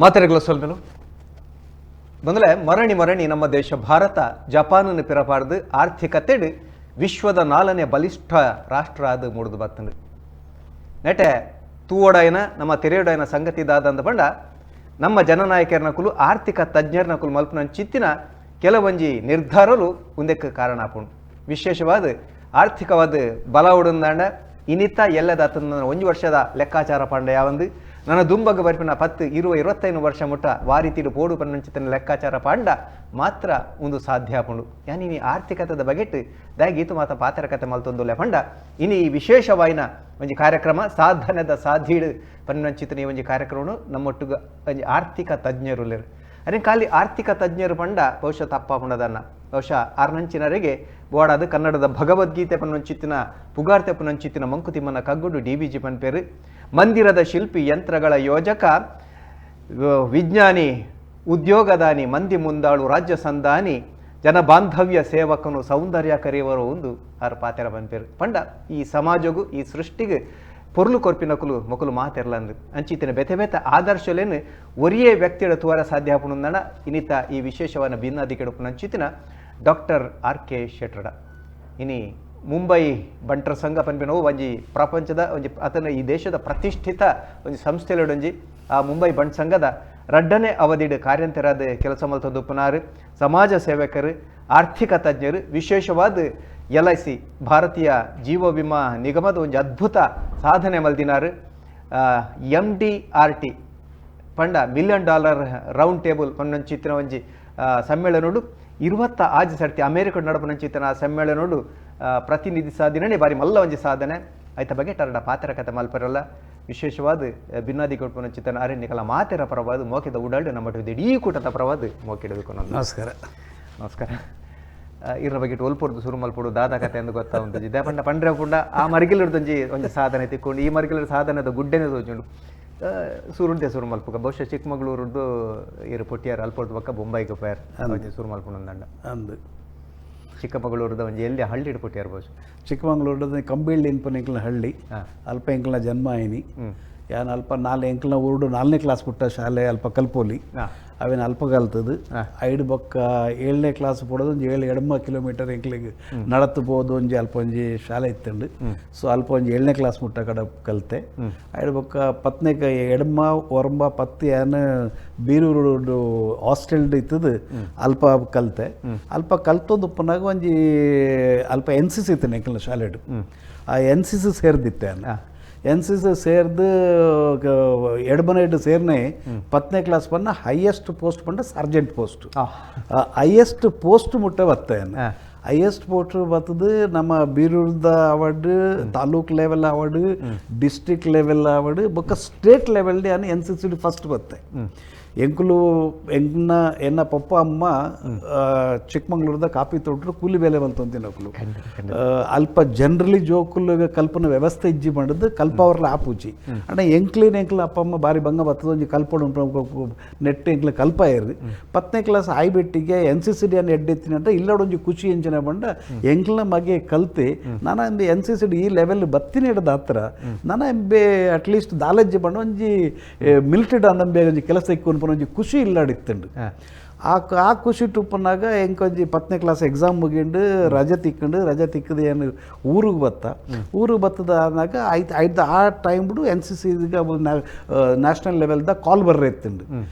ಮಾತೆರೆಗಳ ಸೊಲ್ಮೆನು ಬಂದಲೆ ಮರಣಿ ನಮ್ಮ ದೇಶ ಭಾರತ ಜಪಾನನ್ನು ಪಿರಪಾರ್ದು ಆರ್ಥಿಕತೆಡು ವಿಶ್ವದ 4ನೇ ಬಲಿಷ್ಠ ರಾಷ್ಟ್ರ ಅದು ಮೂಡಿದು ಬರ್ತಂದು ನೆಟೆ ತೂವಡಾಯನ ನಮ್ಮ ತೆರೆಯೋಡಾಯನ ಸಂಗತಿದಾದಂದ ಪಂಡ ನಮ್ಮ ಜನನಾಯಕರನಕುಲು ಆರ್ಥಿಕ ತಜ್ಞರನಕುಲು ಮಲ್ಪನ ಚಿತ್ತಿನ ಕೆಲವೊಂಜಿ ನಿರ್ಧಾರಗಳು ಒಂದಕ್ಕೆ ಕಾರಣ ಆಪುಂಡು. ವಿಶೇಷವಾದ ಆರ್ಥಿಕವಾದ ಬಲ ಉಡಂದಾಂಡ ಇನಿತ್ತ ಎಲ್ಲದಾತನ 1 ವರ್ಷದ ಲೆಕ್ಕಾಚಾರ ಪಂಡ ಯಾವಂದು ನನ್ನ ದುಂಬಗ ಬರ್ಪಿನ 10, 20, 25 ವರ್ಷ ಮುಟ್ಟ ವಾರಿತಿಡು ಪೋಡು ಪನ್ನಂಚಿತನ ಲೆಕ್ಕಾಚಾರ ಪಾಂಡ ಮಾತ್ರ ಒಂದು ಸಾಧ್ಯ ಆಪುಂಡು. ಯಾನಿ ನೀ ಆರ್ಥಿಕತೆದ ಬಗೆಟ್ ದಾಗೀತು ಮಾತ ಪಾತ್ರಕತೆ ಮಲ್ತೊಂದುಲ್ಲೆ ಪಂಡ ಇನಿ ವಿಶೇಷವಾಯಿನ ಒಂಜಿ ಕಾರ್ಯಕ್ರಮ ಸಾಧನೆದ ಸಾಧೀಡು ಪನ್ನಂಚಿತನ ಒಂಜಿ ಕಾರ್ಯಕ್ರಮ ನಮ್ಮೊಟ್ಟುಗ ಒಂಜಿ ಆರ್ಥಿಕ ತಜ್ಞರು ಲೇರು ಅದೇ ಖಾಲಿ ಆರ್ಥಿಕ ತಜ್ಞರು ಪಂಡ ಬಹುಶಃ ತಪ್ಪಾಪುಂಡದನ್ನ ಬಹುಶಃ ಆರ್ನಂಚಿನರೆಗೆ ಬೋಡಾದ ಕನ್ನಡದ ಭಗವದ್ಗೀತೆ ಪನ್ನೊಂಚಿತ್ತಿನ ಪುಗಾರ್ತೆ ಪನ್ನೊಂಚಿತ್ತಿನ ಮಂಕುತಿಮ್ಮನ ಕಗ್ಗುಡು DBG ಪನ್ಪೇರು ಮಂದಿರದ ಶಿಲ್ಪಿ ಯಂತ್ರಗಳ ಯೋಜಕ ವಿಜ್ಞಾನಿ ಉದ್ಯೋಗದಾನಿ ಮಂದಿ ಮುಂದಾಳು ರಾಜ್ಯ ಸಂಧಾನಿ ಜನ ಬಾಂಧವ್ಯ ಸೇವಕನು ಸೌಂದರ್ಯ ಕರೆಯುವರು ಒಂದು ಆರು ಪಾತೆರ ಪನ್ಪೇರು ಪಂಡ ಈ ಸಮಾಜಗೂ ಈ ಸೃಷ್ಟಿಗೆ ಪೊರ್ಲು ಕೊರ್ಪಿನಕುಲು ಮೊಕಲು ಮಾತೆರ್ಲಂದು ಅಂಚಿತಿನ ಬೆತೆ ಬೆತೆ ಆದರ್ಶಲೇನು ಒರಿಯೇ ವ್ಯಕ್ತಿಯ ತೋರ ಸಾಧ್ಯ ಆಪುಂದನ ಇನಿತ ಈ ವಿಶೇಷವಾದ ಭಿನ್ನಾದಿ ಕೆಡುಪು ಅಂಚಿತಿನ ಡಾಕ್ಟರ್ R.K ಶೆಟ್ಟಡ ಇನಿ ಮುಂಬೈ ಬಂಟರ ಸಂಘ ಪನ್ಪಿನವು ಒಂಜಿ ಪ್ರಪಂಚದ ಒಂಜಿ ಆತನ ಈ ದೇಶದ ಪ್ರತಿಷ್ಠಿತ ಒಂಜಿ ಸಂಸ್ಥೆಲೊಂಜಿ ಆ ಮುಂಬೈ ಬಂಟ್ ಸಂಘದ ರಡ್ಡನೇ ಅವಧಿಡು ಕಾರ್ಯಂತರಾದ ಕೆಲಸ ಮಲ್ತೊಂದು ಉಪನಾರು ಸಮಾಜ ಸೇವಕರು ಆರ್ಥಿಕ ತಜ್ಞರು ವಿಶೇಷವಾದ LIC ಭಾರತೀಯ ಜೀವ ವಿಮಾ ನಿಗಮದ ಒಂದು ಅದ್ಭುತ ಸಾಧನೆ ಮಲ್ದಿನಾರು MDRT ಪಂಡ $1 ಮಿಲಿಯನ್ ರೌಂಡ್ ಟೇಬಲ್ ಪನ್ನೊಂಚಿತ್ತಿನ ಒಂಜಿ ಸಮ್ಮೇಳನೋಡು 26 ಸರ್ತಿ ಅಮೆರಿಕ ನಡಪನಂಚಿತ್ತಿನ ಸಮ್ಮೇಳನೋಡು ಪ್ರತಿನಿಧಿ ಸಾಧನೆ ಬಾರಿ ಮಲ್ಲ ಒಂಜಿ ಸಾಧನೆ ಆಯ್ತ ಬಗ್ಗೆ ಟರಡ ಪಾತ್ರ ಕತೆ ಮಲ್ಪರಲ್ಲ ವಿಶೇಷವಾದ ಭಿನ್ನಾದಿ ಕೊಡ್ಪನಂಚಿತ್ತನ ಅರಣ್ಯಕಲ ಮಾತೆರ ಪರವಾದ ಮೋಕೆದ ಉಡಾಡು ನಮ್ಮ ಇಡೀ ಕೂಟದ ಪರವಾದ ಮೋಕೆಡಬೇಕು. ನಮಸ್ಕಾರ. ನಮಸ್ಕಾರ. ಇರ ಬಗ್ಗೆ ಒಲ್ಪೊರ್ದು ಶುರು ಮಲ್ಪೊಡು ದಾದ ಕತೆ ಎಂದು ಗೊತ್ತಾ ಉಂಟು ದೇಪಂಡ ಪಂಡ್ರೆ ಪುಂಡ ಆ ಮರಿಗಿಲಿಡ್ದೊಂಜಿ ಒಂಜಿ ಸಾಧನೆ ತಿಕ್ಕೊಂಡು ಈ ಮರಿಗಿಲಿಡ ಸಾಧನೆದ ಗುಡ್ಡೆನೆ ತೋಜುಂಡು ಸುರುಂಟೆ ಶುರು ಮಲ್ಪುಗ ಬಹುಶಃ ಚಿಕ್ಕಮಗಳೂರದ್ದು ಇರು ಪೊಟ್ಟಿಯಾರು ಅಲ್ಪೊರ್ದು ಪಕ್ಕ ಬೊಂಬೈಗೆ ಪೋಯಾರ ಒಂಜಿ ಶುರು ಮಲ್ಪುಂಡ ಅಂದು ಚಿಕ್ಕಮಗಳೂರದ ಒಂಜಿ ಎಲ್ಲಿ ಹಳ್ಳಿ ಪೊಟ್ಟಿಯಾರು ಬಹುಶಃ ಚಿಕ್ಕಮಗಳೂರದ ಕಂಬೀಳ್ಳಿ ಎನ್ಪನ ಹಳ್ಳಿ ಅಲ್ಪ ಎಂಕ್ಲ ಜನ್ಮ ಆಯ್ನಿ ಯಾನ್ ಅಲ್ಪ 4 ಎಂಕ್ಲ ಊರು 4ನೇ ಕ್ಲಾಸ್ ಪುಟ್ಟ ಶಾಲೆ ಅಲ್ಪ ಕಲ್ಪೋಲಿ ಅವೇನು ಅಲ್ಪ ಕಲ್ತದು ಐಡು ಬೊಕ್ಕ 7ನೇ ಕ್ಲಾಸ್ ಪಡೋದು ಒಂದು 7 ಕಿಲೋಮೀಟರ್ ಎಂಕ್ಲಿಗೆ ನಡತ್ತು ಬೋದು ಒಂಜಿ ಅಲ್ಪ ಒಂಜಿ ಶಾಲೆ ಇತ್ತಂಡು ಸೊ ಅಲ್ಪ ಒಂಜಿ 7ನೇ ಕ್ಲಾಸ್ ಮುಟ್ಟ ಕಡೆ ಕಲಿತೆ ಐಡು ಬೊಕ್ಕ 10ನೇ ಎಡಮ ಒರಂಬ 10 ಯಾನ್ ಬೀರೂರು ಹಾಸ್ಟೆಲ್ಡ್ ಇತ್ತದು ಅಲ್ಪ ಕಲಿತೆ ಅಲ್ಪ ಕಲ್ತೊಂದು ಉಪ್ಪನಾಗ ಒಂಜಿ ಅಲ್ಪ NCC ಇತ್ತು ಎಂಕ್ಲ ಶಾಲೆಡು ಆ NCC ಸೇರ್ದಿತ್ತೆ NCC ಸೇರ್ದು ಎಡಬನೈಡು ಸೇರ್ನೆ 10ನೇ ಕ್ಲಾಸ್ ಪನ್ನ ಹೈಯೆಸ್ಟ್ ಪೋಸ್ಟ್ ಪಂಡ ಸಾರ್ಜೆಂಟ್ ಪೋಸ್ಟ್ ಹೈಯೆಸ್ಟ್ ಪೋಸ್ಟ್ ಮುಟ್ಟ ಬರ್ತೇನೆ ಹೈಯೆಸ್ಟ್ ಪೋಸ್ಟ್ ಬರ್ತದು ನಮ್ಮ ಬೀರೂರ್ದ award taluk level award district level award ಬೊಕ್ಕ ಸ್ಟೇಟ್ ಲೆವೆಲ್ ಯಾನು NCC ಫಸ್ಟ್ ಬತ್ತೆ ಎಂಕುಲು ಎನ್ನ ಪಪ್ಪ ಅಮ್ಮ ಚಿಕ್ಕಮಂಗ್ಳೂರ್ದ ಕಾಪಿ ತೊಟ್ರು ಕೂಲಿ ಬೆಲೆ ಬಂತಂತಿನಕುಲು ಅಲ್ಪ ಜನರಲಿ ಜೋಕುಲು ಕಲ್ಪನ ವ್ಯವಸ್ಥೆ ಇಜ್ಜಿ ಮಾಡಿದ್ದು ಕಲ್ಪವರ್ಲ ಆಪುಜಿ ಅಣ್ಣ ಎಂಕ್ಲ ಅಪ್ಪ ಅಮ್ಮ ಬಾರಿ ಬಂಗ ಬರ್ತದ ಒಂಜಿ ಕಲ್ಪಡು ನೆಟ್ಟು ಎಂಕ್ಲ ಕಲ್ಪ ಇರ್ರಿ 10ನೇ ಕ್ಲಾಸ್ ಆಯ್ಬೆಟ್ಟಿಗೆ NCC ಅನ್ನು ಎಡ್ಡೆತ್ತಿನ ಅಂತ ಇಲ್ಲಡೊಂಜಿ ಖುಷಿ ಎಂಚಿನ ಬಂಡ ಎಂಕ್ಲ ಮಗೆ ಕಲ್ತೆ ನಾನು NCC ಈ ಲೆವೆಲ್ ಬತ್ತಿನ ಹಿಡ್ದ ಹತ್ರ ನಾನು ಎಂಬೆ ಅಟ್ಲೀಸ್ಟ್ ದಾಲಜ್ಜಿ ಬಂಡ ಒಂಜಿ ಮಿಲಿಟರಿ ಅನ್ನಂಬೆ ಒಂಜಿ ಕೆಲಸ ಇಕ್ಕೊಂಡು ಒಂಜಿ ಖುಷಿ ಇಲ್ಲಾಡಿತ್ತಂಡು ಆ ಖುಷಿ ಟುಪ್ಪನಾಗ ಎಂಕೊಂಜಿ 10ನೇ ಕ್ಲಾಸ್ ಎಕ್ಸಾಮ್ ಮುಗಿಂಡು ರಜೆ ತಿಕ್ಕದು ಏನು ಊರಿಗೆ ಬತ್ತದ ಆದಾಗ ಐದು ಆ ಟೈಮ್ ಬಿಡು NCC ನ್ಯಾಷನಲ್ ಲೆವೆಲ್ದ ಕಾಲ್ ಬರ್ರೆ ಇತ್ತಂಡು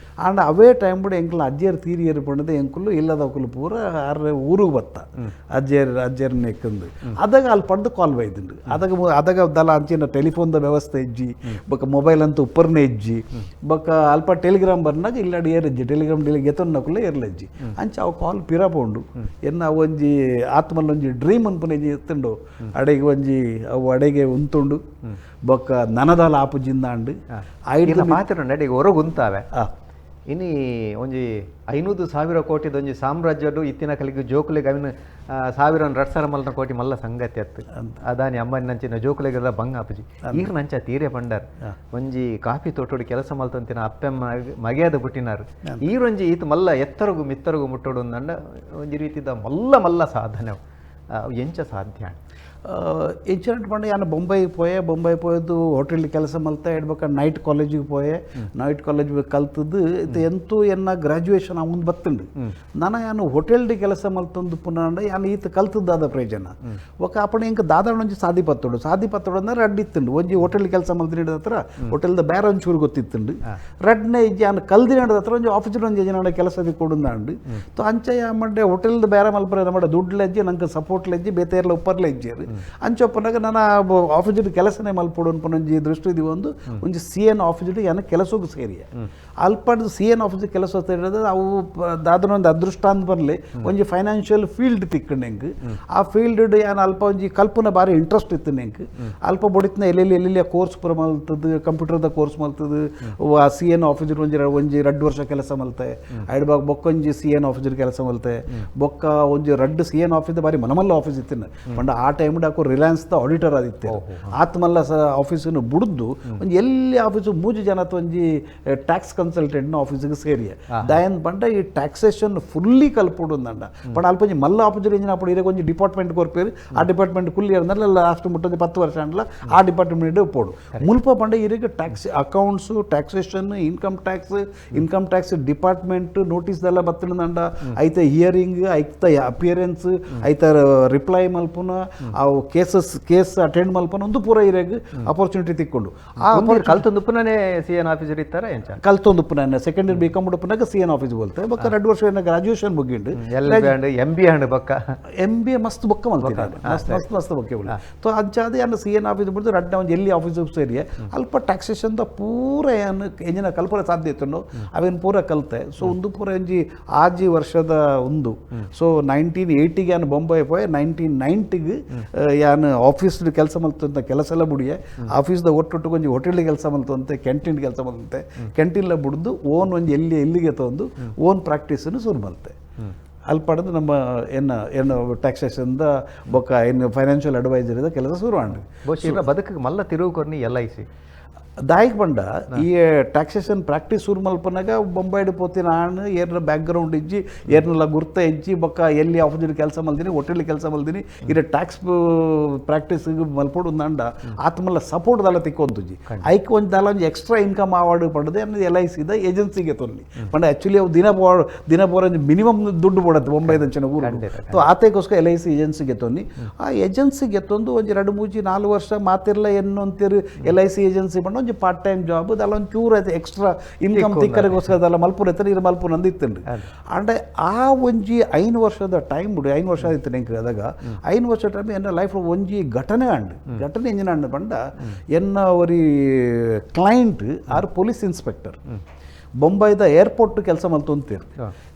ಆಂಡ ಅವೇ ಟೈಮ್ ಬಿಡು ಎಂಕ್ಲ ಅಜ್ಜಿಯರ್ ತೀರಿಯರು ಪಂಡದು ಎಂಕುಲು ಇಲ್ಲದಕ್ಕಲು ಪೂರ ಊರಿಗೆ ಬತ್ತ ಅಜ್ಜಿಯರ್ ನೆಕ್ಕಂದು ಅದಾಗ ಅಲ್ಲಿ ಪಡ್ದು ಕಾಲ್ ಬೈದಿಂಡು ಅದಾಗ ದಲ ಅಂಚಿನ ಟೆಲಿಫೋನ್ದ ವ್ಯವಸ್ಥೆ ಇಜ್ಜಿ ಬೊಕ್ಕ ಮೊಬೈಲ್ ಅಂತ ಉಪ್ಪರ್ನೇ ಇಜ್ಜಿ ಬೊಕ್ಕ ಅಲ್ಪ ಟೆಲಿಗ್ರಾಮ್ ಬರ್ನಾಗ ಇಲ್ಲಾಡಿ ಏರಿಜ್ಜಿ ಟೆಲಿಗ್ರಾಮ್ ಗೆತ್ತೊನ್ನಕುಲೆ ಇರ್ಲಜ್ಜಿ ಅಂಚ ಅವು ಕಾಲ್ ಪಿರಪೋಂಡು ಎನ್ನ ಒಂಜಿ ಆತ್ಮಲ್ ಒಂಜಿ ಡ್ರೀಮ್ ಅನ್ಪುನೇಜಿ ಎತ್ತಂಡು ಅಡೆಗೆ ಒಂಜಿ ಅವು ಅಡೆಗೆ ಉಂತುಂಡು ಬೊಕ್ಕ ನನದಾಲ ಆಪುಜಿಂದಾಂಡು ಐದು ಮಾತ್ರ ಅಡೆಗೆ ಹೊರಗೆ ಉಂತಾವೆ ಇನಿ ಒಂಜಿ 500,000 ಕೋಟಿದ ಒಂಜಿ ಸಾಮ್ರಾಜ್ಯಡು ಇತ್ತಿನ ಕಲಿಗೆ ಜೋಕುಲೆಗೆ ಅವಿನ 1,200 ಮಲ್ನ ಕೋಟಿ ಮಲ್ಲ ಸಂಗತಿ ಅತ್ತು ಅದಾನಿ ಅಮ್ಮನ ನಂಚಿನ ಜೋಕುಲೆಗೆಲ್ಲ ಬಂಗ ಆಪುಜಿ ಈಗ ನಂಚ ತೀರೆ ಪಂಡಾರ್ ಒಂಜಿ ಕಾಫಿ ತೋಟೋಡು ಕೆಲಸ ಮಲ್ತಂತಿನ ಅಪ್ಪೆಮ್ಮ ಮಗೆಯಾದ ಬಿಟ್ಟಿನಾರು ಈರೊಂಜಿ ಈತ ಮಲ್ಲ ಎತ್ತರಗು ಮಿತ್ತರಗು ಮುಟ್ಟೋಡು ಅಂದಂಡ ಒಂಜಿ ರೀತಿದ ಮಲ್ಲ ಸಾಧನೆ ಎಂಚ ಸಾಧ್ಯ ಎಂಚಿನಟ್ಟು ಪಂಡ ಯಾನು ಬೊಂಬೈ ಪೋಯದ್ದು ಹೋಟೆಲ್ ಕೆಲಸ ಮಲ್ತೆ ಇಡ್ಬೇಕಾದ್ರೆ ನೈಟ್ ಕಾಲೇಜಿಗೆ ಪೋಯೆ ನೈಟ್ ಕಾಲೇಜ್ ಕಲ್ತದ್ದು ಇದು ಎಂತೂ ಎನ್ನ ಗ್ರಾಜುಯೇಷನ್ ಮುಂದೆ ಬತ್ತುಂಡು ನಾನು ಯಾನು ಹೋಟೆಲ್ಡಿ ಕೆಲಸ ಮಲ್ತೊಂದು ಪುನಃ ಯಾನು ಈತ ಕಲ್ತದ್ದಾದ ಪ್ರಯೋಜನ ఒక ಅಪ್ಪಣ ಇಂಕ ದಾದಾಳ ಒಂಜಿ ಸಾದಿ ಪತ್ತೋಡು ಅಂದ್ರೆ ರಡ್ ಇತ್ತುಂಡು ಒಂಜಿ ಹೋಟೆಲ್ ಕೆಲಸ ಮಲ್ತಿನ ಹತ್ರ ಹೋಟೆಲ್ದ ಬೇರೆ ಒಂಚೂರು ಗೊತ್ತಿತ್ತುಂಡು ರಡ್ನೆ ಇಜ್ಜಿ ಯಾನು ಕಲ್ದಿನ ಹತ್ರ ಒಂಜಿ ಆಫೀಸರ್ ಒಂಜಿ ಜನ ಕೆಲಸದ ಕೊಡುಂದಾಂಡು ತೊ ಅಂಚ ಮಂಡೆ ಹೋಟೆಲ್ದ ಬೇರೆ ಮಲ್ಪರೆ ನಮ್ಮ ದುಡ್ಲೆಜ್ಜಿ ನಂಗೆ ಸಪೋರ್ಟ್ಲೆಜ್ಜಿ ಬೇತೆರ್ಲ ಉಪ್ಪರ್ಲೆ ಇಜ್ಜೇರು ಅಂಚೊಪ್ಪನಾಗ ನಾನು ಆಫೀಸರ್ ಕೆಲಸನೇ ಮಲ್ಪೊಡು ಅನ್ಪೊಂಜಿ ದೃಷ್ಟಿ ಇದು ಒಂಜಿ CN ಆಫೀಸರ್ ಯಾನ ಕೆಲಸಕ್ಕೂ ಸೇರಿಯ ಅಲ್ಪಡ್ದು CN ಆಫೀಸರ್ ಕೆಲಸ ಸೇರಿದ ಅವು ದಾದನೊಂದು ಅದೃಷ್ಟ ಅಂತ ಬರಲಿ ಒಂಜಿ ಫೈನಾನ್ಷಿಯಲ್ ಫೀಲ್ಡ್ ತಿಕ್ಕಂಡು ಹೆಂಗೆ ಆ ಫೀಲ್ಡ್ ಯಾನು ಅಲ್ಪ ಒಂಜಿ ಕಲ್ಪನ ಭಾರಿ ಇಂಟ್ರೆಸ್ಟ್ ಇತ್ತು ಹೆಂಗೆ ಅಲ್ಪ ಬೊಡಿತ್ನ ಎಲ್ಲೆಲ್ಲಿ ಕೋರ್ಸ್ ಪೂರ ಮಲ್ತದ್ದು ಕಂಪ್ಯೂಟರ್ದ ಕೋರ್ಸ್ ಮಲ್ತದ್ದು ಆ CN ಆಫೀಸರ್ ಒಂಜಿ 2 ವರ್ಷ ಕೆಲಸ ಮಲ್ತೆ ಐಡ್ಬಾಗ ಬೊಕ್ಕೊಂಜಿ CN ಆಫೀಸರ್ ಕೆಲಸ ಮಲ್ತೆ ಬೊಕ್ಕ ಒಂಜಿ 2 CN ಆಫೀಸ್ ಭಾರಿ ಮನಮಲ್ಲ ಆಫೀಸ್ ಇತ್ತಿನ ಪಂಡ ಆ ಟೈಮ್ ರಿಲಯನ್ಸ್ ದ ಆಡಿಟರ್ ಆದಿತ್ತೆ ಆತ್ಮಲ್ಲ ಆಫೀಸನ್ನು ಬುಡ್ದು ಒಂಜಿ ಎಲ್ಲಿ ಆಫೀಸು 3 ಜನ ಒಂಜಿ ಟ್ಯಾಕ್ಸ್ ಕನ್ಸಲ್ಟೆಂಟ್ನ ಆಫೀಸಿಗೆ ಸೇರಿಯ ದಯನ್ ಪಂಡ ಈ ಟ್ಯಾಕ್ಸೇಷನ್ ಫುಲ್ಲಿ ಕಲ್ಪುಡು ಅಂದಂಡ ಪಂಡ ಅಲ್ಪ ಒಂಜಿ ಮಲ್ಲ ಆಫೀಸರ್ ಇಂಜಿನ ಅప్పుడు ಇರಗೆ ಒಂಜಿ ಡಿಪಾರ್ಟ್ಮೆಂಟ್ ಕೊರ್ಪೇರು ಆ ಡಿಪಾರ್ಟ್ಮೆಂಟ್ ಕುಲ್ಲಿ ಇರಲ್ಲ ಲಾಸ್ಟ್ ಮುಟ್ಟೊಂದು 10 ವರ್ಷ ಅಂಡ್ಲ ಆ ಡಿಪಾರ್ಟ್ಮೆಂಟ್ ಉಪ್ಪೋಡು ಮುಲ್ಪ ಪಂಡ ಇರಗೆ tax accounts taxation income tax department ನೋಟಿಸ್ದೆಲ್ಲ ಬತ್ತಿನಂಡ ಐತೆ ಹಿಯರಿಂಗ್ ಐತ ಅಪಿಯರೆನ್ಸ್ ಐತ ರಿಪ್ಲೈ ಮಲ್ಪುನ ಅವು ಕೇಸ್ ಅಟೆಂಡ್ ಮಲ್ಪನ ಒಂದು ಪೂರ ಇರಾಗ ಅಪರ್ಚುನಿಟಿ ತಿಕ್ಕೊಂಡು ಕಲ್ತೊಂದುಪ್ಪನೇ CN ಆಫೀಸರ್ ಇತ್ತಾರೆ ಕಲ್ತೊಂದುಪ್ಪನ ಸೆಕೆಂಡ್ ಇಯರ್ BCom ಉಡುಪನಾಗ CN ಆಫೀಸ್ ಬೋಲ್ತೆ ಬೊಕ್ಕ 2 ವರ್ಷ ಗ್ರಾಜುಯೇಷನ್ ಮುಗಿಂಡು MBA ಹಣ್ಣು ಬೊಕ್ಕ MBA ಮಸ್ತ್ ಬೊಕ್ಕ ಮಲ್ತೀನಿ ಮಸ್ತ್ ಬೊಕ್ಕೆ ತೊ ಅಂಚಾದ ಯಾನು CN ಆಫೀಸ್ ಬಿಡ್ದು ರಡ್ಡ ಒಂದು ಎಲ್ಲಿ ಆಫೀಸ್ ಸೇರಿಯ ಅಲ್ಪ ಟ್ಯಾಕ್ಸೇಷನ್ ದ ಪೂರ ಏನು ಎಂಜಿನ ಕಲ್ಪರ ಸಾಧ್ಯ ಇತ್ತು ಅವೇನು ಪೂರ ಕಲ್ತೆ ಸೊ ಒಂದು ಪೂರ ಎಂಜಿ ಆಜಿ ವರ್ಷದ ಒಂದು ಸೊ 1980 ಯಾನು ಬೊಂಬೈ ಪೋಯ್ 1990 ಯಾನು ಆಫೀಸ್ ಕೆಲಸ ಮಲ್ತಂತ ಕೆಲಸ ಎಲ್ಲ ಬುಡಿಯೆ ಆಫೀಸ್ದ ಒಟ್ಟೊಟ್ಟು ಒಂಜಿ ಹೋಟೆಲ್ ಕೆಲಸ ಮಲ್ತಂತೆ ಕ್ಯಾಂಟೀನ್ ಕೆಲಸ ಮಲ್ತಂತೆ ಕ್ಯಾಂಟೀನ್ಲ ಬುಡ್ದು ಓನ್ ಒಂಜಿ ಎಲ್ಲಿಗೆ ತಂದು ಓನ್ ಪ್ರಾಕ್ಟೀಸನ್ನು ಶುರು ಮಲ್ತೆ ಅಲ್ಪಡದು ನಮ್ಮ ಏನು ಟ್ಯಾಕ್ಸೇಷನ್ದ ಬೊಕ್ಕ ಏನು ಫೈನಾನ್ಷಿಯಲ್ ಅಡ್ವೈಸರಿದ ಕೆಲಸ ಶುರು ಮಾಡಿ ಬದುಕಿಗೆ ಮಲ್ಲ ತಿರುವು ಕೊರ್ನಿ LIC ದಾಯಿಗೆ ಬಂಡ ಈ ಟ್ಯಾಕ್ಸೇಷನ್ ಪ್ರಾಕ್ಟೀಸ್ ಶುರು ಮಲ್ಪನಾಗ ಬೊಂಬೈಡ್ ಪೋತಿನ ನಾನು ಏರ್ನ ಬ್ಯಾಕ್ಗ್ರೌಂಡ್ ಇಜ್ಜಿ ಏರ್ನೆಲ್ಲ ಗುರ್ತ ಇಜ್ಜಿ ಬೊಕ್ಕ ಎಲ್ಲಿ ಆಫೀಸರ್ ಕೆಲಸ ಮಲ್ತೀನಿ ಹೋಟೆಲ್ ಕೆಲಸ ಮಲ್ತೀನಿ ಇರ ಟ್ಯಾಕ್ಸ್ ಪ್ರಾಕ್ಟೀಸ್ ಮಲ್ಪೋಡು ಅಂದ ಆತ್ಮಲ್ಲ ಸಪೋರ್ಟ್ ದಲ್ಲ ತಿಕ್ಕೊಂತುಜಿ ಐಕ್ ಒಂದು ದಲ್ಲ ಒಂದು ಎಕ್ಸ್ಟ್ರಾ ಇನ್ಕಮ್ ಅವಾರ್ಡ್ ಪಡೆದೆ ಅನ್ನೋದು LICದ ಏಜೆನ್ಸಿಗೆ ತೊಲ್ಲಿ ಪಂಡ ಆ್ಯಕ್ಚುಲಿ ಅವು ದಿನ ಬೋರ ಮಿನಿಮಮ್ ದುಡ್ಡು ಕೊಡತ್ತೆ ಬೊಂಬೈದಂಚಿನ ಊರು ಸೊ ಆತೇಗೋಸ್ಕರ LIC ಏಜೆನ್ಸಿಗೆ ತೊನ್ನಿ ಆ ಏಜೆನ್ಸಿಗೆ ತಂದು ಒಂದು 2-3-4 ವರ್ಷ ಮಾತಿರ್ಲ ಏನು ಅಂತೀರಿ LIC ಏಜೆನ್ಸಿ ಬಂಡ ಒಂಜಿ ಪಾರ್ಟ್ ಟೈಮ್ ಜಾಬ್ ಅದಲ್ಲ ಒಂದು ಚೂರು ಐತೆ ಎಕ್ಸ್ಟ್ರಾ ಇನ್ಕಮ್ ತಿಕ್ಕರಿಗೋಸ್ಕರ ಅದೆಲ್ಲ ಮಲ್ಪುರ ಐತೆ ಇದು ಮಲ್ಪುರ ಅಂದಿತ್ತಂಡು ಅಂಡೆ ಆ ಒಂಜಿ 5 ವರ್ಷದ ಟೈಮ್ ಬಿಡು 5 ವರ್ಷ ಆಯ್ತು ನೆಂಕ್ರಿ ಅದಾಗ 5 ವರ್ಷ ಟೈಮ್ ಎನ್ನ ಲೈಫ್ ಒಂಜಿ ಘಟನೆ ಎಂಜಿನ ಅಂಡು ಬಂಡ ಎನ್ನ ಒರಿ ಕ್ಲೈಂಟ್ ಆರ್ ಪೊಲೀಸ್ ಇನ್ಸ್ಪೆಕ್ಟರ್ ಬೊಂಬೈದ ಏರ್ಪೋರ್ಟ್ ಕೆಲಸ ಮಲ್ತೊಂತೀರಿ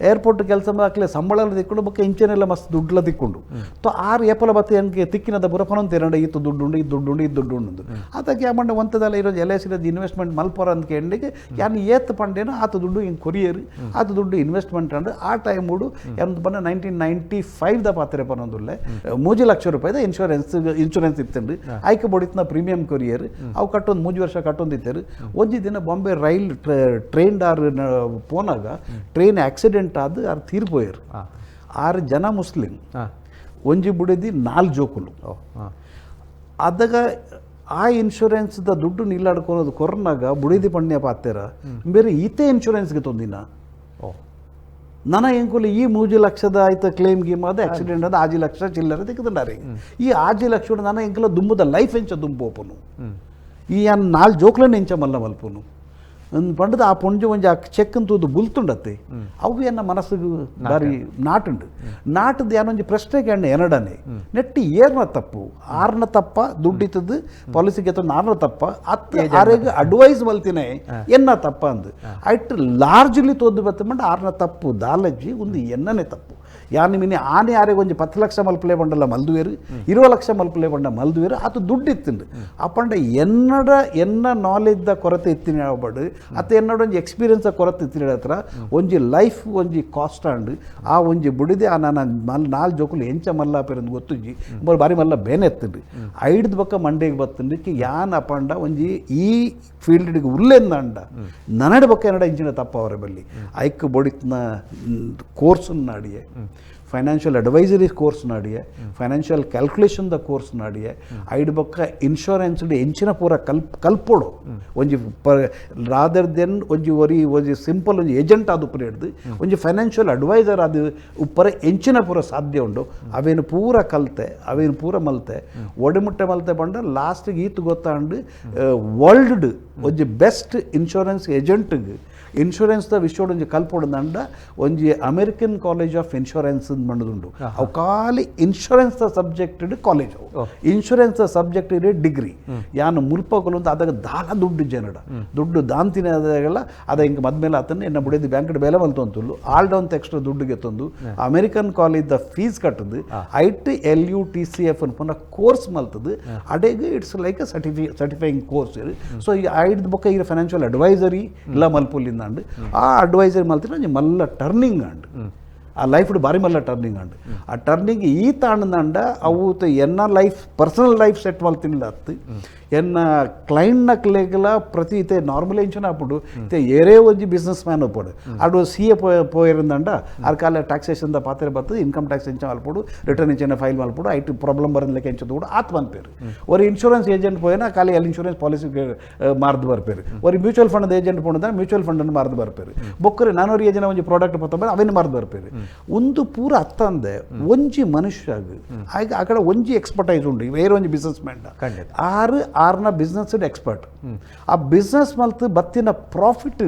ಏರ್ಪೋರ್ಟ್ ಕೆಲಸ ಹಾಕ್ಲೆ ಸಂಬಳ ತಿಕ್ಕೊಂಡು ಬೊಕ್ಕ ಇಂಚನೆಲ್ಲ ಮಸ್ತ್ ದುಡ್ಲ ತಿಕ್ಕೊಂಡು ತೊ ಆರು ಏಪಲ ಬತ್ತೆ ನನಗೆ ತಿಕ್ಕಿನದ ಬುರಪನಂತೀರಂಡ ಈತು ದುಡ್ಡುಂಡು ಇದು ದುಡ್ಡುಂಡು ಅದಕ್ಕೆ ಯಾಮಂಡ ಒಂಥದಲ್ಲ ಇರೋದು LICದ ಇನ್ವೆಸ್ಟ್ಮೆಂಟ್ ಮಲ್ಪರ ಅಂತ ಕೇಳಿಗೆ ಯಾನು ಏತ್ ಪಂಡೇನೋ ಆತ ದುಡ್ಡು ಹಿಂಗೆ ಕೊರಿಯರು ಆತ ದುಡ್ಡು ಇನ್ವೆಸ್ಟ್ಮೆಂಟ್ ಅಂಡು ಆ ಟೈಮ್ ಮೂಡು ಎಂದು ಬಂದ 1995ದ ಪಾತ್ರೆ ಪನೊಂದುಲ್ಲೆ 3 ಲಕ್ಷ ರೂಪಾಯಿದ ಇನ್ಶೂರೆನ್ಸ್ ಇತ್ತಂಡು ಆಯ್ಕೆ ಬೊಡಿತ್ನ ಪ್ರೀಮಿಯಂ ಕೊರಿಯರ್ ಅವು ಕಟ್ಟೊಂದು 3 ವರ್ಷ ಕಟ್ಟೊಂದಿತ್ತರು ಒಂಜಿ ದಿನ ಬಾಂಬೆ ರೈಲ್ ಟ್ರೈನ್ ಪೋನಾಗ ಟ್ರೈನ್ ಆಕ್ಸಿಡೆಂಟ್ ಆದ ಅವ್ರು ತೀರ್ಪೋಯರು 6 ಜನ ಮುಸ್ಲಿಂ ಒಂಜಿ ಬುಡಿದಿ 4 ಜೋಕುಲು ಅದಾಗ ಆ ಇನ್ಶೂರೆನ್ಸ್ದ ದುಡ್ಡು ನಿಲ್ಲಾಡ್ಕೊಳೋದು ಕೊರೋನಾಗ ಬುಡಿದಿ ಪಣ್ಯ ಪಾತ್ತೆರ ಬೇರೆ ಈತೆ ಇನ್ಶೂರೆನ್ಸ್ಗೆ ತೊಂದಿನ ನನ್ನ ಎಂಕುಲು ಈ 3 ಲಕ್ಷದ ಆಯ್ತು ಕ್ಲೇಮ್ ಗೇಮ್ ಆದ ಆಕ್ಸಿಡೆಂಟ್ ಆದ 6 ಲಕ್ಷ ಚಿಲ್ಲರೆ ತೆಗೆದುಂಡಾರೆ ಈ 6 ಲಕ್ಷ ನನ್ನ ಎಂಕುಲ ದುಂಬುದ ಲೈಫ್ ಎಂಚ ದುಂಬೋಪನು ಈ 4 ಜೋಕ್ಲನ್ನ ಎಂಚ ಮಲ್ಪನು ಪಂಡದ ಆ ಪೊಂಜು ಒಂಜಿ ಆ ಚೆಕ್ ಅಂತೂ ಬುಲ್ತುಂಡತ್ತೆ ಅವು ಎನ್ನ ಮನಸ್ಸಿಗೆ ಬಾರಿ ನಾಟದ್ದು ಏನೊಂಜಿ ಪ್ರಶ್ನೆಗೆ ಎಣ್ಣ ಎನಡನೆ ನೆಟ್ಟಿ ಏರ್ನ ತಪ್ಪು ಆರ್ನ ತಪ್ಪ ದುಡ್ಡಿತ್ತದು ಪಾಲಿಸಿಗೆ ಆರ್ನ ತಪ್ಪ ಆರೆಗೆ ಅಡ್ವೈಸ್ ಮಲ್ತಿನೇ ಎನ್ನ ತಪ್ಪ ಅಂದು ಐಟ್ ಲಾರ್ಜ್ಲಿ ತೋದು ಬತ್ತ ಮಂಡ ಆರ್ನ ತಪ್ಪು ದಾಲಜ್ಜಿ ಒಂದು ಎನ್ನನೆ ತಪ್ಪು ಯಾನು ಮಿನಿ ಆನೆ ಆರೆಗೆ ಒಂಜಿ 10 ಲಕ್ಷ ಮಲ್ಪಲೆ ಬಂಡಲ್ಲ ಮಲ್ದುವೇರು 20 ಲಕ್ಷ ಮಲ್ಪಲೆ ಬಂಡ ಮಲ್ದುವೇರು ಅದು ದುಡ್ಡು ಇತ್ತಿಂಡು ಅಪ್ಪಂಡ ಎನ್ನ ನಾಲೆಜ್ದ ಕೊರತೆ ಇತ್ತಿನ ಹೇಳ್ಬಾರ್ದು ಅತ್ತ ಎನ್ನಡ ಒಂಜಿ ಎಕ್ಸ್ಪೀರಿಯನ್ಸ್ ಕೊರತೆ ಇತ್ತಿನ ಹತ್ರ ಒಂಜಿ ಲೈಫ್ ಒಂಜಿ ಕಾಸ್ಟ್ ಅಂಡ್ ಆ ಒಂಜಿ ಬುಡಿದೆ ಆ ನಾನು 4 ಜೋಕುಲು ಎಂಚ ಮಲ್ಲಾಪೇರಂದು ಗೊತ್ತುಜಿ ಬಾರಿ ಮಲ್ಲ ಬೇನೆ ಎತ್ತಂಡು ಐಡ್ದ ಬಕ್ಕ ಮಂಡೆಗೆ ಬತ್ತಂಡು ಯಾನ್ ಅಪ್ಪಂಡ ಒಂಜಿ ಈ ಫೀಲ್ಡ್ಗೆ ಉಲ್ಲೆಂದಂಡ ನನಡ ಬಕ್ಕ ಎನ್ನಡ ಇಂಚಿನ ತಪ್ಪ ಅವರ ಬಲ್ಲಿ ಐಕ್ ಬೊಡಿತ್ನ ಕೋರ್ಸನ್ನು ನಾಡಿಯೇ ಫೈನಾನ್ಷಿಯಲ್ ಅಡ್ವೈಸರಿ ಕೋರ್ಸ್ ನಾಡಿಯೆ ಫೈನಾನ್ಷಿಯಲ್ ಕ್ಯಾಲ್ಕುಲೇಷನ್ ದ ಕೋರ್ಸ್ ನಾಡಿಯೆ ಐಡ್ ಬೊಕ್ಕ ಇನ್ಶೂರೆನ್ಸ್ ಎಂಚಿನ ಪೂರ ಕಲ್ಪೋಡು ಒಂಜಿ ರಾದರ್ ದೆನ್ ಒಂಜಿ ಸಿಂಪಲ್ ಒಂಜಿ ಏಜೆಂಟ್ ಆದ ಉಪ್ಪರ ಹಿಡ್ದು ಒಂಜಿ ಫೈನಾನ್ಷಿಯಲ್ ಅಡ್ವೈಸರ್ ಅದು ಉಪ್ಪರ ಎಂಚಿನ ಪೂರ ಸಾಧ್ಯ ಉಂಡು ಅವೇನು ಪೂರ ಕಲ್ತೆ ಅವೇನು ಪೂರ ಮಲ್ತೆ ಒಡೆಮುಟ್ಟೆ ಮಲ್ತೆ ಬಂಡ ಲಾಸ್ಟಿಗೆ ಈತು ಗೊತ್ತಾಂಡು ವರ್ಲ್ಡ್ ಒಂಜಿ ಬೆಸ್ಟ್ ಇನ್ಶೂರೆನ್ಸ್ ಏಜೆಂಟ್ಗೆ ಇನ್ಶೂರೆನ್ಸ್ ದ ವಿಷಯಡ್ ಒಂಜಿ ಕಲ್ಪೊಡಂಡ ಒಂಜಿ ಅಮೆರಿಕನ್ ಕಾಲೇಜ್ ಆಫ್ ಇನ್ಶೂರೆನ್ಸ್ ಮಂಡುದುಂಡು ಅವು ಖಾಲಿ ಇನ್ಶೂರೆನ್ಸ್ ದ ಸಬ್ಜೆಕ್ಟ್ ಕಾಲೇಜ್ ಅವು ಇನ್ಶೂರೆನ್ಸ್ ದ ಸಬ್ಜೆಕ್ಟ್ ಇರೇ ಡಿಗ್ರಿ ಯಾನು ಮುಲ್ಪಗಳು ಅಂತ ಅದಾಗ ದಾಲ ದುಡ್ಡು ಜನಡ ದುಡ್ಡು ದಾಂತಿನ ಅದಾಗೆಲ್ಲ ಅದ ಹಿಂಗೆ ಮದ್ಮೇಲೆ ಆತನ ಎನ್ನ ಬುಡಿದು ಬ್ಯಾಂಕ್ ಬೆಲೆ ಮಲ್ತೊಂತುಲ್ಲು ಆಲ್ ಡೌನ್ ಎಕ್ಸ್ಟ್ರಾ ದುಡ್ಡುಗೆ ತಂದು ಅಮೆರಿಕನ್ ಕಾಲೇಜ್ ದ ಫೀಸ್ ಕಟ್ಟದು ITLUTCF ಅನ್ಪನ್ನ ಕೋರ್ಸ್ ಮಲ್ತದು ಅಡೆಗೆ it's like a certifying course so ಈ ಐದು ಬೊಕ್ಕ ಈಗ ಫೈನಾನ್ಷಿಯಲ್ ಅಡ್ವೈಸರಿ ಇಲ್ಲ ಮಲ್ಪುಲ್ಲಿಂದ ಆ ಅಡ್ವೈಸರಿ ಮಲ್ತಿನ ಮಲ್ಲ ಟರ್ನಿಂಗ್ ಅಂಡ್ ಆ ಲೈಫ್ ಬಾರಿ ಮಲ್ಲ ಟರ್ನಿಂಗ್ ಅಂಡ್ ಆ ಟರ್ನಿಂಗ್ ಈ ತಾಂಡಂಡ ಅವು ಎನ್ನ ಲೈಫ್ ಪರ್ಸನಲ್ ಲೈಫ್ ಸೆಟ್ ಮಲ್ತಿನಿಲ್ಲ ಅತ್ತು ಎನ್ನ ಕ್ಲೈಂಟ್ನ ಕ್ಲೇಗಲ ಪ್ರತಿ ಇತ್ತೆ ನಾರ್ಮಲ್ ಎಂಚನ ಆಪುಡು ಇತ್ತೆ ಏರೇ ಒಂಜಿ ಬಿಸ್ನೆಸ್ ಮ್ಯಾನ್ ಒಪ್ಪಡು ಅಡು CA ಪೋಯಿರಂದಂಡ ಆರ್ ಕಾಲ ಟ್ಯಾಕ್ಸೇಷನ್ ದ ಪಾತ್ರೆ ಬರ್ತದೆ ಇನ್ಕಮ್ ಟ್ಯಾಕ್ಸ್ ಎಂಚ ಮಲ್ಪಡು ರಿಟರ್ನ್ ಎಂಚನ ಫೈಲ್ ಮಲ್ಪಡು ಐಟಿ ಪ್ರಾಬ್ಲಮ್ ಬರಂದ್ಲೆಕ್ಕ ಎಂಚದು ಕೂಡ ಆತ್ ಬಂದ್ಪೇರು ஒரு ಇನ್ಶೂರೆನ್ಸ್ ಏಜೆಂಟ್ ಪೋಯಿನ ಖಾಲಿ ಅಲ್ಲಿ ಇನ್ಶೂರೆನ್ಸ್ ಪಾಲಿಸಿ ಮಾರ್ದು ಬರ್ಪೇರು ஒரு ಮ್ಯೂಚುವಲ್ ಫಂಡ್ ಏಜೆಂಟ್ ಪೋಣದ ಮ್ಯೂಚುವಲ್ ಫಂಡ್ ಅನ್ನು ಮಾರ್ದು ಬರ್ಪೇರು ಬೊಕ್ಕರೆ ನಾನೂರು ಏಜೆಂಟ್ ಒಂಜಿ ಪ್ರಾಡಕ್ಟ್ ಪತ್ತಂಬ ಅವೇನು ಮಾರ್ದು ಬರ್ಪೇರು ಒಂದು ಪೂರ ಅತ್ತಂದೆ ಒಂಜಿ ಮನುಷ್ಯಾಗ ಆ ಕಡೆ ಒಂಜಿ ಎಕ್ಸ್ಪರ್ಟೈಸ್ ಉಂಡು ಬೇರೆ ಒಂಜಿ ಬಿಸ್ನೆಸ್ ಮ್ಯಾನ್ ಆರ್ನ ಬಿಸ್ನೆಸ್ ಎಕ್ಸ್ಪರ್ಟ್ ಆ ಬಿಸ್ನೆಸ್ ಮಲ್ತು ಬತ್ತಿನ ಪ್ರಾಫಿಟ್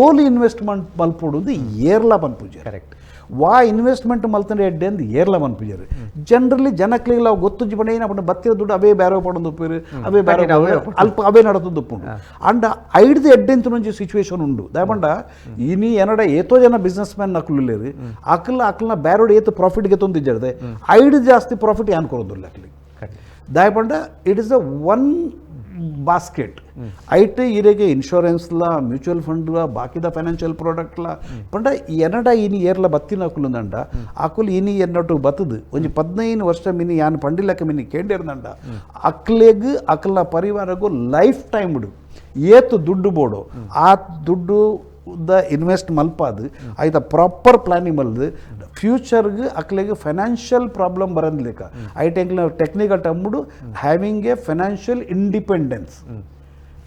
ಓಲಿ ಇನ್ವೆಸ್ಟ್ಮೆಂಟ್ ಮಲ್ಪೊಡುದು ಏರ್ಲ ಪನ್ಪುಜೆ ಕರೆಕ್ಟ್ ವಾ ಇನ್ವೆಸ್ಟ್ಮೆಂಟ್ ಮಲ್ತಂದ್ರೆ ಎಡ್ಡೆ ಅಂದ್ ಏರ್ಲ ಮನ್ಪುಜರು ಜನರಲಿ ಜನಕ್ಲಿಗೆ ನಾವು ಗೊತ್ತು ಬಣ್ಣ ಏನಪ್ಪ ಬತ್ತಿರ ದುಡ್ಡು ಅವೇ ಬೇರೆ ಪಡೋದು ಉಪ್ಪಿರು ಅವೇ ಬೇರೆ ಅಲ್ಪ ಅವೇ ನಡತದ್ದು ಉಪ್ಪುಂಡು ಅಂಡ್ ಐಡ್ದು ಎಡ್ಡೆಂತ ಒಂಜಿ ಸಿಚುವೇಶನ್ ಉಂಡು ದಾಯಪಂಡ ಇನಿ ಏನಡ ಏತೋ ಜನ ಬಿಸ್ನೆಸ್ ಮ್ಯಾನ್ ನಕ್ಲಿಲ್ಲೇರು ಅಕ್ಲನ ಬೇರೋಡು ಏತು ಪ್ರಾಫಿಟ್ಗೆ ತೊಂದಿಜ್ಜರ್ದೆ ಐದು ಜಾಸ್ತಿ ಪ್ರಾಫಿಟ್ ಏನ್ ಕೊಡೋದಿಲ್ಲ ಅಕ್ಲಿ ದಾಯಪಂಡ it is the one basket ಐಟೆ ಇರೆಗೆ ಇನ್ಶೂರೆನ್ಸ್ಲ ಮ್ಯೂಚುವಲ್ ಫಂಡ್ಲ ಬಾಕಿದ ಫೈನಾನ್ಷಿಯಲ್ ಪ್ರಾಡಕ್ಟ್ಲ ಪಂಡ ಎನಡ ಇನಿ ಏರ್ಲ ಬತ್ತಿನ ಅಕುಲುಂದಂಡ ಅಕುಲು ಇನಿ ಎನ್ನೊಟ್ಟು ಬತ್ತದು ಒಂಜಿ 15 ವರ್ಷ ಮಿನಿ ಯಾನ್ ಪಂಡಿಲಕ್ಕ ಮಿನಿ ಕೇಂಡಿರ್ದಂಡ ಅಕ್ಲೆಗ್ ಅಕ್ಲ ಪರಿವಾರಗೂ ಲೈಫ್ ಟೈಮ್ ಏತು ದುಡ್ಡು ಬೋಡು ಆ ದುಡ್ಡು ದ ಇನ್ವೆಸ್ಟ್ ಮಲ್ಪಾದು ಆಯ್ತಾ ಪ್ರಾಪರ್ ಪ್ಲಾನಿಂಗ್ ಮಲ್ದು ಫ್ಯೂಚರ್ಗೆ ಅಕ್ಲೆಗೆ ಫೈನಾನ್ಷಿಯಲ್ ಪ್ರಾಬ್ಲಮ್ ಬರಂದ್ಲಿಕ್ಕ ಐಟೆಂಕ್ಲ ಟೆಕ್ನಿಕಲ್ ಟರ್ಮ್ಡು having a financial independence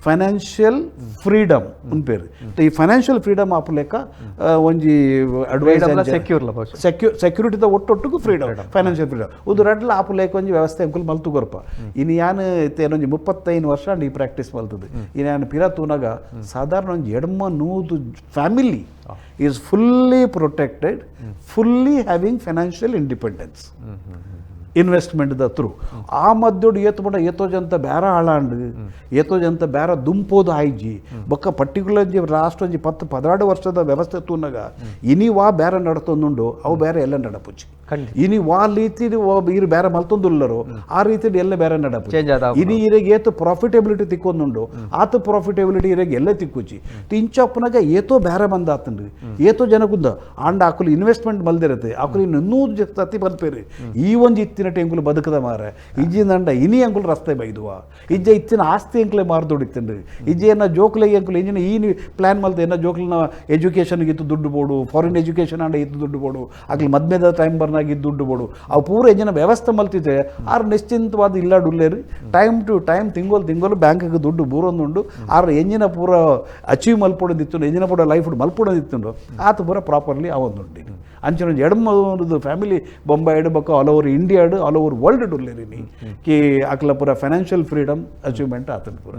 financial freedom ಉಂಪೇರು ಈ ಫೈನಾನ್ಷಿಯಲ್ ಫ್ರೀಡಮ್ ಆಪುಲೆಕ್ಕ ಒಂಜಿ ಅಡ್ವೈಸ್ ಸೆಕ್ಯೂರಿಟಿದ ಒಟ್ಟೊಟ್ಟಿಗೂ ಫ್ರೀಡಮ್ ಫೈನಾನ್ಷಿಯಲ್ ಫ್ರೀಡಮ್ ಉದು ರಡ್ಲ ಆಪುಲೆಕ್ಕ ಒಂಜಿ ವ್ಯವಸ್ಥೆ ಅಂಕುಲ್ ಮಲ್ತು ಗೊರ್ಪ ಇನ್ನು ಯಾನು ಏನೊಂಜಿ 35 ವರ್ಷ ಈ ಪ್ರಾಕ್ಟೀಸ್ ಮಲ್ತದು ಇನ್ನು ನಾನು ಪಿರ ತೂನಾಗ ಸಾಧಾರಣ ಒಂಜಿ ಎಡ್ಮ ನೂದು family is fully protected fully having financial independence investment the through ಆ ಮದ್ದೊಡು ಏತು ಬಡ ಏತೋ ಜಂತ ಬೇರ ಹಾಳಾಂಡು ಏತೋ ಜಂತ ಬೇರ ದುಂಪೋದು ಆಯ್ಜಿ ಬೊಕ್ಕ ಪರ್ಟಿಕ್ಯುಲರ್ ರಾಷ್ಟ್ರ ಒಂಜಿ 10-12 ವರ್ಷದ ವ್ಯವಸ್ಥೆ ತೂನಾಗ ಇನಿ ವಾ ಬೇರೆ ನಡತೊಂದುಂಡು ಅವು ಬೇರೆ ಎಲ್ಲ ನಡಪುಚ್ಚಿ ಇನಿ ವಾ ರೀತಿ ಇರು ಬೇರೆ ಮಲ್ತೊಂದುಲ್ಲರು ಆ ರೀತಿ ಎಲ್ಲ ಬೇರೆ ನಡಪು ಇನಿ ಇರೆಗೆ ಏತು ಪ್ರಾಫಿಟಬಿಲಿಟಿ ತಿಕ್ಕೊಂದುಂಡು ಆತ ಪ್ರಾಫಿಟಬಿಲಿಟಿ ಇರೆಗೆ ಎಲ್ಲ ತಿಕ್ಕುಚ್ಚಿ ಇಂಚಪ್ಪನಾಗ ಏತೋ ಬೇರೆ ಬಂದ ಆತಂಡು ಏತೋ ಜನಗುಂದ ಆಂಡ ಆಕುಲು ಇನ್ವೆಸ್ಟ್ಮೆಂಟ್ ಮಲ್ದಿರತ್ತೆ ಆಕುಲು ಇನ್ನು 100 ಸತಿ ಬಲ್ಪೇರಿ ಈ ಒಂಜಿ ಇತ್ತಿನ ಅಂಕುಲು ಬದುಕದ ಮಾರ ಇಜ್ಜಿಂದಂಡ ಇನಿ ಅಂಕುಲು ರಸ್ತೆ ಬೈದುವ ಇಜ್ಜ ಇತ್ತಿನ ಆಸ್ತಿ ಅಂಕಲೆ ಮಾರ್ದೊಡಿತ್ತಂಡು ಇಜ್ಜ ಏನ ಜೋಕ್ಲೆಗೆ ಅಂಕುಲು ಎಂಜಿನ ಈ ಪ್ಲಾನ್ ಮಲ್ತ ಏನ ಜೋಕ್ಲನ ಎಜುಕೇಷನ್ಗೆ ಇತ್ತು ದುಡ್ಡು ಬೋಡು ಫಾರಿನ್ ಎಜುಕೇಷನ್ ಆಂಡ ಇತ್ತು ದುಡ್ಡು ಬೋಡು ಆಗ್ಲಿ ಮದ್ಮೇದ ಟೈಮ್ ಬರ್ನಾಗಿ ದುಡ್ಡು ಬೋಡು ಅವು ಪೂರ ಎಂಜಿನ ವ್ಯವಸ್ಥೆ ಮಲ್ತಿದ್ರೆ ಆರು ನಿಶ್ಚಿಂತವಾದ ಇಲ್ಲ ಡುಲ್ಲೇರು ಟೈಮ್ ಟು ಟೈಮ್ ತಿಂಗಳು ಬ್ಯಾಂಕ್ಗೆ ದುಡ್ಡು ಬೂರೊಂದುಂಡು ಆರು ಎಂಜಿನ ಪೂರ ಅಚೀವ್ ಮಲ್ಪೊಡೋದಿತ್ತು ಎಂಜಿನ ಪೂರ ಲೈಫ್ ಮಲ್ಪೊಡೋದಿತ್ತು ಆತ ಪೂರ ಪ್ರಾಪರ್ಲಿ ಅವೊಂದುಂಡು ಅಂಚಿನ ಎಡಮದು ಫ್ಯಾಮಿಲಿ ಬೊಂಬೈ ಎಡಬಕ್ಕ all over India all over world ಡುಲ್ಲೇರಿನಿ ಕಿ ಅಕ್ಲ ಪೂರ ಫೈನಾನ್ಷಿಯಲ್ ಫ್ರೀಡಮ್ ಅಚೀವ್ಮೆಂಟ್ ಆತನ ಪೂರ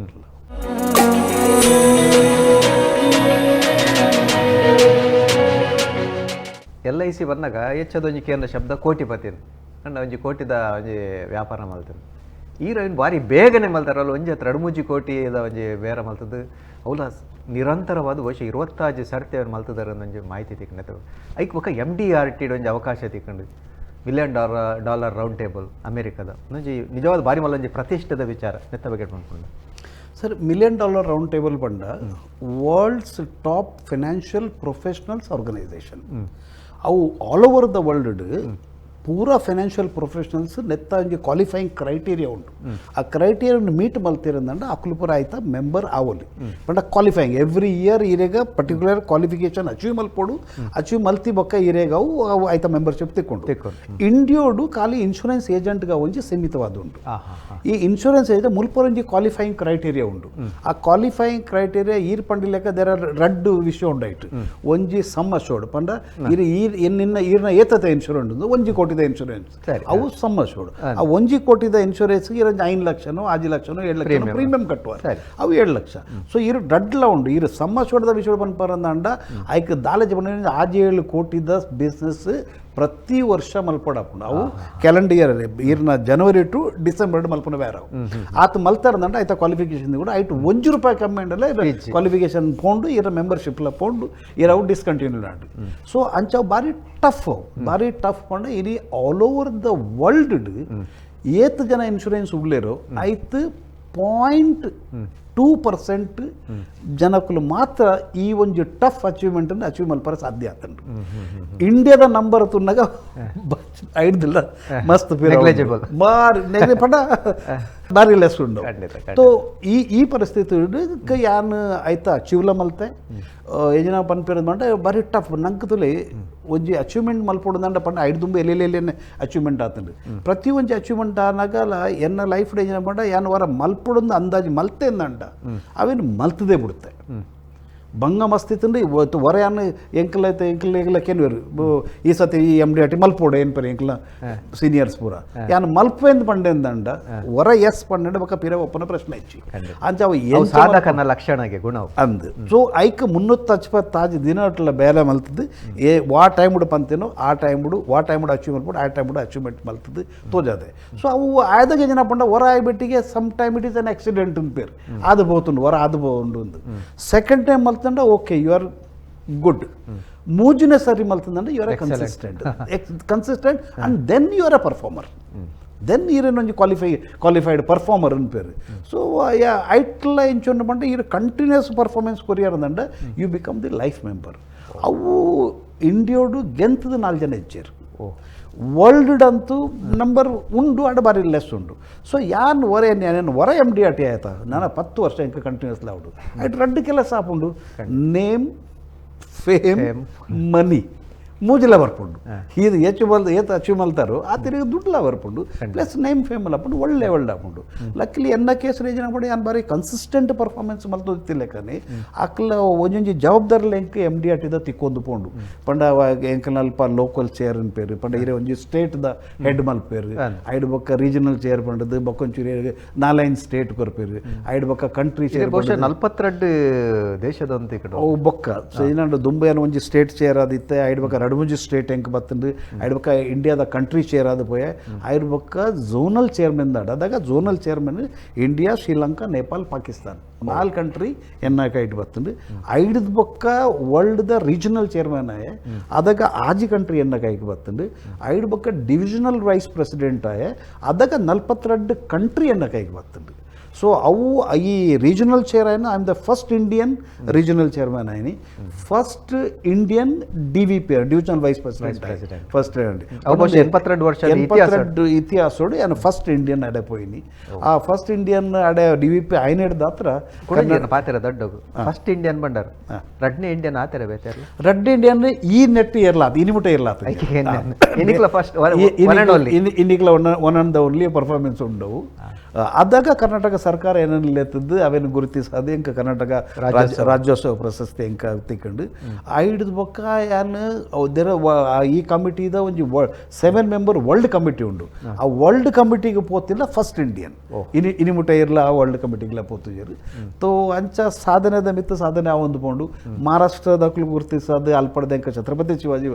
LIC ಬಂದಾಗ ಹೆಚ್ಚದೊಂಜಿ ಕೇಂದ್ರ ಶಬ್ದ ಕೋಟಿಪತಿನ್ ಅಂಡ ಒಂಜಿ ಕೋಟಿದ ಒಂಜಿ ವ್ಯಾಪಾರ ಮಲ್ತೇನೆ ಈರೋಯಿನ್ ಭಾರಿ ಬೇಗನೆ ಮಲ್ತಾರಲ್ಲ ಒಂಜಿ 2-3 ಕೋಟಿದ ಒಂಜಿ ಬೇರೆ ಮಲ್ತದ್ದು ಅವಲ ನಿರಂತರವಾದ ವರ್ಷ 26 ಸರ್ತಿ ಅವ್ರು ಮಲ್ತದಾರ ಒಂಜಿ ಮಾಹಿತಿ ತಿಕ್ಕೊಂಡವು ಐಕ್ ಬೊಕ್ಕ MDRT ಒಂಜಿ ಅವಕಾಶ ತಿಕ್ಕೊಂಡು $1 million ರೌಂಡ್ ಟೇಬಲ್ ಅಮೇರಿಕಾದ ಒಂಜಿ ನಿಜವಾದ ಭಾರಿ ಮಲ್ಲ ಒಂಜಿ ಪ್ರತಿಷ್ಠದ ವಿಚಾರ ನೆತ್ತ ಬಗ್ಗೆ ಮಾಡ್ಕೊಂಡು ಸರ್ $1 million ರೌಂಡ್ ಟೇಬಲ್ ಬಂಡ world's top financial professionals organisation ಅವು ಆಲ್ ಓವರ್ ದ ವರ್ಲ್ಡ್ ಪೂರಾ ಫೈನಾನ್ಷಿಯಲ್ ಪ್ರೊಫೆಷನಲ್ಸ್ ನೆತ್ತ ಒಂಜಿ ಕ್ವಾಲಿಫೈಯಿಂಗ್ ಕ್ರೈಟೀರಿಯಾ ಉಂಟು ಆ ಕ್ರೈಟೀರಿಯಾವನ್ನು ಮೀಟ್ ಮಲ್ತಿರಂದಂಡ ಅಕ್ಲು ಪೂರ ಆಯ್ತಾ ಮೆಂಬರ್ ಆವೊಲಿ ಬಟ್ ಕ್ವಾಲಿಫೈಯಿಂಗ್ ಎವ್ರಿ ಇಯರ್ ಇರೇಗ ಪರ್ಟಿಕ್ಯುಲರ್ ಕ್ವಾಲಿಫಿಕೇಶನ್ ಅಚೀವ್ ಮಲ್ಪೋಡು ಅಚೀವ್ ಮಲ್ತಿ ಬೊಕ್ಕ ಇರೇಗವು ಅವು ಆಯ್ತಾ ಮೆಂಬರ್ಶಿಪ್ ತಿಕ್ಕೊಂಡು ಇಂಡಿಯೋಡು ಖಾಲಿ ಇನ್ಶೂರೆನ್ಸ್ ಏಜೆಂಟ್ಗ ಒಂಜಿ ಸೀಮಿತವಾದ ಉಂಟು ಈ ಇನ್ಶೂರೆನ್ಸ್ ಏಜೆಂಟ್ ಮುಲ್ಪೊಂಜಿ ಕ್ವಾಲಿಫೈಯಿಂಗ್ ಕ್ರೈಟೀರಿಯಾ ಉಂಟು ಆ ಕ್ವಾಲಿಫೈಯಿಂಗ್ ಕ್ರೈಟೀರಿಯಾ ಈರ್ ಪಂಡಿ ಲೆಕ್ಕ ದೇರ್ ಆರ್ ರಡ್ಡು ವಿಷಯ ಉಂಡಾಯ್ತು ಒಂಜಿ ಸಮ್ ಅಶೋರ್ಡ್ ಪಂಡ ನಿನ್ನ ಈರ್ನ ಏತತೆ ಇನ್ಶೂರೆನ್ಸ್ ಉಂದು 1 ಕೋಟಿ ಇನ್ಶೂರೆನ್ಸ್ ಅವು ಸಮ್ ಅಶೋರ್ಡ್ ಆ 1 ಕೋಟಿ ಇನ್ಶೂರೆನ್ಸ್ ಇರಂಜ 5 ಲಕ್ಷನೋ 6 ಲಕ್ಷನೋ 7 ಲಕ್ಷ ಪ್ರೀಮಿಯಂ ಕಟ್ಟುವ ಅವು 7 ಲಕ್ಷ ಸೊ ಇರು ಡಡ್ಲ ಉಂಡು ಇರು ಸಮ್ ಅಶೋರ್ಡ್ ವಿಷಯ ಪಂಪರಂದ ಐಕ್ ದಾಲೇಜ್ ಬಂದ 6-7 ಕೋಟಿ ಬಿಸ್ನೆಸ್ ಪ್ರತಿ ವರ್ಷ ಮಲ್ಪಡಾಪುಂಡು ಅವು ಕ್ಯಾಲೆಂಡರ್ ಇಯರ್ ಈರ್ನ ಜನವರಿ ಟು ಡಿಸೆಂಬರ್ ಮಲ್ಪುಂಡು ಬೇರೆ ಅವು ಆತ ಮಲ್ತಾರಂದಂಡ ಆಯ್ತ ಕ್ವಾಲಿಫಿಕೇಶನ್ ಕೂಡ ಆಯ್ತು ₹1 ಕಮ್ಮಿ ಅಂಡಲ್ಲ ಕ್ವಾಲಿಫಿಕೇಶನ್ ಪೋಂಡು ಇರ ಮೆಂಬರ್ಶಿಪ್ಲ ಪೋಂಡು ಇರವು ಡಿಸ್ಕಂಟಿನ್ಯೂ ಆಂಡು ಸೊ ಅಂಚವು ಭಾರಿ ಟಫ್ ಪಂಡ ಇಡೀ ಆಲ್ ಓವರ್ ದ ವರ್ಲ್ಡ್ ಏತ್ ಜನ ಇನ್ಶೂರೆನ್ಸ್ ಉಳ್ಳೇರು ಆಯ್ತು 0.2% ಜನಕ್ಕಲು ಮಾತ್ರ ಈ ಒಂದು ಟಫ್ ಅಚೀವ್ಮೆಂಟ್ ಅಚೀವ್ ಮಲ್ಪರ ಸಾಧ್ಯ ಆತಂಡು ಇಂಡಿಯಾದ ನಂಬರ್ ತುನ್ನಾಗ ಐಡ್ದಿಲ್ಲ ಮಸ್ತ್ ಭಾರಿ ಲೆಸ್ ಉಂಡು ಸೊ ಈ ಪರಿಸ್ಥಿತಿ ಯಾನ್ ಆಯ್ತಾ ಅಚೀವ್ಲ ಮಲ್ತೆ ಏಜನ ಪನ್ಪಿರೋದು ಮಂಡ ಭಾರಿ ಟಫ್ ನಂಗೆ ತುಲೆ ಒಂಜಿ ಅಚೀವ್ಮೆಂಟ್ ಮಲ್ಪೊಡುದಂಡ ಪಂಡ ಐದು ತುಂಬ ಎಲ್ಲೆಲ್ಲೇನೆ ಅಚೀವ್ಮೆಂಟ್ ಆತಂಡು ಪ್ರತಿ ಒಂಜಿ ಅಚೀವ್ಮೆಂಟ್ ಆನಾಗಲ ಎನ್ನ ಲೈಫ್ ಏಜನ ಪಂಡ ಯಾನ್ ವರ ಮಲ್ಪೊಡುಂದು ಅಂದಾಜು ಮಲ್ತೆ ಅಂದಂಡ ಅವೇನು ಮಲ್ತದೇ ಬಿಡುತ್ತೆ ಬಂಗ ಮಸ್ತಿತ್ತಂದ್ರೆ ಇವತ್ತು ಹೊರ ಯಾನು ಎಂಕಲೈತೆ ಕೆನ್ವೇರು ಈ ಸತಿ ಈ MDRT ಮಲ್ಪೋಡು ಏನು ಪರಿ ಎಂಕಲ ಸೀನಿಯರ್ಸ್ ಪೂರ ಯಾನು ಮಲ್ಪೆಂದು ಪಂಡೆ ಅಂದಂಡ ಹೊರ ಎಸ್ ಪಂಡೆ ಬಕ್ಕ ಪಿರ ಒಪ್ಪನ ಪ್ರಶ್ನೆ ಹೆಚ್ಚಿ ಅಂಚ ಅವ ಸಾಧಕನ ಲಕ್ಷಣಗೆ ಗುಣ ಅಂದು ಸೊ ಐಕ್ 350 ದಿನ ಬೇಲೆ ಮಲ್ತದ್ದು ವಾ ಟೈಮ್ ಪಂತೇನೋ ಆ ಟೈಮ್ ಅಚೀವ್ ಮಲ್ಪಡು ಆ ಟೈಮ್ ಅಚೀವ್ಮೆಂಟ್ ಮಲ್ತದ್ದು ತೋಜಾದೆ ಸೊ ಅವು ಆಯ್ದಾಗ ಜನ ಪಂಡ ಹೊರ ಆಯ್ಬಿಟ್ಟಿಗೆ some time it is an accident ಅಂತ ಪೇರು ಅದು ಬೋತುಂಡು ಹೊರ ಅದು ಬೋಂಡು ಸೆಕೆಂಡ್ ಟೈಮ್ ಮಲ್ತ ಓಕೆ ಯು ಆರ್ ಗುಡ್ ಮೂಜನೇ ಸರಿ ಮಲ್ತಂದ್ರೆ you are consistent and then you are a performer then ಈರೇನೊಂದು ಕ್ವಾಲಿಫೈಡ್ ಪರ್ಫಾರ್ಮರ್ ಅನ್ ಪೇರು ಸೊ ಐಟ್ಲ ಇಂಚೊಂಡು ಬಂದು ಇರು ಕಂಟಿನ್ಯೂಸ್ ಪರ್ಫಾರ್ಮೆನ್ಸ್ ಕೊರಿಯಾರದಂಡ you become the life member ಅವು ಇಂಡಿಯೋಡು ಗೆಂತದ 4 ಜನ ಹೆಚ್ಚೇರು ವರ್ಲ್ಡ್ ಅಂತೂ ನಂಬರ್ ಉಂಡು ಅಡ ಬಾರಿ ಲೆಸ್ ಉಂಡು ಸೊ ಯಾನು ಹೊರ MDRT ಆಯ್ತಾ ನಾನು 10 ವರ್ಷ ಇಂಕ ಕಂಟಿನ್ಯೂಸ್ಲಿ ಆಡು ಐಟ್ ರಡ್ಡು ಕೆಲಸ ಆಪುಂಡು ನೇಮ್ ಫೇಮ್ ಮನಿ ಮೂಜಿಲ ಬರ್ಪುಂಡು ಇದು ಏತು ಅಚೀವ್ ಮಲ್ತಾರೋ ಆ ತಿರುಗಿ ದುಡ್ಲ ಬರ್ಪುಂಡು ಪ್ಲಸ್ ನೇಮ್ ಫೇಮ್ ಆಪುಂಡು ಒಳ್ಳೆ ಆಪುಂಡು ಲಕ್ಕಿಲಿ ಎನ್ನ ಕೇಸ್ ರೇಜನ ಪಡಿ ಯಾನು ಬಾರಿ ಕನ್ಸಿಸ್ಟೆಂಟ್ ಪರ್ಫಾರ್ಮೆನ್ಸ್ ಮಲ್ತೋದಿತ್ತಿಲ್ಲ ಕಾನಿ ಅಕ್ಲ ಒಂಜೊಂಜಿ ಜವಾಬ್ದಾರಿ ಎಂಕ್ MDRTದ ತಿಕ್ಕೊಂದು ಪೋಂಡು ಪಂಡ ಎಂಕಲ್ ಅಲ್ಪ ಲೋಕಲ್ ಚೇರ್ ಅನ್ ಪೇರು ಪಂಡ ಇರೇ ಒಂಜಿ ಸ್ಟೇಟ್ದ ಹೆಡ್ ಮಲ್ಪೇರು ಐಡು ಬೊಕ್ಕ ರೀಜನಲ್ ಚೇರ್ ಪಂಡದು ಬೊಕ್ಕೊಂಚೂರಿ 4 ಸ್ಟೇಟ್ ಕೊರ್ಪೇರು ಐಡು ಬೊಕ್ಕ ಕಂಟ್ರಿ ಚೇರ್ 42 ದೇಶದ ಅವು ಬೊಕ್ಕ ಸೊ ಇನ್ನೊಂದು ದುಂಬೈನ ಒಂಜಿ ಸ್ಟೇಟ್ ಚೇರ್ ಆದಿತ್ತೆ ಐಡು ಬೊಕ್ಕ ರಡ್ಮುಂಜಿ ಸ್ಟೇಟ್ ಎಂಕ್ ಬತ್ತಂಡು ಐಡು ಬೊಕ್ಕ ಇಂಡಿಯಾದ ಕಂಟ್ರಿ ಚೇರ್ ಆದ ಪೋಯ ಐಡು ಬೊಕ್ಕ ಝೋನಲ್ ಚೇರ್ಮನ್ ಅದಾಗ zonal chairman India Sri Lanka Nepal Pakistan 4 country ಎನ್ನಾಕ ಇಟ್ಟು ಬತ್ತಂಡು ಐದು ಬೊಕ್ಕ ವರ್ಲ್ಡ್ ದ ರೀಜನಲ್ ಚೇರ್ಮನ್ ಆಯ ಅದಾಗ ಆಜಿ ಕಂಟ್ರಿ ಎನ್ನಕ ಇಟ್ಟು ಬತ್ತಂಡು ಐದು ಬೊಕ್ಕ ಡಿವಿಷನಲ್ ವೈಸ್ ಪ್ರೆಸಿಡೆಂಟ್ ಆಯ ಅದಾಗ 42 ಕಂಟ್ರಿ ಎನ್ನಕ ಇಟ್ಟು ಬತ್ತಂಡು ಸೊ ಅವು ಈ ರೀಜನಲ್ ಚೇರ್ ಆಯ್ನ I am the first Indian regional chairman ಆಯ್ನಿ first Indian DVP divisional vice president first 82 ವರ್ಷ ಇತಿಹಾಸೋಡು ಏನು ಫಸ್ಟ್ ಇಂಡಿಯನ್ ಅಡೆ ಪೋಯಿನಿ ಆ ಫಸ್ಟ್ ಇಂಡಿಯನ್ ಅಡೆ DVP ಆಯ್ನ ಹಿಡ್ದಾತ್ರ ಪಾತ್ರ ದೊಡ್ಡಗು ಫಸ್ಟ್ ಇಂಡಿಯನ್ ಬಂಡಾರ ರಡ್ನೆ ಇಂಡಿಯನ್ ಆತರ ಬೇತಾರ ರಡ್ಡೆ ಇಂಡಿಯನ್ ಈ ನೆಟ್ ಇರ್ಲಾತ ಇನಿಮುಟ ಇರ್ಲಾತ ಇನ್ನಿಕ್ಲ ಫಸ್ಟ್ ಇನ್ನಿಕ್ಲ ಒನ್ ಅಂಡ್ ಓನ್ಲಿ ಪರ್ಫಾರ್ಮೆನ್ಸ್ ಉಂಡವು ಅದಾಗ ಕರ್ನಾಟಕ ಸರ್ಕಾರ ಏನೇನು ಎತ್ತದ್ದು ಅವೇನು ಗುರುತಿಸೋದು ಎಂಕ ಕರ್ನಾಟಕ ರಾಜ್ಯೋತ್ಸವ ಪ್ರಶಸ್ತಿ ಎಂಕ ತಿಕ್ಕೊಂಡು ಐದು ಬೊಕ್ಕ ಯಾನು ಈ ಕಮಿಟಿದ ಒಂದು 7 ಮೆಂಬರ್ ವರ್ಲ್ಡ್ ಕಮಿಟಿ ಉಂಡು ಆ ವರ್ಲ್ಡ್ ಕಮಿಟಿಗೆ ಪೋತಿಲ್ಲ ಫಸ್ಟ್ ಇಂಡಿಯನ್ ಇನಿಮುಟ ಇರ್ಲ ಆ ವರ್ಲ್ಡ್ ಕಮಿಟಿಗೆ ಪೋತಿದ್ರು ತೋ ಅಂಚ ಸಾಧನೆದ ಮಿತ್ತ ಸಾಧನೆ ಒಂದು ಪೋಂಡು ಮಹಾರಾಷ್ಟ್ರದಕ್ಕೂ ಗುರುತಿಸೋದು ಅಲ್ಪಡ್ದ ಎಂಕ ಛತ್ರಪತಿ ಶಿವಾಜಿ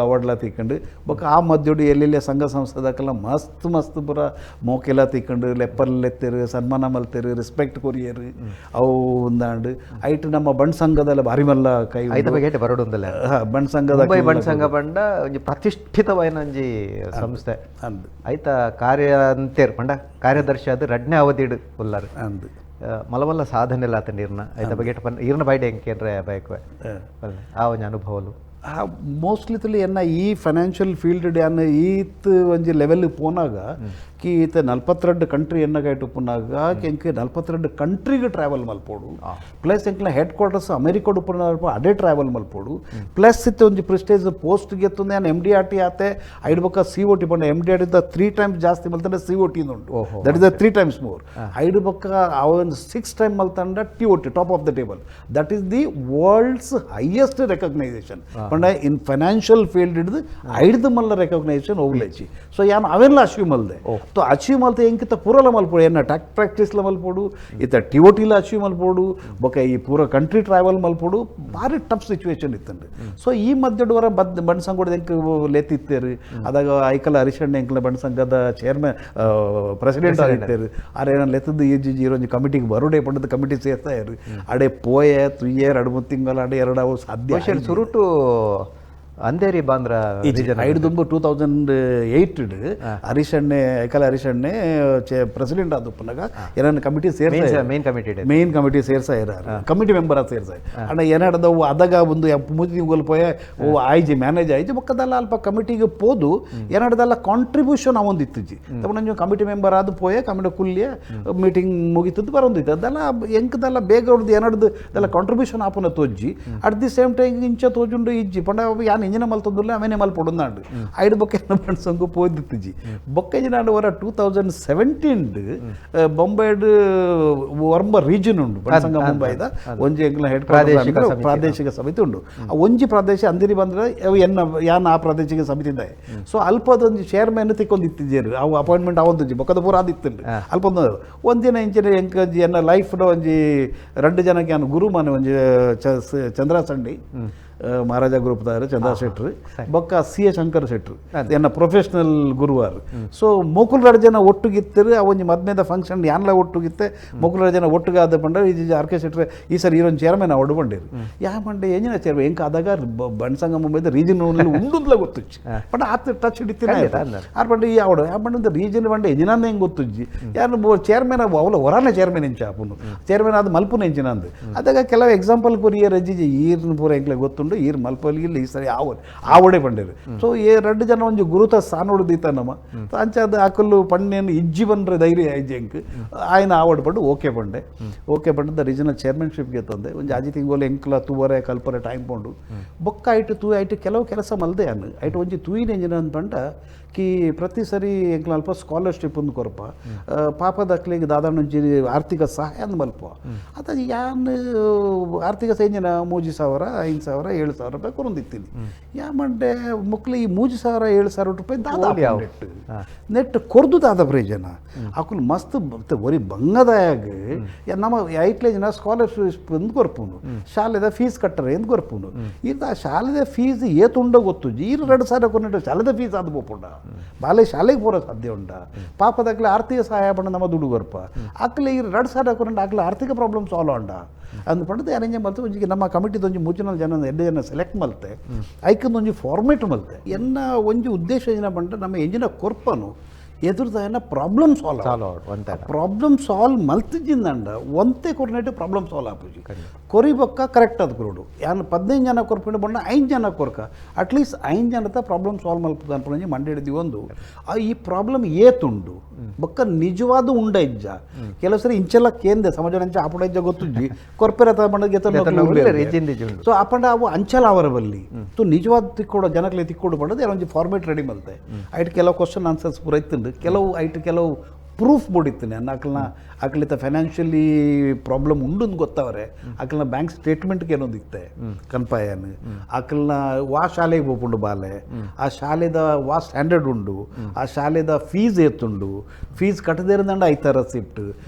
ಅವಾರ್ಡ್ಲ ತಿಕ್ಕೊಂಡು ಬೊಕ್ಕ ಆ ಮಧ್ಯೋಡು ಎಲ್ಲೆಲ್ಲೇ ಸಂಘ ಸಂಸ್ಥೆದಕ್ಕೆಲ್ಲ ಮಸ್ತ್ ಪುರ ಮೋಕೆಲ್ಲ ತಿಕ್ಕೊಂಡು ಲೆಪ್ಪರ್ಲೆತ್ತರು ಸನ್ಮಾನ ಮಲ್ತರು ರೆಸ್ಪೆಕ್ಟ್ ಕೊರಿಯರು ಅವು ಒಂದಾಂಡು ಐಟ್ ನಮ್ಮ ಬಣ್ ಸಂಘದಲ್ಲ ಭಾರಿ ಮಲ್ಲ ಕೈ ಬರೋಡೊಂದಲ್ಲ ಬಣ್ ಸಂಘದ ಬಣ್ ಸಂಘ ಬಂಡ ಒಂಜಿ ಪ್ರತಿಷ್ಠಿತವಾಯಿನ ಒಂಜಿ ಸಂಸ್ಥೆ ಐತ ಕಾರ್ಯ ಅಂತೇರ್ ಪಂಡ ಕಾರ್ಯದರ್ಶಿ ಅದು ರಡ್ನೆ ಅವಧಿಡು ಉಲ್ಲಾರು ಅಂದು ಮಲಮಲ್ಲ ಸಾಧನೆ ಇಲ್ಲ ಆತ ನೀರ್ನ ಐತ ಬಗ್ಗೆ ಈರ್ನ ಬೈಡೆ ಎಂಕೇನ್ರೆ ಬಯಕವೆ ಆ ಒಂಜಿ ಅನುಭವಲು ಮೋಸ್ಟ್ಲಿ ಎನ್ನ ಈ ಫೈನಾನ್ಷಿಯಲ್ ಫೀಲ್ಡ್ ಯಾನ್ ಈತ್ ಒಂಜಿ ಲೆವೆಲ್ ಪೋನಾಗ ಕಿ ಈತ 42 ಕಂಟ್ರಿ ಎನ್ನಗಾಯ್ತು ಪುನಾಗ ಎಂಕ್ 42 ಕಂಟ್ರಿಗೆ ಟ್ರಾವೆಲ್ ಮಲ್ಪೋಡು ಪ್ಲಸ್ ಎಂಕ್ಲ ಹೆಡ್ ಕ್ವಾರ್ಟರ್ಸ್ ಅಮೆರಿಕಡು ಪುನರ್ಪ ಅದೇ ಟ್ರಾವೆಲ್ ಮಲ್ಪೋಡು ಪ್ಲಸ್ ಇತ್ತು ಒಂಜಿ ಪ್ರೆಸ್ಟೇಜ್ ಪೋಸ್ಟ್ ಗೆತ್ತು ನಾನು MDRT ಆತೆ ಐಡ್ಬಕ್ಕ COT ಪಂಡ MDRT 3 ಟೈಮ್ಸ್ ಜಾಸ್ತಿ ಮಲ್ತಂಡ COT ಉಂಟು ದಟ್ ಇಸ್ 3 ಟೈಮ್ಸ್ ಮೋರ್ ಐಡ್ಬಕ್ಕ ಅವನ್ 6 ಟೈಮ್ ಮಲ್ತಂಡ TOT top of the table that is the world's highest recognition ಪಂಡ ಇನ್ ಫೈನಾನ್ಷಿಯಲ್ ಫೀಲ್ಡ್ ಹಿಡಿದು ಐಡ್ದು ಮಲ್ಲ ರೆಕಗ್ನೈಸೇಷನ್ ಹೋಗ್ಲೇಚಿ ಸೊ ಯಾನ್ ಅವೆಲ್ಲ ಅಚೀವ್ ಮಲ್ದೆ तो अचीव मलते इंकित पूरल मलपोडु एन्न टैक्स प्रैक्टिस मलपोडु इत TOT अचीव मलपोडु बक ई पूरा कंट्री ट्रावल मलपोडु भारी टफ सिचुएशन इत्तंडु सो ई मध्यडवರ ಬಣ್ಸಂಗೋಡ ಎಂಕ ಲೇತಿತ್ತೇರು ಅದಾಗ ಐಕಲ ಹರಿಶಣ್ಣ ಎಂಕಲ ಬಣ್ಸಂಗದ ಚೇರ್ಮನ್ ಪ್ರೆಸಿಡೆಂಟ್ ಆಗಿತ್ತೇರು ಆರೇನ ಲೆತ್ತದ ಇರೋಂಜಿ ಕಮಿಟಿಗೆ ಬರುಡೆ ಪಂಡದ ಕಮಿಟಿ ಸೇರ್ತಾ ಇರು ಅಡೆ ಪೋಯೆ ತುಯ್ಯೆ 2-3 ತಿಂಗಳ ಅಡೆ ಎರಡವು ಸಾಧ್ಯ ಸುರುಟು ಅಂಧೇರಿ ಬಾಂದ್ರ ಐದು ದುಂಬು 2008 ಹರಿಶಣ್ಣೆ ಐಕಲ ಹರಿಶಣ್ಣೆ ಪ್ರೆಸಿಡೆಂಟ್ ಆದಪ್ಪನಾಗ ಏನನ್ನ ಕಮಿಟಿ ಸೇರ್ಸ ಮೇನ್ ಕಮಿಟಿ ಸೇರ್ಸ ಇರಾರು ಕಮಿಟಿ ಮೆಂಬರ್ ಆದ ಸೇರ್ಸ ಅಣ್ಣ ಏನಾಡದವು ಅದಾಗ ಒಂದು ಮುದಿ ಹೋಲ್ಪೋಯೆ ಓ ಆಯ್ಜಿ ಮ್ಯಾನೇಜ್ ಆಯ್ಜಿ ಬೊಕ್ಕದಲ್ಲ ಅಲ್ಪ ಕಮಿಟಿಗೆ ಪೋದು ಏನಾಡದಲ್ಲ ಕಾಂಟ್ರಿಬ್ಯೂಷನ್ ಅವೊಂದಿತ್ತುಜಿ ತಮ್ಮ ನಂಜು ಕಮಿಟಿ ಮೆಂಬರ್ ಆದ ಪೋಯೆ ಕಮಿಟಿ ಕುಲ್ಯ ಮೀಟಿಂಗ್ ಮುಗಿತದ್ದು ಬರೋದಿತ್ತು ಅದೆಲ್ಲ ಎಂಕದಲ್ಲ ಬೇಗ ಹೊಡೆದು ಏನಾಡ್ದು ಅದೆಲ್ಲ ಕಾಂಟ್ರಿಬ್ಯೂಷನ್ ಆಪನ ತೋಜ್ಜಿ ಅಟ್ ದಿ ಸೇಮ್ ಟೈಮ್ ಇಂಚ ತೋಜುಂಡು ಇಜ್ಜಿ ಪಂಡ ಯಾನ್ ಇಂಜಿನ ಮಲ್ತೊಂದುಲ್ಲ ಅವೇನೆ ಮಲ್ಪೊಡುಂದಾಂಡು ಐಡು ಬೊಕ್ಕ ಬಣ್ಸಂಗು ಪೋದಿತ್ತಿಜಿ ಬೊಕ್ಕಜಿ ನಾಡು ವರ 2017 ಬೊಂಬೈಡ್ ವರ್ಮ ರೀಜನ್ ಉಂಡು ಬಣ್ಸಂಗ ಮುಂಬೈದ ಒಂಜಿ ಎಂಕ್ಲ ಹೆಡ್ ಪ್ರಾದೇಶಿಕ ಸಮಿತಿ ಉಂಡು ಒಂಜಿ ಪ್ರದೇಶ ಅಂದಿರಿ ಬಂದ್ರೆ ಎನ್ನ ಯಾನ್ ಆ ಪ್ರಾದೇಶಿಕ ಸಮಿತಿ ಇಂದ ಸೊ ಅಲ್ಪದೊಂಜಿ ಚೇರ್ಮನ್ ತಿಕ್ಕೊಂದಿತ್ತಿಜೇರು ಅವು ಅಪಾಯಿಂಟ್ಮೆಂಟ್ ಅವೊಂದುಜಿ ಬೊಕ್ಕದ ಪೂರ ಆದಿತ್ತುಂಡು ಅಲ್ಪೊಂದು ಒಂದಿನ ಇಂಚಿನ ಎಂಕಂಜಿ ಎನ್ನ ಲೈಫ್ನ ಒಂಜಿ 2 ಜನಕ್ಕೆ ನಾನು ಗುರು ಮನೆ ಒಂಜಿ ಚಂದ್ರ ಸಂಡಿ ಮಹಾರಾಜ ಗ್ರೂಪ್ದಾರು ಚಂದ್ರ ಶೆಟ್ರು ಬೊಕ್ಕ CA ಶಂಕರ್ ಶೆಟ್ರು ಎನ್ನ ಪ್ರೊಫೆಷನಲ್ ಗುರುವಾರು ಸೊ ಮೊಕುಲ್ 2 ಜನ ಒಟ್ಟುಗಿತ್ತರು ಅವೊಂಜಿ ಮದ್ಮೇದ ಫಂಕ್ಷನ್ ಯಾನ್ಲ ಒಟ್ಟುಗಿತ್ತೆ ಮೊಕುಲ್ 2 ಜನ ಒಟ್ಟುಗಾದ ಪಂಡ R.K ಶೆಟ್ರೆ ಈ ಸರಿ ಈರೊಂದು ಚೇರ್ಮನ್ ಅವಾರ್ಡ್ ಬಂಡೇರು ಯಾ ಮಂಡೆ ಎಂಜಿನ ಚೇರ್ಮನ್ ಎಂಕ ಆದಾಗ ಬಣ್ಸಂಗ ಮುಂಬೈದ ರೀಜನ್ ಉಂಡುದ್ಲ ಗೊತ್ತುಜ್ಜಿ ಪಂಡ ಆತ ಟಚ್ ಹಿಡಿತೀನಿ ಆರ್ ಪಂಡ ಈ ಅವಾರ್ಡ್ ಆ ಪಂಡ ರೀಜನ್ ಬಂಡೆ ಎಂಜಿನಾಂದ ಹೆಂಗೆ ಗೊತ್ತುಜ್ಜಿ ಯಾರು ಚೇರ್ಮನ್ ಅವಲ ಹೊರಾನೆ ಚೇರ್ಮನ್ ಎಂಚ ಆಪುನು ಚೇರ್ಮನ್ ಆದ ಮಲ್ಪುನ ಎಂಚಿನ ಅಂದು ಅದಾಗ ಕೆಲವು ಎಕ್ಸಾಂಪಲ್ ಪೂರಿ ರಜ್ಜಿ ಈರ್ನ ಪೂರ ಎಂಕ್ಲೆ ಗೊತ್ತುಂಡು ಈರ್ ಮಲ್ಪಲ್ಲಿಗಿಲ್ಲ ಈ ಸರಿ ಆವಡೆ ಪಂಡೇರು ಸೊ 2 ಜನ ಒಂಜಿ ಗುರುತ ಸಾನೋಡ್ದೀತ ನಮ್ಮ ಅಂಚಾದ ಆಕಲ್ಲು ಪಣ್ಣೇನು ಇಜ್ಜಿ ಬಂದ್ರೆ ಧೈರ್ಯ ಐಜಿ ಎಂಕ್ ಆಯ್ನ ಆವಡ್ ಪಂಡು ಓಕೆ ಪಂಡದ ರೀಜನಲ್ ಚೇರ್ಮನ್ಶಿಪ್ಗೆ ತಂದೆ ಒಂಜಿ ಆಜಿ ತಿಂಗೋಲು ಎಂಕ್ಲ ತೂವರೆ ಕಲ್ಪರೆ ಟೈಮ್ ಪಂಡು ಬೊಕ್ಕ ಐಟು ಕೆಲವು ಕೆಲಸ ಮಲ್ದೆ ಅನ್ನು ಐಟು ಒಂಜಿ ತೂಯಿನ ಎಂಜಿನ ಅಂದ್ಪಂಡ ಕಿ ಪ್ರತಿ ಸರಿ ಎಂಕ್ಲ ಅಲ್ಪ ಸ್ಕಾಲರ್ಶಿಪ್ ಒಂದು ಕೊರಪ ಪಾಪದ ಅಕ್ಲಿಗೆ ದಾದಾಂಡ ಒಂಜಿ ಆರ್ಥಿಕ ಸಹಾಯ ಅಂದ್ ಮಲ್ಪ ಅದ ಯಾನ್ ಆರ್ಥಿಕ ಸೈನ್ಯನ 3,000 5,000 7,000 ರೂಪಾಯಿ ಕೊರೊಂದಿತ್ತೀನಿ ಯಾ ಮಂಡೆ ಮುಕ್ಲಿ ಈ 3,000 7,000 ರೂಪಾಯಿ ದಾದ ನೆಟ್ ಕೊರ್ದು ದಾದ ಪ್ರಯೋಜನ ಅಕುಲ್ ಮಸ್ತ್ ಒರಿ ಬಂಗದಾಯಾಗ ನಮ್ಮ ಐಟ್ಲೆ ಜನ ಸ್ಕಾಲರ್ಶಿಪ್ ಎಂದು ಕೊರ್ಪುನು ಶಾಲೆದ ಫೀಸ್ ಕಟ್ಟರೆ ಎಂದು ಕೊರ್ಪುನು ಈಗ ಶಾಲೆದ ಫೀಸ್ ಏತುಂಡ ಗೊತ್ತು ಈ 2,000 ಕೊನೆಟ್ಟು ಶಾಲೆದ ಫೀಸ್ ಆದ ಬೋಪುಂಡ ಬಾಲೆ ಶಾಲೆಗೆ ಪೂರ ಸಾಧ್ಯ ಉಂಡ ಪಾಪದಾಗ್ಲೆ ಆರ್ಥಿಕ ಸಹಾಯ ಪಂಡ ನಮ್ಮ ದುಡ್ಡು ಬರ್ಪ ಆಕ್ಲೆ ಈ 2,000 ಕೊನೆಟ್ಟು ಆಕ್ಲೆ ಆರ್ಥಿಕ ಪ್ರಾಬ್ಲಮ್ ಸಾಲ್ವ್ ಉಂಡ ಅಂದು ಪಂಡದ ಅರೇಂಜ್ ಮಲ್ತೆ ಒಂಜಿಗೆ ನಮ್ಮ ಕಮಿಟಿದೊಂಜಿ 3 ಜನ 2 ಜನ ಸೆಲೆಕ್ಟ್ ಮಲ್ತೆ ಐಕೊಂದೊಂಜಿ ಫಾರ್ಮೇಟ್ ಮಲ್ತೆ ಎನ್ನ ಒಂಜಿ ಉದ್ದೇಶ ಏನ ಪಂಡ ನಮ್ಮ ಎಂಜಿನ ಕೊರ್ಪನು ಎದುರ್ದ ಪ್ರಾಬ್ಲಮ್ ಸಾಲ್ವ್ ಮಲ್ತಿದ್ದಿಂದಂಡ ಒಂತೆ ಕೊರ್ನೆಟ್ಟು ಪ್ರಾಬ್ಲಮ್ ಸಾಲ್ವ್ ಆಪುಜಿ ಕೊರಿಬೊಕ್ಕ ಕರೆಕ್ಟ್ ಅದು ಕೊರೋಡು ಯಾನ್ 15 ಜನ ಕೊರ್ಪಿಂಡು ಬಣ್ಣ 5 ಜನ ಕೊರ್ಕ ಅಟ್ಲೀಸ್ಟ್ 5 ಜನದ ಪ್ರಾಬ್ಲಮ್ ಸಾಲ್ವ್ ಮಲ್ಪದ ಅನ್ಪಣಿ ಮಂಡೆ ಹಿಡಿದಿ ಒಂದು ಈ ಪ್ರಾಬ್ಲಮ್ ಏತುಂಡು ಬೊಕ್ಕ ನಿಜವಾದ ಉಂಡ ಇಜ್ಜ ಕೆಲವು ಸರಿ ಇಂಚೆಲ್ಲ ಕೇಂದೆ ಸಮಾಜ ಅಂಚ ಆಪುಡ ಇಜ್ಜ ಗೊತ್ತುಜ್ಜಿ ಕೊರ್ಪೆರ ತಗೊಂಡು ಸೊ ಆಪಂಡ ಅವು ಅಂಚಲ ಅವರ ಬಲ್ಲಿ ತು ನಿಜವಾದ ತಿಕ್ಕೊಡು ಜನಕ್ಲೆ ತಿಕ್ಕೊಡು ಪಂಡದು ಒಂಜಿ ಫಾರ್ಮೇಟ್ ರೆಡಿ ಮಲ್ತೆ ಐಟ್ ಕೆಲವು ಕ್ವಶನ್ ಆನ್ಸರ್ಸ್ ಪೂರ ಇತ್ತುಂಡು ಕೆಲವು ಪ್ರೂಫ್ ಬೋಡಿತ್ತೇನೆ ಅನ್ನ ಅಕ್ಲಿತ ಫೈನಾನ್ಷಿಯಲಿ ಪ್ರಾಬ್ಲಮ್ ಉಂಡು ಗೊತ್ತವರೆ ಅಕ್ಲನ ಬ್ಯಾಂಕ್ ಸ್ಟೇಟ್ಮೆಂಟ್ಗೆ ಏನೊಂದು ಇತ್ತೆ ಕನ್ಪಾಯನ್ ಅಕ್ಲನ ವಾ ಶಾಲೆಗೆ ಹೋಗ್ಕೊಂಡು ಬಾಲೆ ಆ ಶಾಲೆದ ವಾ ಸ್ಟ್ಯಾಂಡರ್ಡ್ ಉಂಡು ಆ ಶಾಲೆದ ಫೀಸ್ ಏತುಂಡು ಫೀಸ್ ಕಟ್ಟದೇ ಇರೋದಂಡ ಐತ ರೆಸಿಪ್ಟ್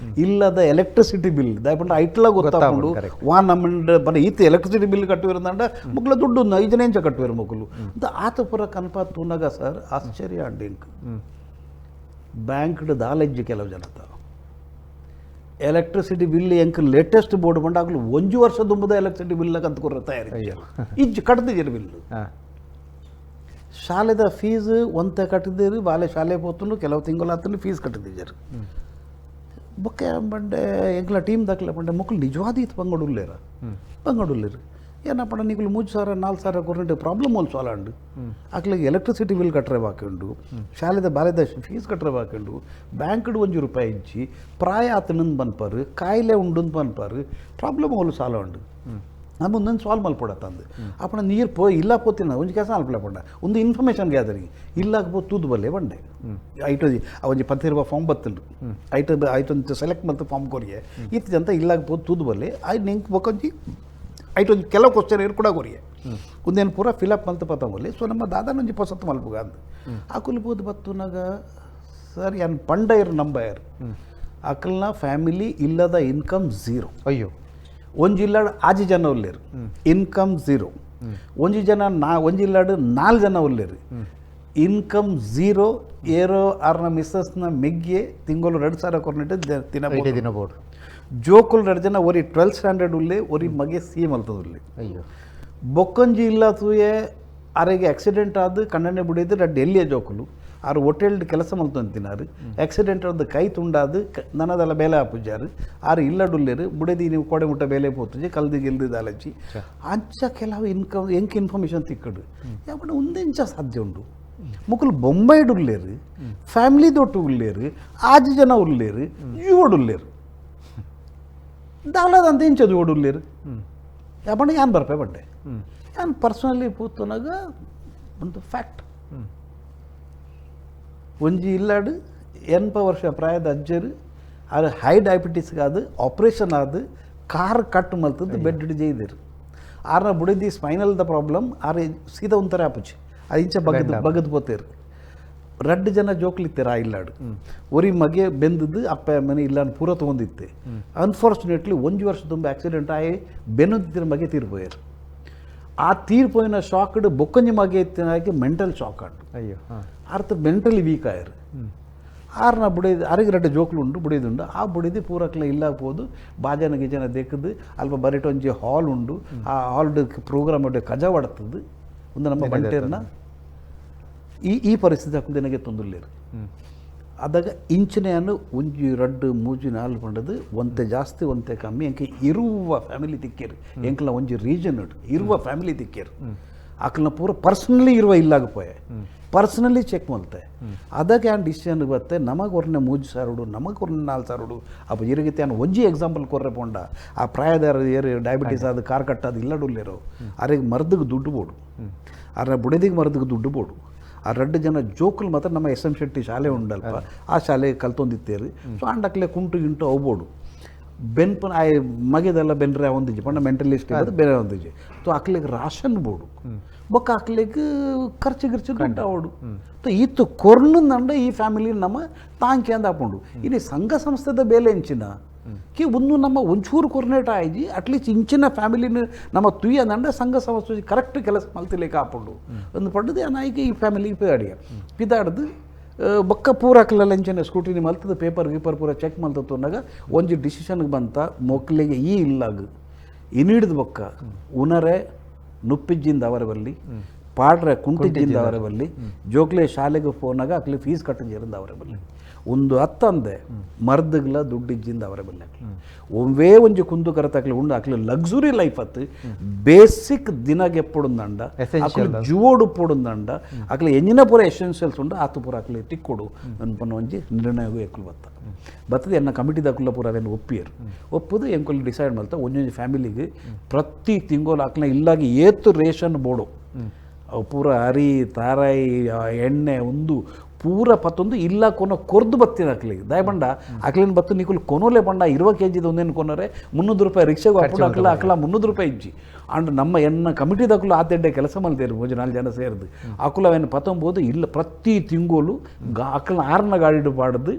ಇಲ್ಲದ ಎಲೆಕ್ಟ್ರಿಸಿಟಿ ಬಿಲ್ ದಯಪಂಡ ಐಟ್ಲ ಗೊತ್ತಾಕೊಂಡು ವಾ ನಮ್ಮ ಬರೀ ಈತ ಎಲೆಕ್ಟ್ರಿಸಿಟಿ ಬಿಲ್ ಕಟ್ಟಿರೋದಂಡ ಮಕ್ಕಳ ದುಡ್ಡು 5 ಜನ ಇಂಚ ಕಟ್ಟುವರು ಮಕ್ಕಳು ಅಂತ ಆತ ಪುರ ಕನ್ಪಾ ತೂನಗ ಸರ್ ಆಶ್ಚರ್ಯ ಅಂಡಿಂಕ್ ಬ್ಯಾಂಕ್ಡ್ ದಾಲೆಜ್ಜಿ ಕೆಲವು ಜನತ ಎಲೆಕ್ಟ್ರಿಸಿಟಿ ಬಿಲ್ ಎಂಕ್ ಲೇಟೆಸ್ಟ್ ಬೋರ್ಡ್ ಬಂದಾಗಲೂ 1 ವರ್ಷ ತುಂಬದ ಎಲೆಕ್ಟ್ರಿಸಿಟಿ ಬಿಲ್ ಅಂತ ಕೊರ ತಯಾರಿ ಇಜ್ಜು ಕಟ್ತಿದ್ದೀರಿ ಬಿಲ್ಲು ಶಾಲೆದ ಫೀಸ್ ಒಂತೆ ಕಟ್ಟಿದ್ದೀರಿ ಬಾಲೆ ಶಾಲೆ ಹೋತನು ಕೆಲವು ತಿಂಗಳು ಆತನು ಫೀಸ್ ಕಟ್ಟಿದ್ದೀರಿ ಬೊಕ್ಕೆ ಬಂಡೆ ಎಂಕ್ಲ ಟೀಮ್ ದಾಖಲೆ ಬಂಡೆ ಮಕ್ಕಳು ನಿಜವಾದ ಇತ್ತು ಬಂಗಡುಲ್ಲೇರ ಏನಪ್ಪ నీకు 3,000-4,000 ಕೊರ್ನೆಟ್ ಪ್ರಾಬ್ಲಮ್ ಸಾಲಂಡು ಅಕ್ಲಿಗೆ ಎಲೆಕ್ಟ್ರಿಸಿಟಿ ಬಿಲ್ ಕಟ್ಟರೆ ಬಾಕಂಡು ಶಾಲೆದ ಬಾಲ್ಯದ ಫೀಸ್ ಕಟ್ಟರೆ ಬಾಕಂಡು ಬ್ಯಾಂಕ್ಡ್ ₹1 ಇಚ್ಚಿ ಪ್ರಾಯ ಆತನಂದು ಬನ್ಪಾರು ಕಾಯಿಲೆ ಉಂಡು ಬನ್ಪಾರು ಪ್ರಾಬ್ಲಮ್ ಅವಳು ಸಾಲ ಉಂಡು ನಾನು ಒಂದೊಂದು ಸಾಲ್ವ್ ಮಲ್ಪಡತ್ತಂದು ಅಪ್ಪಣ ನೀರು ಇಲ್ಲ ಪೋತಿನ ಒಂಜಿ ಕೆಲಸ ಅಲ್ಪಲೆ ಪಂಡ ಒಂದು ಇನ್ಫಾರ್ಮೇಷನ್ ಗ್ಯಾದರಿಂಗ್ ಇಲ್ಲಾಗ ತೂದು ಬಲ್ಲೆ ಬಂಡೆ ಐಟೋಜಿ ಒಂಜಿ ₹10 ಫಾರ್ಮ್ ಬತ್ತುಂಡು ಐಟೊಂದು ಸೆಲೆಕ್ಟ್ ಮತ್ತು ಫಾರ್ಮ್ ಕೊರಿಯೆ ಇತ್ತಂತ ಇಲ್ಲಾಗ ತೂದು ಬಲ್ಲೆ ನಿಂಗೆ ಬೊಕೊಂಜಿ ಐಟೊಂದು ಕೆಲವು ಕ್ವಶನ್ ಇರು ಕೂಡ ಕೊರಿಯೆ ಒಂದೇನು ಪೂರ ಫಿಲಪ್ ಮಲ್ತು ಪತ್ತಂಬಲ್ಲಿ ಸೊ ನಮ್ಮ ದಾದಾನೊಂಜಿ ಪೊಸತ್ತು ಮಲ್ಪುಗ ಅಂದು ಅಕುಲು ಬೋದು ಬತ್ತುನಾಗ ಸರ್ ಏನು ಪಂಡ ಇರು ನಂಬಯರ್ ಅಕಲ್ನ ಫ್ಯಾಮಿಲಿ ಇಲ್ಲದ ಇನ್ಕಮ್ ಝೀರೋ ಅಯ್ಯೋ ಒಂಜಿಲ್ಲಾಡು 6 ಜನ ಉಳ್ಳೇರು ಇನ್ಕಮ್ ಝೀರೋ ಒಂಜಿಲ್ಲಾಡು 4 ಜನ ಉಳ್ಳೇರು ಇನ್ಕಮ್ ಝೀರೋ ಏರೋ ಆರ್ನ ಮಿಸ್ಸಸ್ನ ಮೆಗ್ಗೆ ತಿಂಗಳು 2,000 ಕೊರ್ನೆಟ್ಟು ದಿನಬೋದು ಜೋಕುಲ್ 2 ಜನ ಒರಿ 12th ಸ್ಟ್ಯಾಂಡರ್ಡ್ ಉಳ್ಳೆ ಒರಿ ಮಗೆ ಸಿ ಮಲ್ತದ ಉಳ್ಳೆ ಅಯ್ಯೋ ಬೊಕ್ಕಂಜಿ ಇಲ್ಲ ತೂಯೆ ಆರೆಗೆ ಆಕ್ಸಿಡೆಂಟ್ ಆದ ಕಣ್ಣನೆ ಬಿಡಿದ್ದು 2 ಎಲ್ಲಿಯ ಜೋಕುಲು ಆರು ಹೋಟೆಲ್ಡ್ ಕೆಲಸ ಮಲ್ತಂತಿನಾರು ಆಕ್ಸಿಡೆಂಟ್ ಆದ ಕೈ ತುಂಡಾದು ನನ್ನದೆಲ್ಲ ಬೇಲೆ ಹಾಪುಜಾರು ಆರು ಇಲ್ಲಡುಲ್ಲೇರು ಬುಡದಿ ನೀವು ಕೋಡೆ ಮುಟ್ಟ ಬೇಲೆ ಪೋತುಜಿ ಕಲ್ದಿ ಗೆಲ್ದು ದಾಲಚ್ಚಿ ಅಂಚ ಕೆಲವು ಇನ್ಕಮ್ ಎಂಕ್ ಇನ್ಫಾರ್ಮೇಷನ್ ತಿಕ್ಕಡು ಯಾಕಂದ್ರೆ ಒಂದಿಂಚ ಸಾಧ್ಯ ಉಂಡು ಮುಕ್ಕಲು ಬೊಂಬೈಡ್ ಉಳ್ಳೇರು ಫ್ಯಾಮಿಲಿ ದೊಟ್ಟು ಉಳ್ಳೇರು 6 ಜನ ಉಳ್ಳೇರು ಜೋಡುಳ್ಳೇರು ದಾಲದಂತ ಇಂಚದು ಓಡುಳ್ಳೇರು ಯಾಪಂಡ ಯಾನ್ ಬರ್ಪೆ ಬಡ್ಡೆ ಯಾನ್ ಪರ್ಸನಲಿ ಪೂತನಾಗ ಒಂದು ಫ್ಯಾಕ್ಟ್ ಒಂಜಿ ಇಲ್ಲಾಡು 80 ವರ್ಷ ಪ್ರಾಯದ ಅಜ್ಜರು ಅದು ಹೈ ಡಯಾಬಿಟಿಸ್ಗಾದ ಆಪ್ರೇಷನ್ ಆದ ಕಾರ್ ಕಟ್ ಮಲ್ತದ್ದು ಬೆಡ್ ಜೈದಿರು ಆರ್ನ ಬುಡಿದಿ ಸ್ಪೈನಲ್ದ ಪ್ರಾಬ್ಲಮ್ ಆರು ಸೀದಾ ಒಂಥರ ಆಪುಚಿ ಅದು ಇಂಚ ಬಗದ್ ಪೋತೇರು 2 ಜನ ಜೋಕ್ಲಿತ್ತೇರು ಆ ಇಲ್ಲಾಡು ಒರಿ ಮಗೆ ಬೆಂದದ್ದು ಅಪ್ಪ ಮನೆ ಇಲ್ಲಾಂಡ್ ಪೂರ ತೊಗೊಂಡಿತ್ತೆ ಅನ್ಫಾರ್ಚುನೇಟ್ಲಿ 1 ವರ್ಷ ತುಂಬ ಆಕ್ಸಿಡೆಂಟ್ ಆಗಿ ಬೆನ್ನುತ್ತಿರ ಮಗೆ ತೀರ್ಪೋಯರು ಆ ತೀರ್ಪೋಯಿನ ಶಾಕ್ಡ್ ಬೊಕ್ಕಂಜಿ ಮಗೆ ಇತ್ತಿನಾಗಿ ಮೆಂಟಲ್ ಶಾಕ್ ಆಡು ಅಯ್ಯೋ ಅರ್ಥ ಮೆಂಟಲಿ ವೀಕ್ ಆಯರು ಆರ್ನ ಬುಡಿದು ಅರಿಗೆ 2 ಜೋಕ್ಲು ಉಂಡು ಬುಡಿದುಂಡು ಆ ಬುಡಿದು ಪೂರಕ್ಲ ಇಲ್ಲಾಗ್ಬೋದು ಬಾಜನ ಗಿಜನ ದೇಕದು ಅಲ್ಪ ಬರಿಟೊಂಜಿ ಹಾಲ್ ಉಂಡು ಆ ಹಾಲ್ಡ್ ಪ್ರೋಗ್ರಾಮ್ ಒಡ್ಡೆ ಕಜ ಹೊಡ್ತದ್ದು ಒಂದು ನಮ್ಮ ಬಂಟೇರ್ನ ಈ ಪರಿಸ್ಥಿತಿ ಹಾಕೊಂಡು ನನಗೆ ತೊಂದರ್ಲೇರು ಅದಾಗ ಇಂಚಿನೆಯನ್ನು ಒಂಜಿ 2 3 4 ಪಂಡದು ಒಂತೆ ಜಾಸ್ತಿ ಒಂತೆ ಕಮ್ಮಿ ಎಂಕೆ ಇರುವ ಫ್ಯಾಮಿಲಿ ತಿಕ್ಕೇರು ಎಂಕ್ಲ ಒಂಜಿ ರೀಜನ್ ಇರುವ ಫ್ಯಾಮಿಲಿ ತಿಕ್ಕೇರು ಅಕ್ಲನ ಪೂರ ಪರ್ಸನಲಿ ಇರುವ ಇಲ್ಲಾಗಪೋಯೆ ಪರ್ಸನಲಿ ಚೆಕ್ ಮಲ್ತೆ ಅದಕ್ಕೆ ಆ್ಯನ್ ಡಿಸಿಷನ್ ಬತ್ತೆ ನಮಗೆ ಒರ್ನೆ 3,000 ನಮಗೆ ಒರ್ನೆ 4,000 ಅಪ್ಪ ಇರಗಿತ್ತೆ ಆನ್ ಒಂಜಿ ಎಕ್ಸಾಂಪಲ್ ಕೊರ್ರೆ ಪೋಂಡ ಆ ಪ್ರಾಯದಾರ ಏರು ಡಯಾಬಿಟೀಸ್ ಆದ ಕಾರ್ ಕಟ್ಟದು ಇಲ್ಲಡುಲ್ಲೇರೋ ಅರೆಗೆ ಮರ್ದಿಗೆ ದುಡ್ಡು ಬೋಡು ಅರ ಬುಡಿದಿಗೆ ಮರ್ದಿಗೆ ದುಡ್ಡು ಬೋಡು ಆ 2 ಜನ ಜೋಕುಲು ಮಾತ್ರ ನಮ್ಮ ಎಸ್ ಎಂ ಶೆಟ್ಟಿ ಶಾಲೆ ಉಂಡಲ್ಪ ಆ ಶಾಲೆಗೆ ಕಲ್ತೊಂದಿತ್ತೇರು ಸೊ ಅಂಡಕ್ಲೆ ಕುಂಟು ಗಿಂಟು ಅವ್ಬೋಡು ಬೆನ್ಪನ ಆ ಮಗೆದೆಲ್ಲ ಬೆನ್ರೆ ಒಂದಿಜಿ ಪಂಡ ಮೆಂಟಲಿಸ್ಟ್ ಬೇರೆ ಒಂದಿಜಿ ಸೊ ಅಕ್ಲಿಗೆ ರಾಷನ್ ಬೋಡು ಬೊಕ್ಕ ಅಕ್ಲಿಗೆ ಖರ್ಚು ಗಿರ್ಚು ಅವಡು ಸೊ ಈತು ಕೊರ್ನಂದ ಈ ಫ್ಯಾಮಿಲಿ ನಮ್ಮ ತಾಂಕಿ ಅಂದ ಹಾಕೊಂಡು ಇಲ್ಲಿ ಸಂಘ ಸಂಸ್ಥೆದ ಬೇಲೆ ಎಂಚಿನ ಕಿ ಒಂದು ನಮ್ಮ ಒಂಚೂರು ಕೊರ್ನೇಟ ಆಯ್ಜಿ ಅಟ್ಲೀಸ್ಟ್ ಇಂಚಿನ ಫ್ಯಾಮಿಲಿನ ನಮ್ಮ ತುಯ್ಯ ನಂಡ ಸಂಘ ಸಂಸ್ಥೆ ಕರೆಕ್ಟ್ ಕೆಲಸ ಮಲ್ತಿಲೇಕ ಹಾಕೊಂಡು ಒಂದು ಪಡ್ಡದು ನಾಯಿಗೆ ಈ ಫ್ಯಾಮಿಲಿಗೆ ಪಿದಾಡಿಯ ಪಿದಾಡ್ದು ಬೊಕ್ಕ ಪೂರ ಹಾಕ್ಲಲ್ಲ ಇಂಚಿನ ಸ್ಕೂಟಿನಿ ಮಲ್ತದ ಪೇಪರ್ ಗೀಪರ್ ಪೂರ ಚೆಕ್ ಮಲ್ತತ್ತು ಅಂದಾಗ ಒಂಜಿ ಡಿಸಿಷನ್ಗೆ ಬಂತ ಮೊಕ್ಲಿಗೆ ಈ ಇಲ್ಲಾಗ ಇನ್ನಿಡ್ದು ಬೊಕ್ಕ ಉನರೆ ನುಪ್ಪಿಜ್ಜಿಂದ ಅವರ ಬಲ್ಲಿ ಪಾಡ್ರೆ ಕುಂಟಿಜ್ಜಿಂದ ಅವರ ಬಲ್ಲಿ ಜೋಕ್ಲೆ ಶಾಲೆಗೆ ಫೋನಾಗ ಅಕ್ಲಿ ಫೀಸ್ ಕಟ್ಟಿಂಜಿರಿಂದ ಅವರ ಬಲ್ಲಿ ಒಂದು ಹತ್ತಂದೆ ಮರ್ದಗ್ಲ ದುಡ್ಡಿಜ್ಜಿಂದ ಅವರ ಬಲ್ಲಿ ಒಂದೇ ಒಂಜಿ ಕುಂದು ಕರತಾಕ್ಲಿ ಉಂಡು ಅಕ್ಲಿ ಲಕ್ಸುರಿ ಲೈಫ್ ಅತ್ತು ಬೇಸಿಕ್ ದಿನಗೆ ಎಪ್ಪೊಡುಂದಂಡ ಅಕ್ಲಿ ಜುವೋಡು ಪೊಡುಂದಂಡ ಅಕ್ಲಿ ಎಂಜಿನ ಪೂರ ಎಸೆನ್ಷಿಯಲ್ಸ್ ಉಂಡು ಆತು ಪೂರ ಅಕ್ಲಿ ಟಿಕ್ಕೊಡು ಅನ್ಪನ್ನ ಒಂಜಿ ನಿರ್ಣಯಗೂ ಎಕ್ಲು ಬರ್ತದೆ ಎನ್ನ ಕಮಿಟಿದಾಕುಲ್ಲ ಪೂರ ಅವೇನು ಒಪ್ಪಿಯರು ಒಪ್ಪುದು ಎಂಕೊಲ್ಲಿ ಡಿಸೈಡ್ ಮಾಡ್ತಾ ಒಂದೊಂದು ಫ್ಯಾಮಿಲಿಗೆ ಪ್ರತಿ ತಿಂಗಳು ಅಕ್ಲ ಇಲ್ಲಾಗಿ ಏತು ರೇಷನ್ ಬೋಡು ಪೂರ ಅರಿ ತಾರಾಯಿ ಎಣ್ಣೆ ಒಂದು ಪೂರ ಪತ್ತೊಂದು ಇಲ್ಲ ಕೊನೋ ಕೊರ್ದು ಬತ್ತಿನ ಅಕ್ಲಿಗೆ ದಯಬಂಡ ಅಕ್ಲಿನ ಬತ್ತು ನಿಕುಲ್ ಕೊನೋಲೆ ಬಂಡ 20 kg ಒಂದೇನು ಕೊನರೆ ₹300 ರಿಕ್ಷೆಗೆ ಹಾಕೊಂಡು ಅಕ್ಲ ₹300 ಇಜ್ಜಿ ಅಂಡ್ ನಮ್ಮ ಎನ್ನ ಕಮಿಟಿದಾಕುಲು ಆತೆಡ್ಡೆ ಕೆಲಸ ಮಲ್ತೇರು 4 ಜನ ಸೇರಿದು ಅಕುಲ ಅವೇನು ಪತ್ತೊಂಬೋದು ಇಲ್ಲ ಪ್ರತಿ ತಿಂಗೋಲು ಅಕ್ಲನ ಆರ್ನ ಗಾಡಿ ಪಾಡ್ದು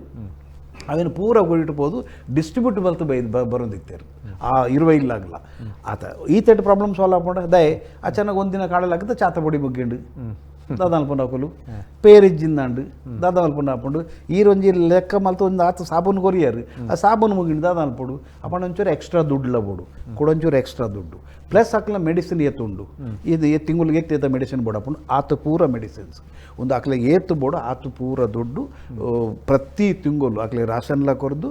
ಅವೇನು ಪೂರ ಗೋಡಿಟ್ಬೋದು ಡಿಸ್ಟ್ರಿಬ್ಯೂಟ್ ಬಲ್ತು ಬರೋದಿತ್ತೇರು ಆ ಇರುವ ಇಲ್ಲಾಗಲ್ಲ ಆತ ಈ ತಟ್ಟು ಪ್ರಾಬ್ಲಮ್ ಸಾಲ್ವ್ ಹಾಕೊಂಡ ದಯ ಅಚಾನಕ್ ಒಂದಿನ ಕಾಡಲಾಗತ್ತೆ ಚಾತ ಬೊಡಿ ಬಗ್ಗೆಂಡು ದಾದ ಅಲ್ಪನಾಕುಲು ಪೇರಿಜ್ಜಿಂದಾಂಡು ದಾದ ಅಲ್ಪನಾಪುಂಡು ಈರೊಂಜಿ ಲೆಕ್ಕ ಮಲ್ತು ಒಂದು ಆತ ಸಾಬೂನು ಕೊರಿಯಾರು ಆ ಸಾಬೂನು ಮುಗಿಂಡು ದಾದ ಅಲ್ಪಡು ಅಪ್ಪಣ ಒಂಚೂರು ಎಕ್ಸ್ಟ್ರಾ ದುಡ್ಡುಲ ಬೋಡು ಕೊಡೊಂಚೂರು ಎಕ್ಸ್ಟ್ರಾ ದುಡ್ಡು ಪ್ಲಸ್ ಅಕ್ಲ ಮೆಡಿಸಿನ್ ಎತ್ತುಂಡು ಇದು ತಿಂಗಳಿಗೆ ಎತ್ತ ಮೆಡಿಸಿನ್ ಬೋಡಪ್ಪುಂಡು ಆತ ಪೂರ ಮೆಡಿಸಿನ್ಸ್ ಒಂದು ಅಕ್ಲೆ ಏತು ಬೋಡು ಆತು ಪೂರ ದುಡ್ಡು ಪ್ರತಿ ತಿಂಗಳು ಅಕ್ಲೆ ರಾಷನ್ಲ ಕೊರ್ದು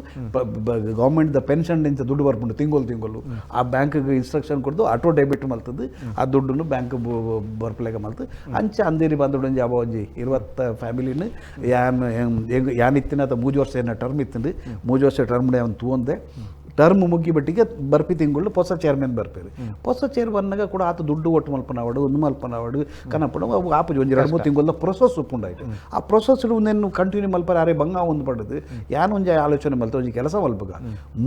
ಗೌರ್ಮೆಂಟ್ದ ಪೆನ್ಷನ್ ಇಂತ ದುಡ್ಡು ಬರ್ಪುಂಡು ತಿಂಗಳು ಆ ಬ್ಯಾಂಕ್ಗೆ ಇನ್ಸ್ಟ್ರಕ್ಷನ್ ಕೊಡ್ದು ಆಟೋ ಡೆಬಿಟ್ ಮಲ್ತದ್ದು ಆ ದುಡ್ಡನ್ನು ಬ್ಯಾಂಕ್ ಬರ್ಪಲೆಗ ಮಲ್ತು ಅಂಚೆ ಅಂದೇರಿ ಬಂದೊಂಜಿ ಅವ ಒಂಜಿ 20 ಫ್ಯಾಮಿಲಿನ ಯಾನ್ ಇತ್ತಿನ ಅದ 3 ವರ್ಷ ಏನ ಟರ್ಮ್ ಇತ್ತಂದು 3 ವರ್ಷ ಟರ್ಮ್ಡೆ ಅವ್ನು ತೂಂದೆ ಟರ್ಮ್ ಮುಗಿ ಬಟ್ಟಿಗೆ ಬರ್ಪಿ ತಿಂಗಳು ಹೊಸ ಚೇರ್ಮನ್ ಬರ್ಪೇರು ಹೊಸ ಚೇರ್ಮನ್ನಾಗ ಕೂಡ ಆತ ದುಡ್ಡು ಒಟ್ಟು ಮಲ್ಪನವಾಡು ಒಂದು ಮಲ್ಪನವಾಡು ಕನಪಡ ಆಪು ಒಂಜಿ 2-3 ತಿಂಗಳ ಪ್ರೊಸೆಸ್ ಉಪ್ಪುಂಡಾಯ್ತು ಆ ಪ್ರೊಸೆಸ್ ಒಂದೇನು ಕಂಟಿನ್ಯೂ ಮಲ್ಪಾರೆ ಅರೆ ಬಂಗ ಒಂದು ಪಡೆದು ಯಾನು ಒಂಜಿ ಆಲೋಚನೆ ಮಲ್ತ ಒಂಜಿ ಕೆಲಸ ಮಲ್ಪಗ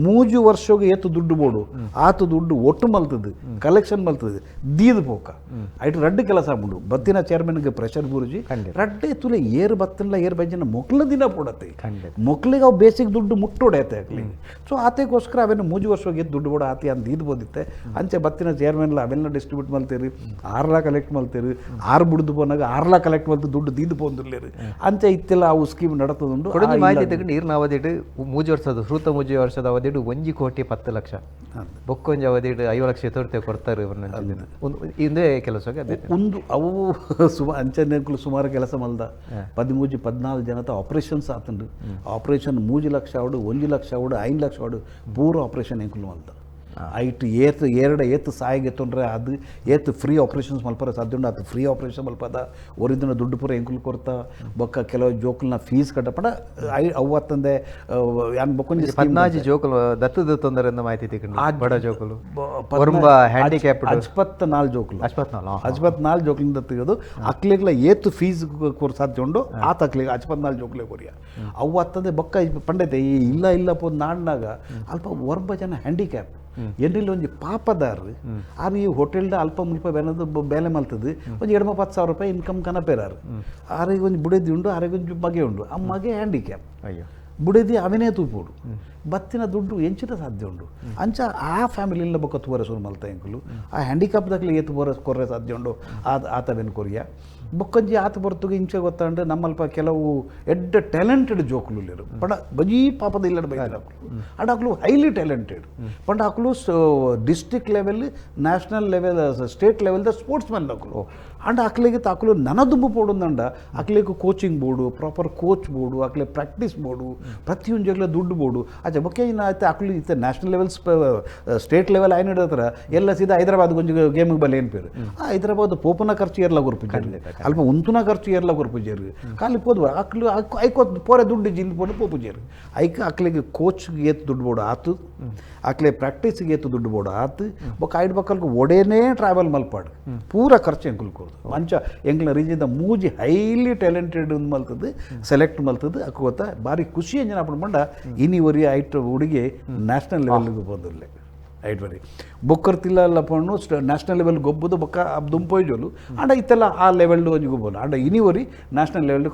3 ವರ್ಷಗೆ ಏತು ದುಡ್ಡು ಬೋಡು ಆತು ದುಡ್ಡು ಒಟ್ಟು ಮಲ್ತದ್ದು ಕಲೆಕ್ಷನ್ ಮಲ್ತದ್ದು ದೀದು ಪೋಕ ಐಟು ರಡ್ಡು ಕೆಲಸ ಮುಂಡು ಬತ್ತಿನ ಚೇರ್ಮನ್ಗೆ ಪ್ರೆಷರ್ ಗುರುಜಿ ರಡ್ಡೆ ತುಲೆ ಏರು ಬತ್ತಿನ ಏರು ಬಜ್ಜಿನ ಮೊಕ್ಲ ದಿನ ಪೋಡತ್ತೆ ಮೊಕ್ಲಿಗೆ ಅವು ಬೇಸಿಕ್ ದುಡ್ಡು ಮುಟ್ಟೋಡೈತೆ ಆಗ್ಲಿ ಸೊ ಆತೆಗೋಸ್ಕರ ಅವೇನು 3 ವರ್ಷ ಹೋಗಿ ದುಡ್ಡು ಕೂಡ ಆತಿ ಅಂತ ಇದು ಬೋದಿತ್ತೆ ಅಂಚೆ ಬತ್ತಿನ ಚೇರ್ಮನ್ಲ ಅವೆಲ್ಲ ಡಿಸ್ಟ್ರಿಬ್ಯೂಟ್ ಮಲ್ತೀರಿ 6 ಲಕ್ಷ ಕಲೆಕ್ಟ್ ಮಲ್ತೀರಿ 6 ಬಿಡ್ದು ಬಂದಾಗ 6 ಲಕ್ಷ ಕಲೆಕ್ಟ್ ಮಲ್ತು ದುಡ್ಡು ದೀದು ಪೋಂದಿರ್ಲೇರಿ ಅಂಚೆ ಇತ್ತೆಲ್ಲ ಅವು ಸ್ಕೀಮ್ ನಡತದುಂಡು ಮಾಹಿತಿ ತಗೊಂಡು ನೀರಿನ ಅವಧಿಡು 3 ವರ್ಷದ ಸೂತ 3 ವರ್ಷದ ಅವಧಿಡು 1 ಕೋಟಿ 10 ಲಕ್ಷ ಬೊಕ್ಕೊಂಜಿ ಅವಧಿಡು 5 ಲಕ್ಷ ತೋರ್ತೆ ಕೊಡ್ತಾರೆ ಇಂದೇ ಕೆಲಸಕ್ಕೆ ಒಂದು ಅವು ಅಂಚೆಗಳು ಸುಮಾರು ಕೆಲಸ ಮಲ್ದ 13-14 ಜನತ ಆಪರೇಷನ್ಸ್ ಆತಂಡು ಆಪರೇಷನ್ 3 ಲಕ್ಷ ಅವಡು 1 ಲಕ್ಷ ಅವಡು 5 ಲಕ್ಷ ಅವಡು ಪೂರ ಆಪರೇಷನ್ ಎಂಕುಲು ಮಲ್ದ ಐಟು ಏತು ಸಾಯಿಗೆ ತೊಂದರೆ ಅದು ಏತು ಫ್ರೀ ಆಪರೇಷನ್ಸ್ ಮಲ್ಪರ ಸಾಧ್ಯ ಉಂಡು ಅದು ಫ್ರೀ ಆಪರೇಷನ್ ಮಲ್ಪದ ಒರಿದಿನ ದುಡ್ಡು ಪೂರ ಎಂಕುಲು ಕೊಡ್ತಾ ಬೊಕ್ಕ ಕೆಲವು ಜೋಕುಲ್ನ ಫೀಸ್ ಕಟ್ಟಪಡ ಅವತ್ತಂದೆ ಯಾನ್ ಬೊಕ್ಕೊಂದು 14 ಜೋಕುಲು ದತ್ತದ ತೊಂದರೆಯಿಂದ ಮಾಹಿತಿ ತಿಳ್ಕೊಂಡು ಬಡ ಜೋಕುಲು ಹ್ಯಾಂಡಿಕ್ಯಾಪ್ 54 ಜೋಕುಲು 54 ಜೋಕುಲಿಂದ ತೆಗೆದು ಅಕ್ಲಿಗ್ಲ ಏತು ಫೀಸ್ ಕೊರ್ ಸಾಧ್ಯ ಉಂಡು ಆತ ಅಕ್ಲಿಗೆ 54 ಜೋಕುಲೆ ಕೊರಿಯ ಅವತ್ತಂದೆ ಬೊಕ್ಕ ಪಂಡೈತೆ ಇಲ್ಲ ಪೋ ನಾಡ್ನಾಗ ಅಲ್ಪ ಒರ್ಬ ಜನ ಹ್ಯಾಂಡಿಕ್ಯಾಪ್ ಎನ್ನಿಲ್ಲ ಒಂಜಿ ಪಾಪದಾರ್ರು ಆರು ಈ ಹೋಟೆಲ್ದ ಅಲ್ಪ ಮುಲ್ಪ ಬೇಲೆ ಮಲ್ತದ್ದು ಒಂದು 10,000 ರೂಪಾಯಿ ಇನ್ಕಮ್ ಕನಪೇರಾರು ಆರಿಗೆ ಒಂದು ಬುಡದಿ ಉಂಡು ಆರಿಗೆ ಒಂದು ಮಗೆ ಉಂಡು ಆ ಮಗೆ ಹ್ಯಾಂಡಿಕ್ಯಾಪ್ ಬುಡದಿ ಅವನೇ ತೂಪೋಡು ಬತ್ತಿನ ದುಡ್ಡು ಎಂಚಿನ ಸಾಧ್ಯ ಉಂಡು ಅಂಚ ಆ ಫ್ಯಾಮಿಲಿಲ್ಲ ಬೊಕ್ಕ ತೂವರೆ ಸುರು ಮಲ್ತ ಎಂಕುಲು ಆ ಹ್ಯಾಂಡಿಕ್ಯಾಪ್ದಾಗಲಿ ಏತು ಕೊರ್ರೆ ಸಾಧ್ಯ ಉಂಡು ಆತವೇನು ಕೊರಿಯ ಬೊಕ್ಕಂಜಿ ಆತ ಬರ್ತುಗೆ ಇಂಚೆ ಗೊತ್ತಂಡ್ರೆ ನಮ್ಮಲ್ಪ ಕೆಲವು ಎಡ್ಡ ಟ್ಯಾಲೆಂಟೆಡ್ ಜೋಕುಲು ಪಂಡ ಬಜೀ ಪಾಪದ ಇಲ್ಲಡ ಬೈದಾಕಲು ಅಡಾಕಲು ಹೈಲಿ ಟ್ಯಾಲೆಂಟೆಡ್ ಪಂಡ ಹಾಕಲು district level national level state ಲೆವೆಲ್ದ ಸ್ಪೋರ್ಟ್ಸ್ ಮ್ಯಾನ್ ಹಾಕಲು ಅಂಡ್ ಅಕ್ಲಿಗೆ ತಾಕಲು ನನದುಂಬು ಪೋಡುಂದಂಡ ಅಕ್ಲಿಗೆ ಕೋಚಿಂಗ್ ಬೋರ್ಡು ಪ್ರಾಪರ್ ಕೋಚ್ ಬೋರ್ಡು ಅಕ್ಲೆ ಪ್ರಾಕ್ಟೀಸ್ ಬೋರ್ಡು ಪ್ರತಿಯೊಂದು ಜಗಳ ದುಡ್ಡು ಬೋರ್ಡು ಆಚೆ ಬೊಕ್ಕೆ ಆಯ್ತು ಅಕ್ಲಿ ಇತ್ತೆ ನ್ಯಾಷನಲ್ ಲೆವೆಲ್ ಸ್ಟೇಟ್ ಲೆವೆಲ್ ಆಯ್ನ ಹಿಡಿದ್ರೆ ಎಲ್ಲ ಸೀದಾ ಹೈದರಾಬಾದ್ ಗೊಂಜಿ ಗೇಮಿಗೆ ಬಲ್ಲ ಏನು ಪೇರು ಆ ಹೈದರಾಬಾದ್ ಪೋಪನ ಖರ್ಚು ಏರ್ಲ ಗುರುಪಿಜಾರಿ ಅಲ್ಪ ಉಂತುನ ಖರ್ಚು ಏರ್ಲ ಗುರುಪಿಜಾರಿ ಖಾಲಿ ಪೋದ್ವ ಅಕ್ಲು ಐಕೋತ್ ಪೋರೆ ದುಡ್ಡು ಜಿಲ್ ಪೋಡು ಪೋಪುಜಾರಿ ಐಕ ಅಕ್ಲಿಗೆ ಕೋಚ್ಗೆ ಏತು ದುಡ್ಡು ಬೋಡು ಆತು ಅಕ್ಲೆ ಪ್ರಾಕ್ಟೀಸ್ಗೆ ಏತು ದುಡ್ಡು ಬೋಡು ಆತು ಬೊಕ್ಕ ಐಡ್ ಬಕ್ಕಲ್ಗೆ ಒಡೇನೇ ಟ್ರಾವೆಲ್ ಮಲ್ಪಾಡು ಪೂರ ಖರ್ಚು ಎಂಕುಲ್ ಕೊಡ್ದು ಮಂಚ ಎಂಕ್ಲ ರೀಜಿಂದ ಮೂಜಿ ಹೈಲಿ ಟ್ಯಾಲೆಂಟೆಡ್ ಮಲ್ತದ್ದು ಸೆಲೆಕ್ಟ್ ಮಲ್ತದ್ದು ಅಕ್ಕೋತ ಭಾರಿ ಖುಷಿ ಎಂಜನ ಅಪ್ಪಣ ಬಂಡ ಇನ್ನಿವರಿ ಐಟ್ ಹುಡುಗಿ ನ್ಯಾಷನಲ್ ಲೆವೆಲ್ಗೆ ಬಂದಿಲ್ಲ ಐಟ್ ಬರಿ ಬೊಕ್ಕರ್ತಿಲ್ಲ ಪಣ್ಣು ನ್ಯಾಷನಲ್ ಲೆವೆಲ್ ಗೊಬ್ಬದು ಬೊಕ್ಕ ದುಂಪೊಯ್ಜೋಲು ಅಂಡ ಇತ್ತೆಲ್ಲ ಆ ಲೆವೆಲ್ ಒಂಜಿ ಗೊಬ್ಬಲು ಅಂಡ ಇನ್ನಿವರಿ ನ್ಯಾಷನಲ್ ಲೆವೆಲ್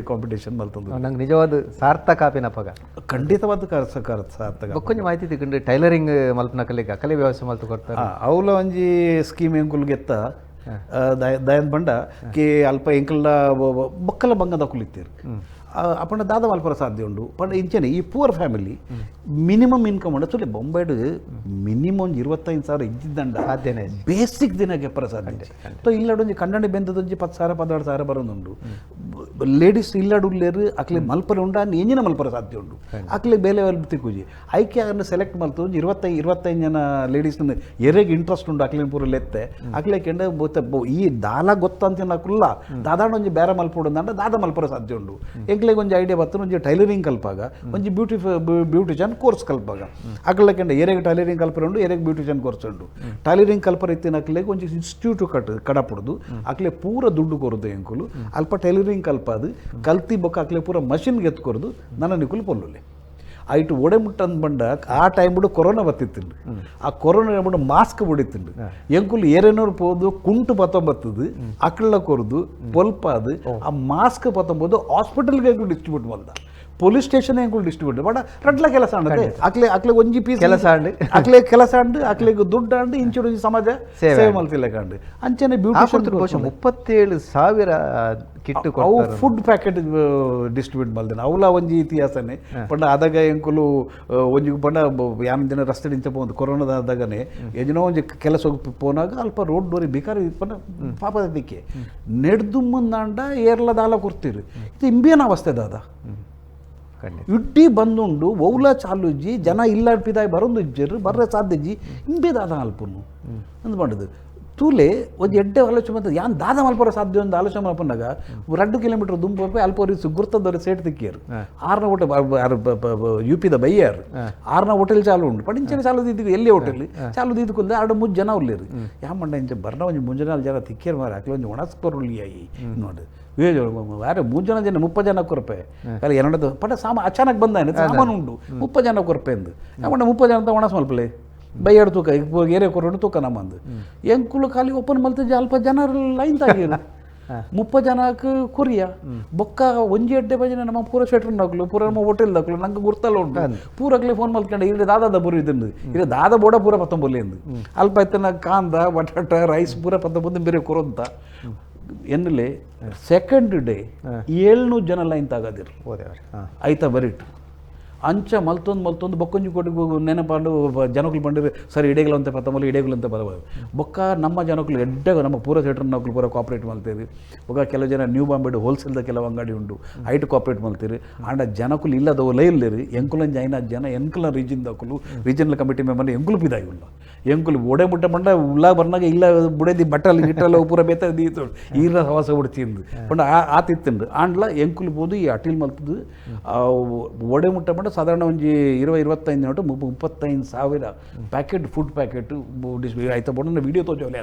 ಕಾಂಪಿಟೇಷನ್ ಮಲ್ತದ್ದು ನಂಗೆ ನಿಜವಾದ ಸಾರ್ಥಕ ಆಪಿನಪ್ಪಗ ಖಂಡಿತವಾದ ಸಾರ್ಥಕ ಬೊಕ್ಕೊಂಜಿ ಮಾಹಿತಿ ತಿಳ್ಕೊಂಡು ಟೈಲರಿಂಗ್ ಮಲ್ಪನ ಕಲೆಗೆ ಕಲೆ ವ್ಯವಸ್ಥೆ ಮಲ್ತು ಕೊಡ್ತಾರೆ ಅವಲ ಒಂಜಿ ಸ್ಕೀಮ್ ಎಂಕುಲ್ಗೆತ್ತ ದಯನ್ ಬಂಡ ಕೆ ಅಲ್ಪ ಎಂಕಲ್ನ ಬೊಕ್ಕಲ ಬಂಗದ ಕುಲಿತೀರು ಅಪ್ಪಣ್ಣ ದಾದ ಮಲ್ಪರ ಸಾಧ್ಯ ಉಂಡು ಪಂಡ ಇಂಚನೆ ಈ ಪೂರ್ ಫ್ಯಾಮಿಲಿ ಮಿನಿಮಮ್ ಇನ್ಕಮ್ ಉಂಡು ಸುಳ್ಳಿ ಬೊಂಬೈಡು ಮಿನಿಮಮ್ ಒಂದು 25,000 ಇದ್ದಿದ್ದಂಡ ಸಾಧ್ಯನೇ ಬೇಸಿಕ್ ದಿನಕ್ಕೆ ಎಪ್ಪರ ಸಾಧ್ಯ ಸೊ ಇಲ್ಲಡೊಂಜಿ ಕನ್ನಡ ಬೆಂದದೊಂಜಿ 10,000-12,000 ಬರೋದುಂಡು ಲೇಡೀಸ್ ಇಲ್ಲಡುಲ್ಲೇರು ಅಕ್ಲಿ ಮಲ್ಪರ ಉಂಡ ಎಂಜಿನ ಮಲ್ಪರ ಸಾಧ್ಯ ಉಂಡು ಅಕ್ಲಿ ಬೇಲೆ ತಿಕ್ಕುಜಿ ಐಕೆ ಅನ್ನು ಸೆಲೆಕ್ಟ್ ಮಲ್ತು 25 ಜನ ಲೇಡೀಸ್ನ ಎರೆಗೆ ಇಂಟ್ರೆಸ್ಟ್ ಉಂಡು ಅಕ್ಲಿನ ಪೂರ ಲೆತ್ತೆ ಅಕ್ಲೆ ಕೆಂಡ ಈ ದಾಲ ಗೊತ್ತಂತ ನಕುಲ್ಲ ದಾದಾಂಡ ಒಂಜಿ ಬೇರೆ ಮಲ್ಪುಡು ಅಂಡ ದಾದ ಮಲ್ಪರ ಸಾಧ್ಯ ಉಂಡು ಎಂಕ್ಲೆಗೆ ಒಂಜಿ ಐಡಿಯಾ ಬರ್ತದೆ ಒಂಜಿ ಟೈಲರಿಂಗ್ ಕಲ್ಪಾಗ ಒಂಜಿ ಬ್ಯೂಟಿಷಿಯನ್ ಕೋರ್ಸ್ ಕಲ್ಪಾಗ ಅಕ್ಲಕೆಂಡ ಎರೆಗೆ ಟೈಲರಿಂಗ್ ಕಲ್ಪರ ಉಂಡು ಎರೆಗೆ ಬ್ಯೂಟಿಷಿಯನ್ ಕೋರ್ಸ್ ಉಂಡು ಟೈಲರಿಂಗ್ ಕಲ್ಪರ ಇತ್ತಿನ ಅಕ್ಲೆಗೆ ಒಂಜಿ ಇನ್ಸ್ಟಿಟ್ಯೂಟ್ ಕಡಪುಡುದು ಅಕ್ಲೆ ಪೂರ ದುಡ್ಡು ಕೊರದು ಎಂಕುಲು ಅಲ್ಪ ಟೈಲರಿಂಗ್ ಕಲ್ಪಾದು ಕಲ್ತಿ ಬೊಕ್ಕ ಅಕ್ಲೆ ಪೂರ ಮಷಿನ್ಗೆ ಎತ್ಕೊರದು ನನ್ನ ನಿಕುಲು ಪೊಲ್ಲುಲೆ ಐಟು ಒಡೆ ಮುಟ್ಟಂದು ಬಂಡ ಆ ಟೈಮ್ ಬಿಡು ಕೊರೋನಾ ಬತ್ತಿತ್ತಿಂಡು ಆ ಕೊರೋನಾ ಬಿಡು ಮಾಸ್ಕ್ ಬಿಡಿತ್ತಿಂಡು ಎಂಕುಲು ಏರೇನೂರು ಪೋದು ಕುಂಟು ಬತ್ತೊಂಬತ್ತದು ಅಕ್ಳ ಕೊರದು ಪೊಲ್ಪಾದು ಆ ಮಾಸ್ಕ್ ಪತ್ತೊಂಬದು ಹಾಸ್ಪಿಟಲ್ಗೆ ಡಿಸ್ಟ್ರಿಬ್ಯೂಟ್ ಮಾಡ್ದ ಪೊಲೀಸ್ ಸ್ಟೇಷನ್ ಎಂಕುಲು ಡಿಸ್ಟ್ರಿಬ್ಯೂಟ್ ಬಟ್ ರಡ್ಲ ಕೆಲಸ ಅಂಡದೆ ಅಕ್ಲೆ ಒಂಜಿ ಪೀಸ್ ಕೆಲಸ ಅಂಡು ಕೆಲಸ ಅಂಡು ಅಕ್ಲೆಗ್ ದುಡ್ಡು ಅಂಡು ಇಂಚೂರು ಸಮಾಜ ಸೇವೆ ಮಲ್ತಿಲ್ಲ ಕಂಡು ಅಂಚನೆ ಬ್ಯೂಟಿಷಿಯನ್ 37,000 ಕಿಟ್ ಅವು ಫುಡ್ ಪ್ಯಾಕೆಟ್ ಡಿಸ್ಟ್ರಿಬ್ಯೂಟ್ ಮಲ್ದೇನೆ ಅವಲ ಒಂಜಿ ಇತಿಹಾಸನೆ ಪಂಡ ಅದಾಗ ಎಂಕುಲು ಒಂಜಿ ಪಂಡ ಯಾನ್ ದಿನ ರಸ್ತೆ ದಿಂಚ ಪೋಂದು ಕೊರೋನಾದಾಗನೆ ಎಜನೋ ಒಂಜಿ ಕೆಲಸ ಪೋನಾಗ ಅಲ್ಪ ರೋಡ್ ಡೋರಿ ಬಿಕಾರಿ ಪಂಡ ಪಾಪದ ದಿಕ್ಕೆ ನೆಡ್ದು ಮುಂದಾಂಡ ಏರ್ಲ ದಾಲ ಕೊರ್ತೀರಿ ಇದು ಇಂಬೇನ ಅವಸ್ಥೆ ದಾದ ಇಡ್ಡಿ ಬಂದುಂಡು ಒವ್ಲ ಚಾಲುಜಿ ಜನ ಇಲ್ಲಾಡ್ಪಿದಾಯಿ ಬರೋದು ಇಜ್ಜರು ಬರ್ರೆ ಸಾಧ್ಯಜಿ ಇಂಬೆ ದಾದ ಅಲ್ಪನು ಅಂದ್ ಮಾಡುದು ತೂಲೆ ಒಂದು ಎಡ್ಡೆ ಆಲೋಚನೆ ಬಂತದ್ದು ಯಾನ್ ದಾದ ಮಲ್ಪರ ಸಾಧ್ಯ ಒಂದು ಆಲೋಚನೆ ಮಲ್ಪನಾಗ 2 ಕಿಲೋಮೀಟರ್ ದುಂಬ ಅಲ್ಪವ್ರಿ ಗುರ್ತದವ್ರು ಸೇಟ್ ತಿಕ್ಕಿಯರು 6ನ ಹೋಟೆಲ್ UPದ ಬೈಯಾರು 6ನ ಹೋಟೆಲ್ ಚಾಲು ಉಂಟು ಪಡಿಂಚನೆ ಚಾಲು ದಿದ್ದು ಎಲ್ಲಿ ಹೋಟೆಲ್ ಚಾಲು ದಿದ್ದುಕೊಂಡೆ 2-3 ಜನ ಉಳ್ಳೇರು ಯಾ ಮಂಡ ಇಂಚ ಬರ್ನ ಒಂಜಿ 3 ಜನ ತಿಕ್ಕಿಯರು ಮಾರ ಹಾಕಿ ಒಂದು ಒಣಸ್ಕೊರುಳ್ಳಿ ಆಯಿ ನೋಡಿ ಯಾರು 3 ಜನ 30 ಜನ ಕೊರಪೆ ಅಲ್ಲಿ ಎರಡದು ಪಟ ಅಚಾನಕ್ ಬಂದಾನೆ ಸಾಮಾನು ಉಂಟು 30 ಜನ ಕೊರಪೆ ಎಂದು ಯಾಮಂಡ 30 ಜನ ಅಂತ ಒಣಸ್ ಮಲ್ಪಲೆ ಬೈಯಾಡು ತೂಕ ಏರಿಯಾ ಕೊರೋಡು ತೂಕ ನಮ್ಮಂದು ಎಂಕುಲು ಖಾಲಿ ಓಪನ್ ಮಲ್ತಿದ್ದೆ ಅಲ್ಪ ಜನ ಲೈನ್ ತಾಗಿರು 30 ಜನಕ್ಕೆ ಕೊರಿಯ ಬೊಕ್ಕ ಒಂಜಿ ಎಡ್ಡೆ ಬಜನೆ ನಮ್ಮ ಪೂರ ಶೆಟ್ರ್ ನಕ್ಲು ಪೂರ ನಮ್ಮ ಹೋಟೆಲ್ ದಕ್ಲು ನಂಗೆ ಗುರ್ತಲ್ಲ ಉಂಟು ಪೂರಕ್ಲೆ ಫೋನ್ ಮಲ್ಕೊಂಡೆ ಇಲ್ಲಿ ದಾದಾದ ಬರು ಇದ್ದಂದು ಇಲ್ಲಿ ದಾದ ಬೋಡ ಪೂರ 19 ಎಂದು ಅಲ್ಪ ಎತ್ತನ ಕಾಂದ ಬಟಾಟ ರೈಸ್ ಪೂರ 19 ಬೇರೆ ಕೊರಂತ ಎನ್ನಲೆ ಸೆಕೆಂಡ್ ಡೇ 700 ಜನ ಲೈನ್ ತಾಗದಿರು ಆಯ್ತಾ ಬರಿಟ್ ಅಂಚ ಮಲ್ತೊಂದು ಬೊಕ್ಕೊಂಜಿ ಕೊಟ್ಟಿಗೆ ನೆನಪಾಂಡು ಜನಕ್ಲು ಬಂದಿರು ಸರಿ ಇಡೇಗಳಂತೆ ಪತ್ತಮಲ್ಲಿ ಇಡೇಗಳಂತೆ ಬರಬಾರ್ದು ಬೊಕ್ಕ ನಮ್ಮ ಜನಕ್ಲು ಎಡ್ಡೆ ನಮ್ಮ ಪೂರ ಥಿಯೇಟರ್ ನಕ್ಲು ಪೂರ ಕೋಆಪ್ರೇಟ್ ಮಾಡ್ತೀರಿ ಬೊಕ್ಕ ಕೆಲವು ಜನ ನ್ಯೂ ಬಾಂಬೆಡ್ ಹೋಲ್ಸೇಲ್ದ ಕೆಲವು ಅಂಗಡಿ ಉಂಟು ಐಟ್ ಕೋಆಪ್ರೇಟ್ ಮಾಡ್ತೀರಿ ಆಂಡ ಜನಕ್ಲು ಇಲ್ಲದ ಲೈಲ್ಲೇರಿ ಎಂಕುಲಂಜ 5 ಜನ ಎಂಕುಲ ರೀಜನಲ್ ಕಮಿಟಿ ಮೆಂಬರ್ ಎಂಕುಲು ಪಿದಾಗಿ ಉಲ್ಲ ಎಂಕುಲು ಒಡೆ ಮುಟ್ಟ ಮಂಡ ಉಲ್ಲ ಬರ್ನಾಗ ಇಲ್ಲ ಬುಡೇದಿ ಬಟ್ಟಲ್ಲಿ ಗಿಟ್ಟಲ್ಲ ಪೂರ ಬೇತ ದೀತು ಈರ ಹವಾಸ ಉಡ್ತಿಂದು ಪಂಡ ಆತಿತ್ತಂಡು ಆಂಡ್ಲ ಎಂಕುಲು ಬೋದು ಈ ಅಟಿಲ್ ಮಲ್ತದು ಒಡೆ ಮುಟ್ಟ ಮಂಡ ಸಾಧಾರಣ ಒಂಜಿ 20-25 ನೋಟು 35,000 ಪ್ಯಾಕೆಟ್ ಫುಡ್ ಪ್ಯಾಕೆಟ್ ಆಯ್ತಾ ಬೋಡ ವಿಡಿಯೋ ತೋಜವಲೆ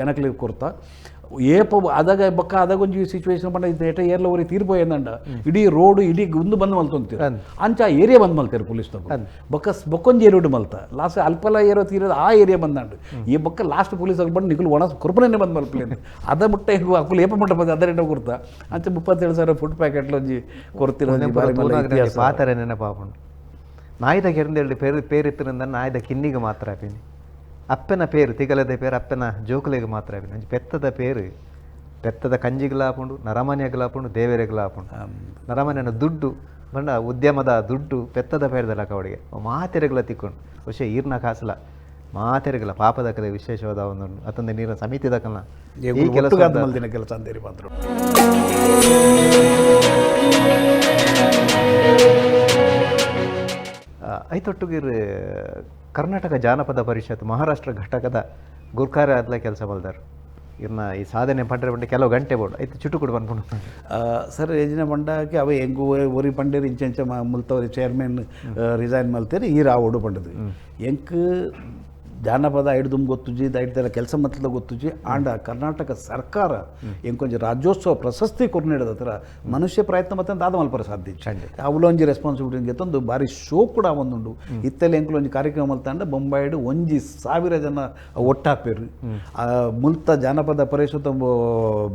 ಜನಕ್ಲಿ ಕೊರ್ತಾ ಏಪ ಅದಾಗ ಬೊಕ್ಕ ಅದಾಗ ಒಂಜಿ ಸಿಚುವೇಶನ್ ಪಂಡ ಏಟ ಏರ್ಲ ಊರಿ ತೀರ್ಪೋಯಂದಂಡ ಇಡೀ ರೋಡ್ ಇಡೀ ಒಂದು ಬಂದು ಮಲ್ತೊಂತೀರ ಅಂಚ ಏರಿಯಾ ಬಂದು ಮಲ್ತಾರೆ ಪೊಲೀಸ್ ಬೊಕ್ಕೊಂಜಿ ಏರಿಯೋಡು ಮಲ್ತ ಲಾಸ್ಟ್ ಅಲ್ಪಲ ಏರೋ ತೀರದ ಆ ಏರಿಯಾ ಬಂದಾಂಡು ಈ ಬೊಕ್ಕ ಲಾಸ್ಟ್ ಪೊಲೀಸ್ ಬಂದು ನಿಕುಲು ಒಣ ಕೊರ್ಪನೆ ಬಂದು ಮಲ್ಪಲೇನು ಅದ ಮುಟ್ಟ ಅಕ್ಕುಲು ಏಪ ಮುಟ್ಟ ಬಂದು ಅದರ ಕೊಡ್ತಾ ಅಂಚ 37,000 ಫುಡ್ ಪ್ಯಾಕೆಟ್ಲ ಒಂಜಿ ಕೊಡ್ತಿರೋ ಪಾತಾರೆ ನೆನಪಾಪುಂಡು ನಾಯ್ದ ಕೆರಂದೇಳಿ ಪೇರಿತ್ತಿನಿಂದ ನಾಯ್ದ ಕಿನ್ನಿಗೆ ಮಾತ್ರ ಆಪಿನಿ ಅಪ್ಪನ ಪೇರು ತಿಗಲದ ಪೇರು ಅಪ್ಪನ ಜೋಕುಲೆಗೆ ಮಾತ್ರ ಆಪಿನಿ ಅಂಚ ಪೆತ್ತದ ಪೇರು ಪೆತ್ತದ ಕಂಜಿಗಲಾಪುಂಡು ನರಮನೆಗಲಾಪುಂಡು ದೇವೇರೆಗಲಾಪುಂಡು ನರಮನೆನ ದುಡ್ಡು ಬಂಡ ಉದ್ಯಮದ ದುಡ್ಡು ಪೆತ್ತದ ಪೇರದಲ್ಲ ಕವಡಿಗೆ ಮಾತೆರೆಗಳ ತಿಕ್ಕೊಂಡು ವಿಷಯ ಈರ್ನ ಕಾಸಲ ಮಾತೆರೆಗಳ ಪಾಪದ ಕಲೆ ವಿಶೇಷವಾದ ಒಂದು ಅತ್ತೊಂದು ನೀರಿನ ಸಮಿತಿದ ಕಲ್ಲ ಈ ಕೆಲಸ ಅಂತೇಳಿ ಬಂದರು ಐತೊಟ್ಟುಗಿರ್ ಕರ್ನಾಟಕ ಜಾನಪದ ಪರಿಷತ್ ಮಹಾರಾಷ್ಟ್ರ ಘಟಕದ ಗುರ್ಕಾರ್ಯಾದ್ಲ ಕೆಲಸ ಬಲ್ದಾರು ಇನ್ನ ಈ ಸಾಧನೆ ಪಂಡ್ರೆ ಬಂಡೆ ಕೆಲವು ಗಂಟೆ ಬೋಡು ಐತೆ ಚುಟುಕುಡು ಬಂದ್ಕೊಂಡು ಸರ್ ಯೋಜನೆ ಬಂಡಾಕೆ ಅವ ಹೆಂಗು ಒರಿ ಪಂಡೇರು ಇಂಚೆಂಚ ಮುಲ್ತವ್ರಿ ಚೇರ್ಮನ್ ರಿಸೈನ್ ಮಲ್ತೇರಿ ಈ ರಾವೋಡು ಪಂಡದು ಎಂಕ್ ಜಾನಪದ ಐಡ್ದು ಗೊತ್ತುಜಿ ದೈಡ್ದೆಲ್ಲ ಕೆಲಸ ಮತ್ತದ ಗೊತ್ತುಜಿ ಆಂಡ ಕರ್ನಾಟಕ ಸರ್ಕಾರ ಎಂಕೊಂಚ ರಾಜ್ಯೋತ್ಸವ ಪ್ರಶಸ್ತಿ ಕೊರ್ನೇಡದ ಹತ್ರ ಮನುಷ್ಯ ಪ್ರಯತ್ನ ಮತ್ತೆ ದಾದ ಮಲ್ಪರ ಸಾಧ್ಯ ಅವಲೊಂಜಿ ರೆಸ್ಪಾನ್ಸಿಬಿಲಿಟಿ ಗೆತ್ತೊಂದು ಬಾರಿ ಶೋ ಕೂಡ ಒಂದುಂಡು ಇತ್ತಲ್ಲಿ ಎಂಕುಲೊಂಜಿ ಕಾರ್ಯಕ್ರಮ ಮಲ್ತಂಡ ಬೊಂಬಾಯಿಡು 1,000 ಜನ ಒಟ್ಟಾಪೇರು ಮುಲ್ತ ಜಾನಪದ ಪರಿಷತ್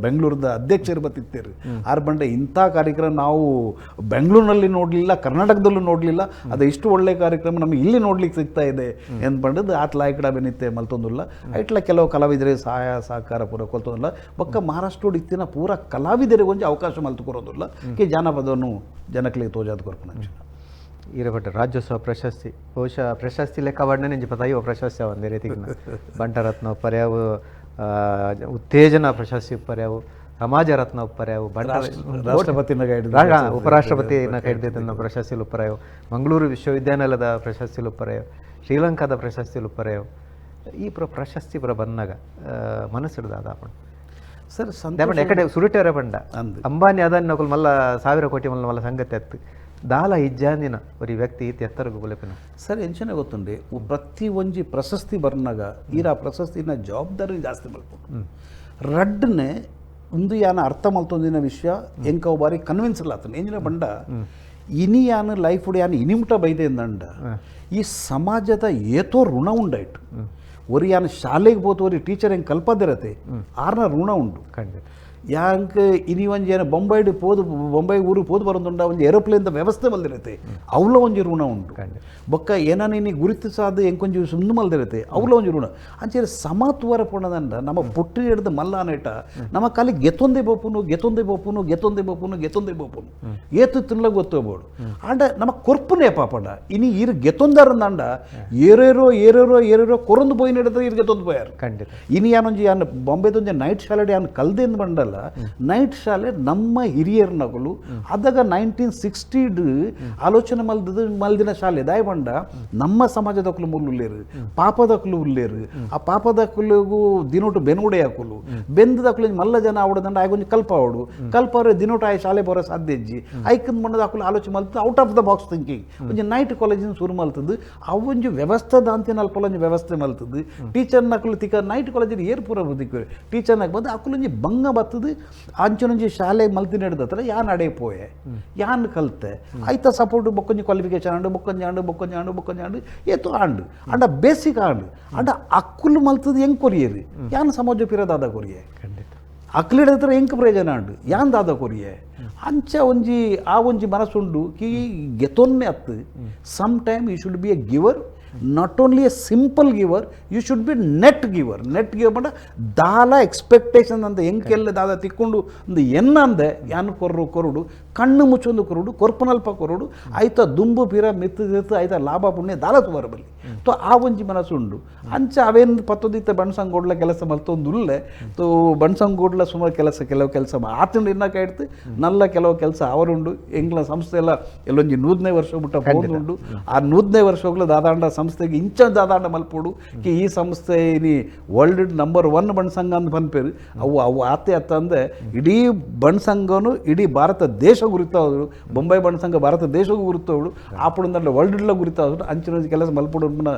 ಬೆಂಗಳೂರದ ಅಧ್ಯಕ್ಷರು ಬತ್ತಿತ್ತೇರು ಆರು ಬಂಡೆ ಇಂಥ ಕಾರ್ಯಕ್ರಮ ನಾವು ಬೆಂಗಳೂರಿನಲ್ಲಿ ನೋಡಲಿಲ್ಲ ಕರ್ನಾಟಕದಲ್ಲೂ ನೋಡಲಿಲ್ಲ ಅದು ಇಷ್ಟು ಒಳ್ಳೆ ಕಾರ್ಯಕ್ರಮ ನಮಗೆ ಇಲ್ಲಿ ನೋಡ್ಲಿಕ್ಕೆ ಸಿಗ್ತಾ ಇದೆ ಎಂದ್ಬಂಡದ್ದು ಆತ್ಲ ಐಕಡ ಬೆನಿತ್ತೆ ಮಲ್ತೊಂದುಲ್ಲ ಐಟ್ಲ ಕೆಲವು ಕಲಾವಿದರಿಗೆ ಸಹಾಯ ಸಹಕಾರ ಪೂರ ಕೊಲ್ತೊಂದಿಲ್ಲ ಬೊಕ್ಕ ಮಹಾರಾಷ್ಟ್ರ ಇತ್ತಿನ ಪೂರ ಕಲಾವಿದರಿಗೆ ಒಂಜಿ ಅವಕಾಶ ಮಲ್ತು ಕೊರೋದಿಲ್ಲ ಕೆ ಜಾನಪದವನ್ನು ಜನಕ್ಕೆ ತೋಜಾದ ಕೊರ್ಪನ ಇರಬಟ್ಟ ರಾಜ್ಯೋತ್ಸವ ಪ್ರಶಸ್ತಿ ಬಹುಶಃ ಪ್ರಶಸ್ತಿ ಲೆಕ್ಕ ಬಣ್ಣನೆ ಪತಾಯುವ ಪ್ರಶಸ್ತಿ ಒಂದೇ ರೀತಿಗೆ ಬಂಟರತ್ನ ಪರ್ಯಾವು ಉತ್ತೇಜನ ಪ್ರಶಸ್ತಿ ಪರ್ಯಾವು ಸಮಾಜ ರತ್ನ ಉಪ್ಪರ್ಯಾವು ರಾಷ್ಟ್ರಪತಿನ ಉಪರಾಷ್ಟ್ರಪತಿನ ಕೈಡ್ದಿದ್ದ ಪ್ರಶಸ್ತಿಲು ಉಪ್ಪರ್ಯಾವು ಮಂಗಳೂರು ವಿಶ್ವವಿದ್ಯಾನಿಲಯದ ಪ್ರಶಸ್ತಿಲು ಉಪ್ಪರ್ಯಾವು ಶ್ರೀಲಂಕಾದ ಪ್ರಶಸ್ತಿಲು ಉಪ್ಪರ್ಯಾವು ಈ ಪ್ರಶಸ್ತಿ ಪುರ ಬಂದಾಗ ಮನಸ್ಸಿಡ್ದ ಅದಾಪಣ ಸರ್ ಎಕಡೆ ಸುರುಟೇರೆ ಬಂಡ ಅಂಬಾನಿ ಅದಾನಿ ನಕುಲು ಮಲ್ಲ 1,000 ಕೋಟಿ ಮಲ್ಲ ಮಲ್ಲ ಸಂಗತಿ ಅತ್ತು ದಾಲ ಇಜ್ಜಾಂದಿನ ಒಂದು ವ್ಯಕ್ತಿ ಎತ್ತರಗು ಗುಲೆಪಿನ ಸರ್ ಎಂಚನೆ ಗೊತ್ತುಂಡೆ ಪ್ರತಿ ಒಂಜಿ ಪ್ರಶಸ್ತಿ ಬರ್ನಾಗ ಈರ ಪ್ರಶಸ್ತಿನ ಜವಾಬ್ದಾರಿ ಜಾಸ್ತಿ ಮಲ್ಪುಂಡು ರಡ್ಡನೆ ಒಂದು ಯಾನ ಅರ್ಥ ಮಲ್ತೊಂದಿನ ವಿಷಯ ಎಂಕ ಬಾರಿ ಕನ್ವಿನ್ಸ್ ಇಲ್ಲ ಆತನ ಎಂಜಿನ ಬಂಡ ಇನಿ ಯಾನ ಲೈಫ್ ಯಾನು ಇನಿಮುಟ ಬೈದೆ ಅಂದಂಡ ಈ ಸಮಾಜದ ಏತೋ ಋಣ ಉಂಡಾಯ್ತು ಒರಿ ಯಾನ ಶಾಲೆಗೆ ಬೋತು ಒರಿ ಟೀಚರ್ ಹೆಂಗೆ ಕಲ್ಪದಿರತ್ತೆ ಆರ್ನ ಋಣ ಉಂಟು ಖಂಡಿತ ಯಾಂಕ್ ಇನಿ ಒಂಜಿ ಏನ ಬೊಂಬೈ ಊರಿಗೆ ಪೋದು ಬರೋದುಂಡ ಒಂಜಿ ಏರೋಪ್ಲೇನ್ ವ್ಯವಸ್ಥೆ ಮಲ್ದಿರತ್ತೆ ಅವಳ ಒಂಜಿ ಋಣ ಉಂಟು ಬೊಕ್ಕ ಏನಾನಿ ಗುರುತಿಸಾದ ಎಂಕೊಂಜಿ ಸುಮ್ಮನೆ ಮಲ್ದಿರತ್ತೆ ಅವಳ ಒಂಜಿ ಋಣ ಅಂಚೆ ಸಮತ್ವರ ಪುಣದಂಡ ನಮ್ಮ ಪುಟ್ಟಿ ಹಿಡ್ದು ಮಲ್ಲ ಅನೇಟ ನಮ್ಮ ಕಾಲಿ ಗೆತ್ತೊಂದೇ ಬೋಪುನು ಏತು ತಿನ್ಲ ಗೊತ್ತೋಬೋಡು ಆಂಡ ನಮ್ಮ ಕೊರ್ಪುನೇ ಪಾಪಂಡ ಇನಿ ಈರು ಗೆತ್ತೊಂದಾರಂದಾಂಡ ಏರೇರೋ ಕೊರೊಂದು ಪೋಯಿ ನಡೆದ್ರೆ ಇರು ಗೆತ್ತೊಂದು ಪೋಯಾರು ಖಂಡಿತ ಇನಿ ಯಾನೊಂಜಿ ಯಾನ್ ಬಾಂಬೆದೊಂಜಿ ನೈಟ್ ಶಾಲೆ ಯಾನ್ ಕಲ್ದೆಂದು ಬಂಡಲ್ಲ ನೈಟ್ ಶಾಲೆ ನಮ್ಮ ಹಿರಿಯರ್ನಗಳು ಅದಾಗ 1960 ಆಲೋಚನೆ ಮಲ್ದಿನ ಶಾಲೆ ದಾಯ ಬಂಡ ನಮ್ಮ ಸಮಾಜದಕ್ಕಲು ಮುಳ್ಳುಲ್ಲೇರು ಪಾಪದಕ್ಕಲು ಉಲ್ಲೇರು ಆ ಪಾಪದಕ್ಕಲಿಗೂ ದಿನೋಟು ಬೆನ್ನುಡೆ ಹಾಕಲು ಬೆಂದದಕ್ಕಲು ಮಲ್ಲ ಜನ ಆವಡದಂಡ ಆಗೊಂಜಿ ಕಲ್ಪ ಅವ್ರೆ ದಿನೋಟು ಆಯ್ ಶಾಲೆ ಬರೋ ಸಾಧ್ಯ ಇಜ್ಜಿ ಐಕಂದ್ ಮಣ್ಣದ ಹಾಕಲು ಆಲೋಚನೆ ಮಲ್ತದ್ದು out of the box thinking ಒಂಜಿ ನೈಟ್ ಕಾಲೇಜಿನ ಶುರು ಮಲ್ತದ್ದು ಅವೊಂಜಿ ವ್ಯವಸ್ಥೆ ದಾಂತಿನ ಅಲ್ಪಲೊಂಜಿ ವ್ಯವಸ್ಥೆ ಮಲ್ತದ್ದು ಟೀಚರ್ ನಕಲು ತಿಕ್ಕ ನೈಟ್ ಕಾಲೇಜಿನ ಏರ್ ಪೂರ ಬದುಕಿ ಟೀಚರ್ ನಾಗ ಬಂದು ಅಕ್ಕಲೊಂಜಿ ಬಂಗ ಬತ್ತದು ಅಂಚನೊಂಜಿ ಶಾಲೆ ಮಲ್ತಿನ ಹಿಡ್ದತ್ರ ಯಾನ್ ಅಡೆ ಪೋಯೆ ಯಾನ್ ಕಲ್ತೆ ಐತ ಸಪೋರ್ಟ್ ಬೊಕ್ಕೊಂಜಿ ಕ್ವಾಲಿಫಿಕೇಶನ್ ಆಂಡು ಬೊಕ್ಕೊಂಜಿ ಆಂಡು ಏತು ಆಂಡು ಅಂಡ ಬೇಸಿಕ್ ಆಂಡು ಅಂಡ ಅಕ್ಕುಲು ಮಲ್ತದ್ದು ಹೆಂಗ್ ಕೊರಿಯರು ಯಾನ್ ಸಮಾಜ ಪಿರದಾದ ಕೊರಿಯೆ ಖಂಡಿತ ಅಕ್ಲಿಡತ್ರ ಎಂಕ್ ಪ್ರಯೋಜನ ಉಂಡು ಯಾನ್ ದಾದ ಕೊರಿಯೆ ಅಂಚ ಒಂಜಿ ಮನಸ್ಸುಂಡು ಕಿ ಗೆತೊನ್ನೆ ಅತ್ತು some time you should be a giver not only a simple giver you should be net giver ಬಂಡ ದಾಲ ಎಕ್ಸ್ಪೆಕ್ಟೇಷನ್ ಅಂತ ಎಂಕೆಲ್ಲ ದಾದ ತಿಕ್ಕೊಂಡು ಒಂದು ಎನ್ನ ಅಂದೆ ಯಾನ್ ಕೊರಡು ಕಣ್ಣು ಮುಚ್ಚೊಂದು ಕೊರಡು ಕೊರ್ಪನಲ್ಪ ಕೊರಡು ಐತ ದುಂಬು ಪಿರ ಮಿತ್ತು ಐತ ಲಾಭ ಪುಣ್ಯ ದಾಲತು ಬರಬಲ್ಲಿ ತೋ ಆ ಒಂಜಿ ಮನಸ್ಸುಂಡು ಅಂಚ ಅವೇನು ಪತ್ತೊದಿತ್ತ ಬಣ್ಸಂಗೋಡ್ಲ ಕೆಲಸ ಮಲ್ತೊಂದುಲ್ಲೆ ತೋ ಬಣ್ಸಂಗೋಡ್ಲ ಸುಮಾರು ಕೆಲವು ಕೆಲಸ ಆತಂಡು ಇನ್ನಕ್ಕೆ ಇಡ್ತು ನಲ್ಲ ಕೆಲವು ಕೆಲಸ ಅವರುಂಡು ಎಂಗ್ಲ ಸಂಸ್ಥೆ ಎಲ್ಲ ಎಲ್ಲೊಂಜಿ 100ನೇ ವರ್ಷ ಬಿಟ್ಟ ಹೋಗುಂಡು ಆ 100ನೇ ವರ್ಷ ಹೋಗ್ಲು ದಾದಾಂಡ ಸಂಸ್ಥೆಗೆ ಇಂಚ ದಾದಾಂಡ ಮಲ್ಪೋಡು ಕಿ ಈ ಸಂಸ್ಥೆ ಇನಿ ವರ್ಲ್ಡ್ ನಂಬರ್ 1 ಬಣ್ಸಂಗ ಅಂತ ಬಂದ್ಪೇರು ಅವು ಆತೆ ಅತ್ತ ಅಂದ್ರೆ ಇಡೀ ಬಣ್ಸಂಗನು ಇಡೀ ಭಾರತ ದೇಶ ಗುರುತಾದ್ರು ಬೊಂಬೈ ಬಣ್ಸಂಗ ಭಾರತ ದೇಶಗೂ ಗುರುತೋಡು ಆಪುಡು ವರ್ಲ್ಡ್ಲ ಗುರುತಾದ್ರು ಅಂಚಿನ ಕೆಲಸ ಮಲ್ಪೋಡು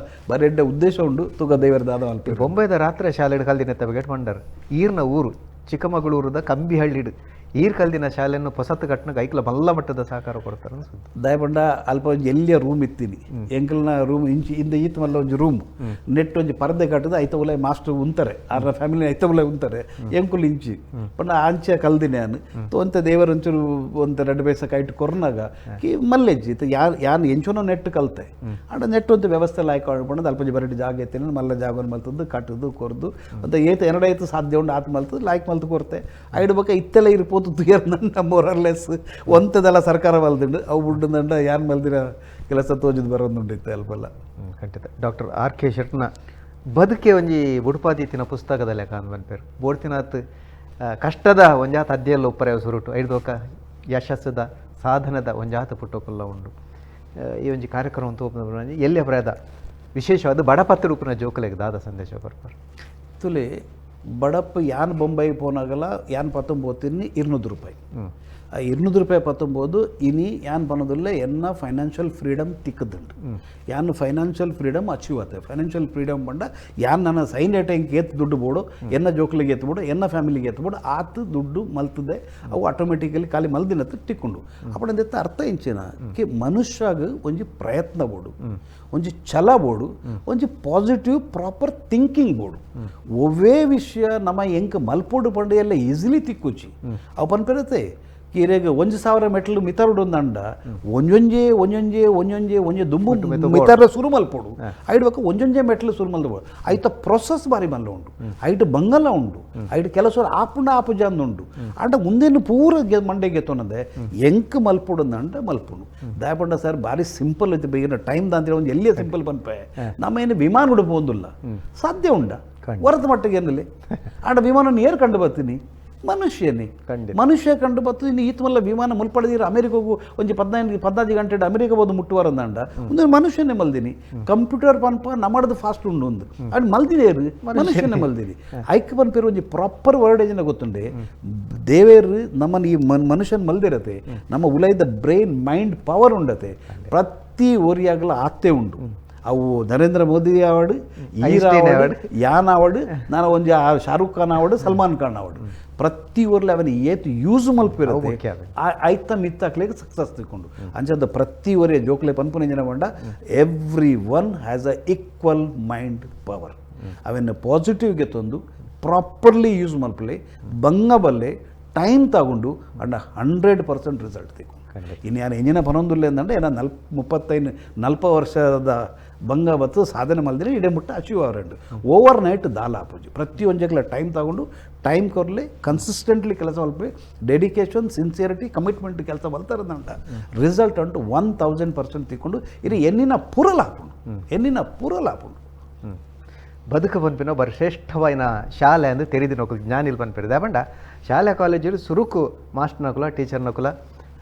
ಬರೀ ಉದ್ದೇಶ ಉಂಡು ತುಗ ದೇವರ ದಾದ ಮಲ್ಪೇರು ಬೊಂಬೈದ ರಾತ್ರಿ ಶಾಲೆ ಕಲ್ದಿನ ತಬಗೆಟ್ ಮಂಡರ್ ಈರ್ನ ಊರು ಚಿಕ್ಕಮಗಳೂರದ ಕಂಬಿಹಳ್ಳಿಡು ಈರ್ ಕಲ್ದಿನ ಶಾಲೆಯನ್ನು ಹೊಸತು ಕಟ್ಟನಕ್ಕೆ ಐಕ್ಲ ಮಲ್ಲ ಮಟ್ಟದ ಸಹಕಾರ ಕೊಡ್ತಾರೆ ದಯಪಂಡ ಅಲ್ಪ ಒಂಜಿ ಎಲ್ಲಿಯ ರೂಮ್ ಇತ್ತೀನಿ ಎಂಕಲ್ನ ರೂಮ್ ಇಂಚಿ ಇಂದ ಈತ ಮಲ್ಲ ಒಂಜಿ ರೂಮ್ ನೆಟ್ ಒಂಜಿ ಪರದೆ ಕಟ್ಟದ ಐತ ಉಲೆ ಮಾಸ್ಟರ್ ಉಂತಾರೆ ಆರ ಫ್ಯಾಮಿಲಿ ಐತ ಉಲೆ ಉಂತಾರೆ ಎಂಕುಲ್ ಇಂಚಿ ಪಂಡ ಆಂಚೆ ಕಲ್ದಿನಿ ನಾನು ಒಂತ ದೇವರ ಒಂಚೂರು ಒಂತ 2 ಪೈಸ ಕೈಟ್ ಕೊರ್ನಾಗ ಕಿ ಮಲ್ಲೆಜ್ಜಿ ಯಾನ್ ಎಂಚೋನೋ ನೆಟ್ ಕಲ್ತೆ ಆಡ ನೆಟ್ ಒಂದು ವ್ಯವಸ್ಥೆ ಲಾಯ್ಕ ಪಂಡ ಅಲ್ಪ ಬರಡಿ ಜಾಗ ಎತ್ತೇನೆ ಮಲ್ಲ ಜಾಗವನ್ನು ಮಲ್ತದ್ದು ಕಟ್ಟದು ಕೊರ್ದು ಅಂತ ಏತ ಎರಡೈತು ಸಾಧ್ಯ ಉಂಡು ಆತ ಮಲ್ತದ್ದು ಲಾಯ್ಕ್ ಮಲ್ತು ಕೊರ್ತೆ ಐಡು ಬಕ್ಕ ಇತ್ತೆಲ್ಲ ಇರ್ಬೋದು ನನ್ನ ಮೊರರ್ಲೆಸ್ ಒಂತದೆಲ್ಲ ಸರ್ಕಾರ ಮಲ್ದಿಂಡು ಅವು ಬಿಡ್ದಂಡ ಯಾರು ಮಲ್ದಿರ ಕೆಲಸ ತೋಜದು ಬರೋದುಂಡಿತ್ತು ಅಲ್ಪಲ್ಲ ಖಂಡಿತ ಡಾಕ್ಟರ್ R.K ಶೆಟ್ನ ಬದುಕೆ ಒಂಜಿ ಬುಡ್ಪಾದಿತ್ತಿನ ಪುಸ್ತಕದಲ್ಲೇ ಕಾಣ್ ಬಂದ್ಪೇರು ಬೋಡ್ತಿನಾತ್ ಕಷ್ಟದ ಒಂಜಾತ ಅಧ್ಯೆಲ್ಲ ಉಪ್ಪರೆ ಸುರುಟು ಐದೋಕ ಯಶಸ್ಸದ ಸಾಧನದ ಒಂಜಾತ ಪುಟ್ಟೋಕಲ್ಲ ಉಂಡು ಈ ಒಂಜಿ ಕಾರ್ಯಕ್ರಮ ತೋಪ ಎಲ್ಲಿ ಅಪರಾಧ ವಿಶೇಷವಾದ ಬಡಪತ್ತು ರೂಪಿನ ಜೋಕಲೆಗೆ ದಾದ ಸಂದೇಶ ಬರ್ತಾರೆ ತುಲೆ ಬಡಪ್ ಯಾನ್ ಬೊಂಬೈ ಪೋನಾಗಲ್ಲ ಯಾನ್ 19 200 ರೂಪಾಯಿ ಆ 200 ರೂಪಾಯಿ 19 ಇನಿ ಯಾನ್ ಪನದಲ್ಲೇ ಎನ್ನ ಫೈನಾನ್ಷಿಯಲ್ ಫ್ರೀಡಮ್ ತಿಕ್ಕದುಂಡು ಯಾನ್ ಫೈನಾನ್ಷಿಯಲ್ ಫ್ರೀಡಮ್ ಅಚೀವ್ ಆತೆ ಫೈನಾನ್ಷಿಯಲ್ ಫ್ರೀಡಮ್ ಬಂಡ ಯಾನ್ ನನ್ನ ಸೈನ್ ಏಟಂಗೆ ಏತ್ ದುಡ್ಡು ಬೋಡು ಎನ್ನ ಜೋಕ್ಲಿಗೆ ಎತ್ಬೋಡು ಎನ್ನ ಫ್ಯಾಮಿಲಿಗೆ ಎತ್ಬೋಡು ಆತು ದುಡ್ಡು ಮಲ್ತದೆ ಅವು ಆಟೋಮೆಟಿಕಲಿ ಖಾಲಿ ಮಲ್ದಿನತ್ತು ಟಿಕ್ಕೊಂಡು ಅಪ್ಪಡ ಅರ್ಥ ಇಂಚಿನ ಕಿ ಮನುಷ್ಯಾಗ ಒಂಜಿ ಪ್ರಯತ್ನ ಬೋಡು ಒಂಜಿ ಛಲ ಬೋಡು ಒಂಜಿ ಪಾಸಿಟಿವ್ ಪ್ರಾಪರ್ ಥಿಂಕಿಂಗ್ ಬೋಡು ಒವೇ ವಿಷಯ ನಮ್ಮ ಎಂಕ್ ಮಲ್ಪೋಡು ಪಂಡು ಎಲ್ಲ ಈಸಿಲಿ ತಿಕ್ಕುಚಿ ಅವು ಪನ್ಪೆರತೆ ಕೀರೆಗೆ 1,000 ಮೆಟ್ಲು ಮಿತಾರುಡು ಅಂಡ ಒಂಜೊಂಜೆ ದುಂಬು ಮಿತಾರ ಸುರು ಮಲ್ಪೋಡು ಐಡ್ಬೇಕು ಒಂಜೊಂಜೆ ಮೆಟ್ಲು ಸುರು ಮಲ್ಬೋದು ಐತ ಪ್ರೊಸೆಸ್ ಬಾರಿ ಮಲ್ಲ ಉಂಡು ಐಟ್ ಬಂಗಲ್ಲ ಉಂಡು ಐಟ್ ಕೆಲಸ ಆಪುಂಡ ಆಪು ಜಂದ ಉಂಡು ಅಂಡ ಮುಂದೇನು ಪೂರ ಮಂಡೆ ಗೆತ್ತೋನದೆ ಎಂಕ್ ಮಲ್ಪೋಡು ಅಂಡ ಮಲ್ಪುಡು ದಯಪಂಡ ಸರ್ ಬಾರಿ ಸಿಂಪಲ್ ಐತೆ ಬೇಗ ಟೈಮ್ ದಾಂತಿರ ಒಂದು ಎಲ್ಲಿಯ ಸಿಂಪಲ್ ಬಂದ್ಪೆ ನಮ್ಮ ಏನು ವಿಮಾನ ಉಡಬಹುದಿಲ್ಲ ಸಾಧ್ಯ ಉಂಡ ಹೊರತ ಮಟ್ಟಿಗೆ ಏನಲ್ಲಿ ಆಡ ವಿಮಾನ ಏರ್ ಕಂಡು ಬರ್ತೀನಿ ಮನುಷ್ಯನೇ ಮನುಷ್ಯ ಕಂಡು ಬತ್ತು ಇನ್ನು ಈತ ಮಲ್ಲ ವಿಮಾನ ಮುಲ್ಪಡೆದಿರ ಅಮೆರಿಕಾಗೂ ಒಂಜಿ 14 ಗಂಟೆ ಅಮೆರಿಕ ಬೋದು ಮುಟ್ಟುವಾರಂದಂಡ ಒಂದು ಮನುಷ್ಯನೇ ಮಲ್ದಿನಿ ಕಂಪ್ಯೂಟರ್ ಪನ್ಪ ನಮ್ಮದು ಫಾಸ್ಟ್ ಉಂಡು ಒಂದು ಅದು ಮಲ್ದಿನೇರು ಮನುಷ್ಯನೇ ಮಲ್ದಿನಿ ಐಕ್ ಪನ್ಪೇರು ಒಂಜಿ ಪ್ರಾಪರ್ ವರ್ಡೇಜಿನ ಗೊತ್ತುಂಡೆ ದೇವೇರು ನಮ್ಮನ್ನು ಈ ಮನುಷ್ಯನ್ ಮಲ್ದಿರತ್ತೆ ನಮ್ಮ ಉಲೈದ ಬ್ರೈನ್ ಮೈಂಡ್ ಪವರ್ ಉಂಡತೆ ಪ್ರತಿ ಓರಿಯಾಗಲ ಆತ್ತೆ ಉಂಡು ಅವು ನರೇಂದ್ರ ಮೋದಿ ಅವಾರ್ಡ್ ಈರಾ ಅವಾರ್ಡ್ ಯಾನ್ ಅವಾರ್ಡ್ ನಾನು ಒಂಜಿ ಶಾರುಖ್ ಖಾನ್ ಅವಾರ್ಡ್ ಸಲ್ಮಾನ್ ಖಾನ್ ಅವಾರ್ಡ್ ಪ್ರತಿ ಊರ್ಲಿ ಅವನ ಏತು ಯೂಸ್ ಮಲ್ಪಿರುತ್ತೆ ಆಯ್ತ ಮಿತ್ತಾಕ್ಲಿಗೆ ಸಕ್ಸಸ್ ತಿಳ್ಕೊಂಡು ಅಂಚದ ಪ್ರತಿ ಊರೇ ಜೋಕ್ಲೆ ಪನ್ಪುನ ಜನ ಬಂಡ every one has a equal mind power ಅವೆನ್ನ ಪಾಸಿಟಿವ್ಗೆ ತಂದು ಪ್ರಾಪರ್ಲಿ ಯೂಸ್ ಮಲ್ಪಲೆ ಬಂಗಬಲ್ಲೆ ಟೈಮ್ ತಗೊಂಡು ಅಂಡ 100% ರಿಸಲ್ಟ್ ತೆಗು ಇನ್ನು ಯಾರು ಎಂಜಿನ ಪನೊಂದುಲ್ಲ ಎಂದಂಡೆ ಏನ 35-40 ವರ್ಷದ ಬಂಗ ಬತ್ತು ಸಾಧನೆ ಮಲ್ದಿರಿ ಇಡೇ ಮುಟ್ಟ ಅಚೀವ್ ಅವರಂಡು ಓವರ್ ನೈಟ್ ದಾಲ ಆಪೋಜಿ ಪ್ರತಿಯೊಂದಕ್ಕೆಲ್ಲ ಟೈಮ್ ತಗೊಂಡು ಟೈಮ್ ಕೊರಲಿ ಕನ್ಸಿಸ್ಟೆಂಟ್ಲಿ ಕೆಲಸ ಮಲ್ಪಿ ಡೆಡಿಕೇಶನ್ ಸಿನ್ಸಿಯರಿಟಿ ಕಮಿಟ್ಮೆಂಟ್ ಕೆಲಸ ಮಲ್ತಾರಂದಂಟ ರಿಸಲ್ಟ್ ಅಂಟು 1000% ತಿಕ್ಕೊಂಡು ಇದು ಎನ್ನಿನ ಪೂರಲಾಪುಂಡು ಬದುಕು ಪನ್ಪಿನ ಒಬ್ಬರು ಶ್ರೇಷ್ಠವಾಯಿನ ಶಾಲೆ ಅಂದು ತೆರಿದಿನ ఒక ಜ್ಞಾನಿಲ್ ಪನ್ಪಿರು ದಾಬಂಡ ಶಾಲೆ ಕಾಲೇಜಲ್ಲಿ ಸುರುಕು ಮಾಸ್ಟರ್ನಕುಲ ಟೀಚರ್ನಕುಲ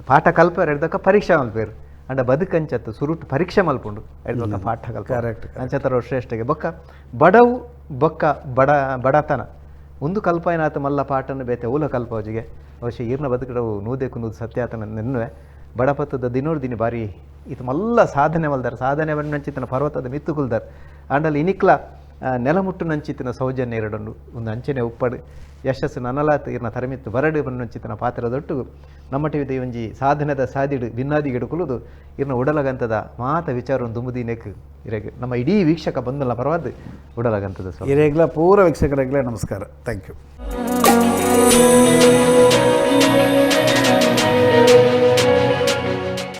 ಪಾಠ ಕಲ್ಪ ಎಡ್ದಕ್ಕ ಪರೀಕ್ಷೆ ಮಲ್ಪೇರು ಅಂಡ ಬದುಕಂಚತ್ತು ಸುರುಟು ಪರೀಕ್ಷೆ ಮಲ್ಪುಂಡು ಎಡ್ದಕ್ಕ ಪಾಠ ಕಲ್ಪ ಕರೆಕ್ಟ್ ಅಂಚತರ ಶ್ರೇಷ್ಠಗೆ ಬೊಕ್ಕ ಬಡವು ಬೊಕ್ಕ ಬಡತನ ಒಂದು ಕಲ್ಪನಾಥ ಮಲ್ಲ ಪಾಠನ ಬೇತೆ ಊಲ ಕಲ್ಪವಜಿಗೆ ಅವಶ್ಯ ಈರ್ನ ಬದುಕಡವು ನೂದೇಕು ನೂದು ಸತ್ಯಾತನ ನೆನ್ನುವೆ ಬಡಪತ್ತದ ದಿನೋಡು ದಿನ ಬಾರಿ ಇದು ಮಲ್ಲ ಸಾಧನೆ ಮಲ್ದಾರ ಸಾಧನೆ ನಂಚಿತನ ಪರ್ವತದ ಮಿತ್ತು ಕುಲ್ದಾರ ಅಂಡಲ್ಲಿ ಇನಿಕ್ಲ ನೆಲಮುಟ್ಟು ನಂಚಿತ್ತಿನ ಸೌಜನ್ಯ ಎರಡನ್ನು ಒಂದು ಅಂಚನೆ ಉಪ್ಪಡು ಯಶಸ್ಸು ನನಲಾತ್ ಇರ್ನ ತರಮಿತ್ತು ಬರಡು ಬನ್ನಂಚಿತ್ತಿನ ಪಾತ್ರದೊಟ್ಟು ನಮ್ಮ ಟಿವಿ ಒಂಜಿ ಸಾಧನೆದ ಸಾದಿಡು ಭಿನ್ನಾದಿ ಗಿಡುಕುಲುದು ಇರ್ನ ಉಡಲಗಂತದ ಮಾತ ವಿಚಾರ ಒಂದು ದುಂಬುದಿನೆಕ್ ಇರೆಗೆ ನಮ್ಮ ಇಡೀ ವೀಕ್ಷಕ ಬಂದಲ್ಲ ಪರವಾದ ಉಡಲಗಂತದ ಇರೆಗ್ಲ ಪೂರ ವೀಕ್ಷಕರಿಗ್ಲೇ ನಮಸ್ಕಾರ ಥ್ಯಾಂಕ್ ಯು